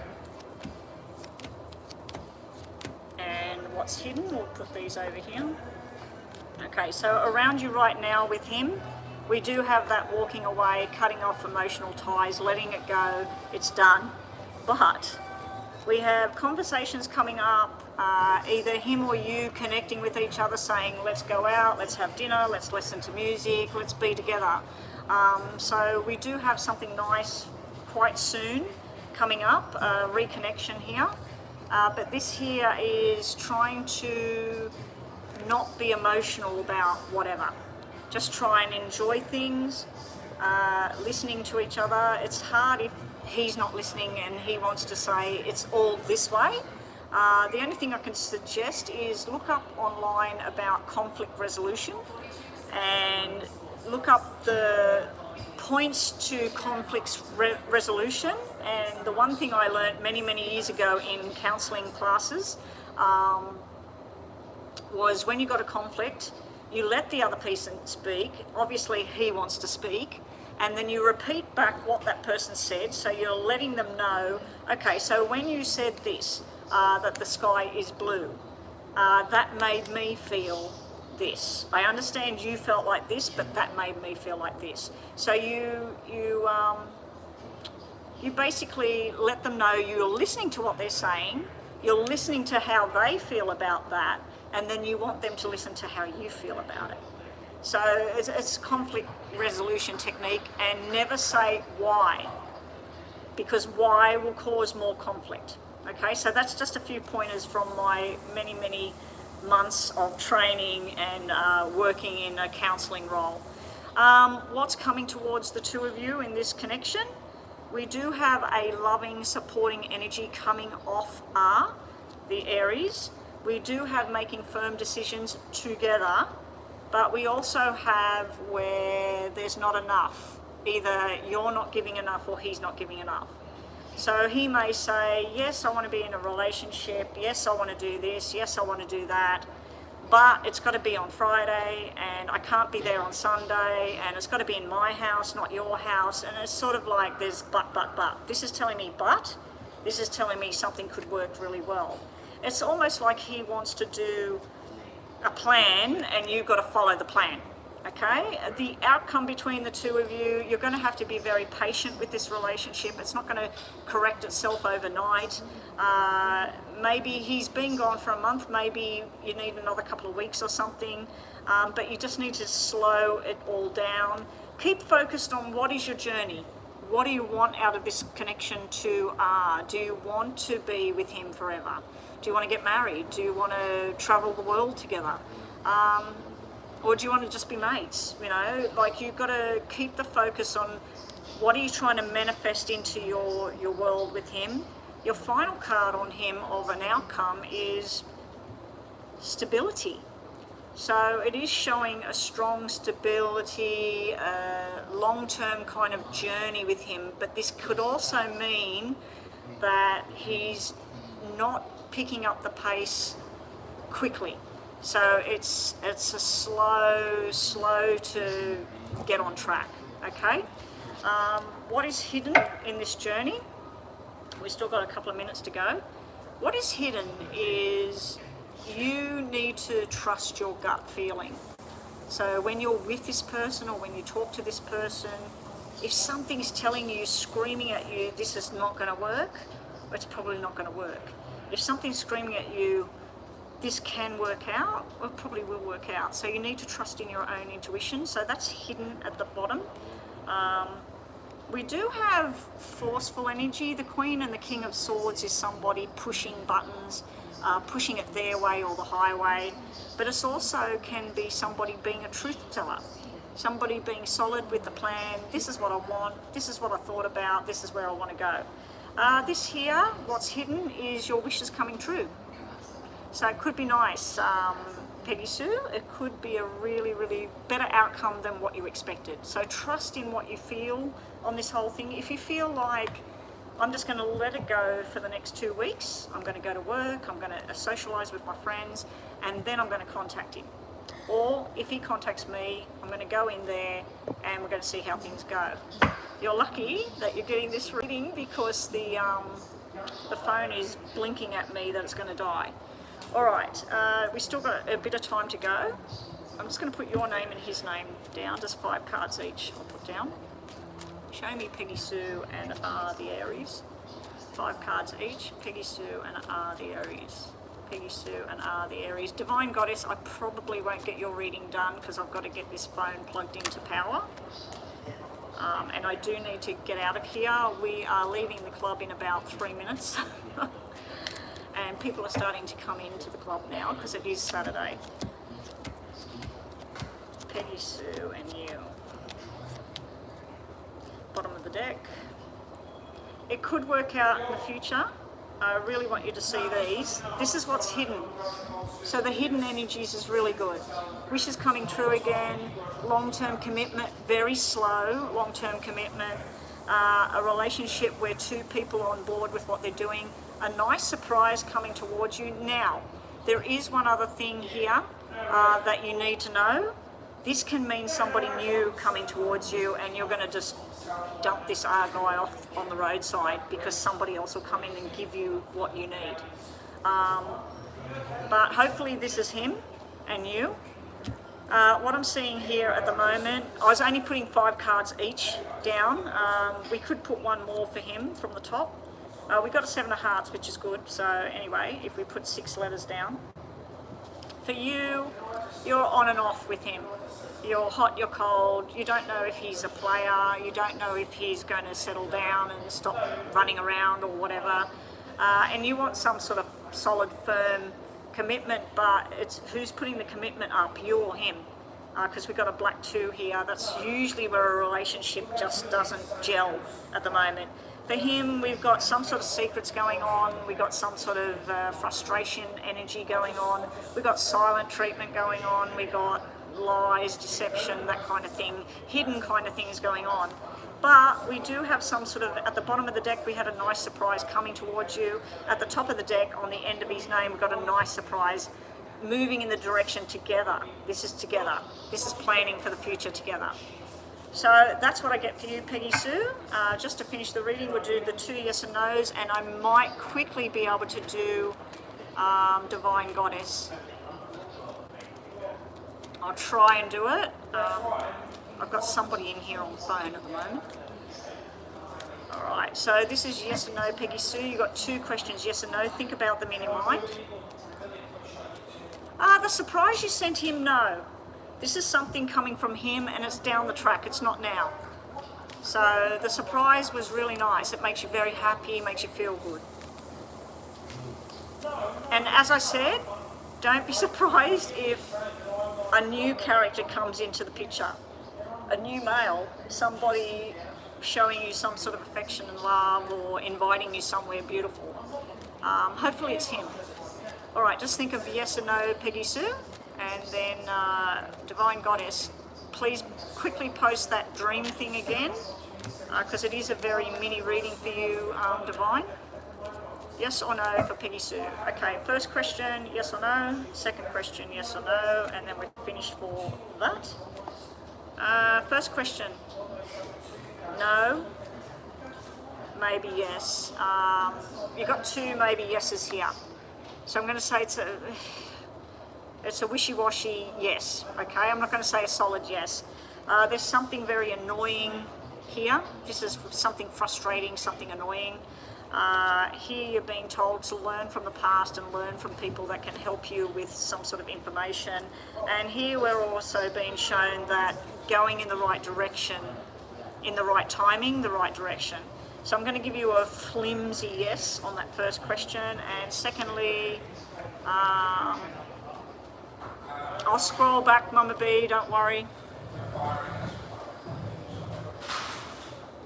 And what's hidden? We'll put these over here. Okay, so around you right now with him, we do have that walking away, cutting off emotional ties, letting it go, it's done. But we have conversations coming up, either him or you connecting with each other saying, let's go out, let's have dinner, let's listen to music, let's be together. So we do have something nice quite soon coming up, reconnection here. But this here is trying to not be emotional about whatever. Just try and enjoy things, listening to each other. It's hard if he's not listening and he wants to say it's all this way. The only thing I can suggest is look up online about conflict resolution and look up the points to conflict resolution. And the one thing I learned many, many years ago in counselling classes was when you got a conflict, you let the other person speak. Obviously he wants to speak, and then you repeat back what that person said, so you're letting them know, okay, so when you said this, that the sky is blue, that made me feel this. I understand you felt like this, but that made me feel like this. So you basically let them know you're listening to what they're saying, you're listening to how they feel about that, and then you want them to listen to how you feel about it. So it's conflict resolution technique, and never say why, because why will cause more conflict. Okay, so that's just a few pointers from my many, many months of training and working in a counselling role. What's coming towards the two of you in this connection? We do have a loving, supporting energy coming off the Aries. We do have making firm decisions together, but we also have where there's not enough. Either you're not giving enough or he's not giving enough. So he may say, yes, I want to be in a relationship, yes, I want to do this, yes, I want to do that, but it's got to be on Friday, and I can't be there on Sunday, and it's got to be in my house, not your house, and it's sort of like there's but. This is telling me but, this is telling me something could work really well. It's almost like he wants to do a plan, and you've got to follow the plan. Okay, the outcome between the two of you, you're going to have to be very patient with this relationship. It's not going to correct itself overnight. Maybe he's been gone for a month, maybe you need another couple of weeks or something, but you just need to slow it all down. Keep focused on what is your journey. What do you want out of this connection to R? Do you want to be with him forever? Do you want to get married? Do you want to travel the world together? Or do you want to just be mates? You know, like you've got to keep the focus on what are you trying to manifest into your world with him. Your final card on him of an outcome is stability. So it is showing a strong stability, long-term kind of journey with him, but this could also mean that he's not picking up the pace quickly. So it's a slow to get on track, okay? What is hidden in this journey? We've still got a couple of minutes to go. What is hidden is you need to trust your gut feeling. So when you're with this person or when you talk to this person, if something's telling you, screaming at you, this is not going to work, it's probably not going to work. If something's screaming at you, this can work out, well, it probably will work out. So you need to trust in your own intuition. So that's hidden at the bottom. We do have forceful energy. The Queen and the King of Swords is somebody pushing buttons, pushing it their way or the highway, but it also can be somebody being a truth teller, somebody being solid with the plan. This is what I want, this is what I thought about, this is where I want to go. This here, what's hidden is your wishes coming true. So it could be nice, Peggy Sue, it could be a really, really better outcome than what you expected. So trust in what you feel on this whole thing. If you feel like, I'm just going to let it go for the next 2 weeks, I'm going to go to work, I'm going to socialise with my friends, and then I'm going to contact him. Or if he contacts me, I'm going to go in there and we're going to see how things go. You're lucky that you're getting this reading because the phone is blinking at me that it's going to die. All right, we still got a bit of time to go. I'm just going to put your name and his name down, just 5 cards each I'll put down. Show me Peggy Sue and R the Aries. 5 cards each, Peggy Sue and R the Aries. Peggy Sue and R the Aries. Divine Goddess, I probably won't get your reading done because I've got to get this phone plugged into power. And I do need to get out of here. We are leaving the club in about 3 minutes. And people are starting to come into the club now because it is Saturday. Peggy Sue and you. Bottom of the deck. It could work out in the future. I really want you to see these. This is what's hidden. So the hidden energies is really good. Wishes coming true again. Long-term commitment, very slow long-term commitment. A relationship where 2 people are on board with what they're doing. A nice surprise coming towards you. Now, there is one other thing here that you need to know. This can mean somebody new coming towards you and you're going to just dump this R guy off on the roadside because somebody else will come in and give you what you need. But hopefully this is him and you. What I'm seeing here at the moment, I was only putting 5 cards each down. We could put one more for him from the top. We got a 7 of hearts, which is good. So anyway, if we put 6 letters down. For you, you're on and off with him. You're hot, you're cold. You don't know if he's a player. You don't know if he's going to settle down and stop running around or whatever. And you want some sort of solid, firm commitment, but it's who's putting the commitment up, you or him? Because we've got a black 2 here. That's usually where a relationship just doesn't gel at the moment. For him, we've got some sort of secrets going on. We've got some sort of frustration energy going on. We've got silent treatment going on. We've got lies, deception, that kind of thing, hidden kind of things going on. But we do have some sort of, at the bottom of the deck, we had a nice surprise coming towards you. At the top of the deck, on the end of his name, we've got a nice surprise moving in the direction together. This is together. This is planning for the future together. So that's what I get for you, Peggy Sue. Just to finish the reading, we'll do the 2 yes and no's, and I might quickly be able to do Divine Goddess. I'll try and do it. I've got somebody in here on the phone at the moment. All right, so this is yes and no, Peggy Sue. You've got 2 questions, yes and no. Think about them in your mind. The surprise you sent him, no. This is something coming from him, and it's down the track, it's not now. So the surprise was really nice. It makes you very happy, makes you feel good. And as I said, don't be surprised if a new character comes into the picture. A new male, somebody showing you some sort of affection and love or inviting you somewhere beautiful. Hopefully it's him. All right, just think of yes or no, Peggy Sue, and then Divine Goddess, please quickly post that dream thing again, because it is a very mini reading for you, Divine. Yes or no for Peggy Sue. Okay, first question, yes or no. Second question, yes or no, and then we're finished for that. First question, no, maybe yes. You got two maybe yeses here. So I'm going to say it's a wishy-washy yes, okay? I'm not going to say a solid yes. There's something very annoying here. This is something frustrating, something annoying. Here you're being told to learn from the past and learn from people that can help you with some sort of information. And here we're also being shown that going in the right direction, in the right timing, the right direction. So I'm going to give you a flimsy yes on that first question. And secondly, I'll scroll back, Mama B, don't worry.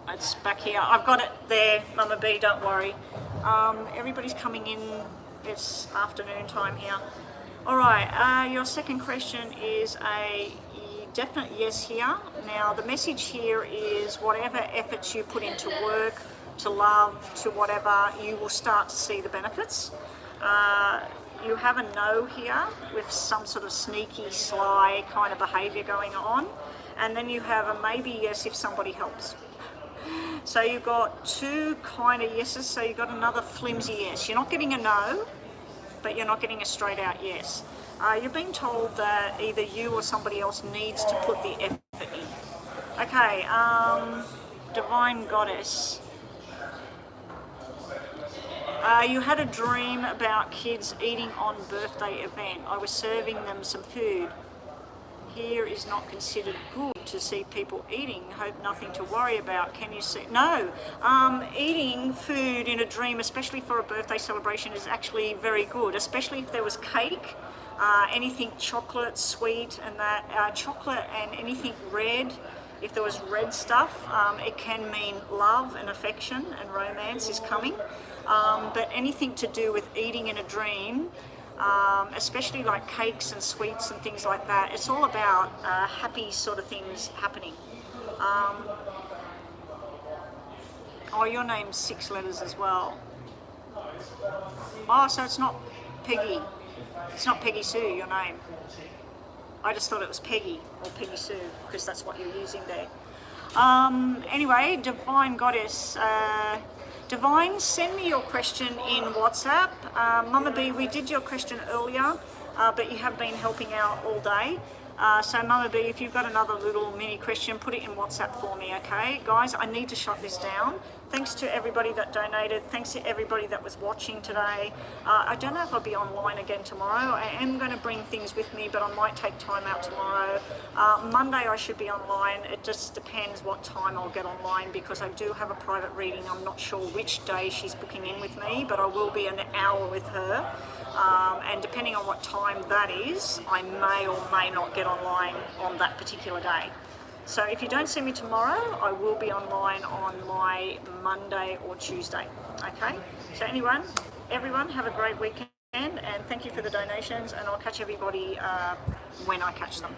It's back here. I've got it there, Mama B, don't worry. Everybody's coming in. It's afternoon time here. All right, your second question is a definite yes here. Now, the message here is whatever efforts you put into work, to love, to whatever, you will start to see the benefits. You have a no here with some sort of sneaky, sly kind of behaviour going on. And then you have a maybe yes if somebody helps. So you've got two kind of yeses, so you've got another flimsy yes. You're not getting a no, but you're not getting a straight out yes. You're being told that either you or somebody else needs to put the effort in. Okay, Divine Goddess. You had a dream about kids eating on birthday event. I was serving them some food. Here is not considered good to see people eating. Hope nothing to worry about. Can you see? No. Eating food in a dream, especially for a birthday celebration, is actually very good, especially if there was cake, anything chocolate, sweet, and that. Chocolate and anything red. If there was red stuff, it can mean love and affection and romance is coming. But anything to do with eating in a dream, especially like cakes and sweets and things like that, it's all about happy sort of things happening. Oh, your name's 6 letters as well. Oh, so it's not Peggy. It's not Peggy Sue, your name. I just thought it was Peggy or Peggy Sue because that's what you're using there. Anyway, Divine Goddess. Divine, send me your question in WhatsApp. Mama B, we did your question earlier, but you have been helping out all day. So Mama B, if you've got another little mini question, put it in WhatsApp for me, okay? Guys, I need to shut this down. Thanks to everybody that donated. Thanks to everybody that was watching today. I don't know if I'll be online again tomorrow. I am going to bring things with me, but I might take time out tomorrow. Monday I should be online. It just depends what time I'll get online because I do have a private reading. I'm not sure which day she's booking in with me, but I will be an hour with her. And depending on what time that is, I may or may not get online on that particular day. So if you don't see me tomorrow, I will be online on my Monday or Tuesday. Okay? So everyone, have a great weekend and thank you for the donations and I'll catch everybody when I catch them.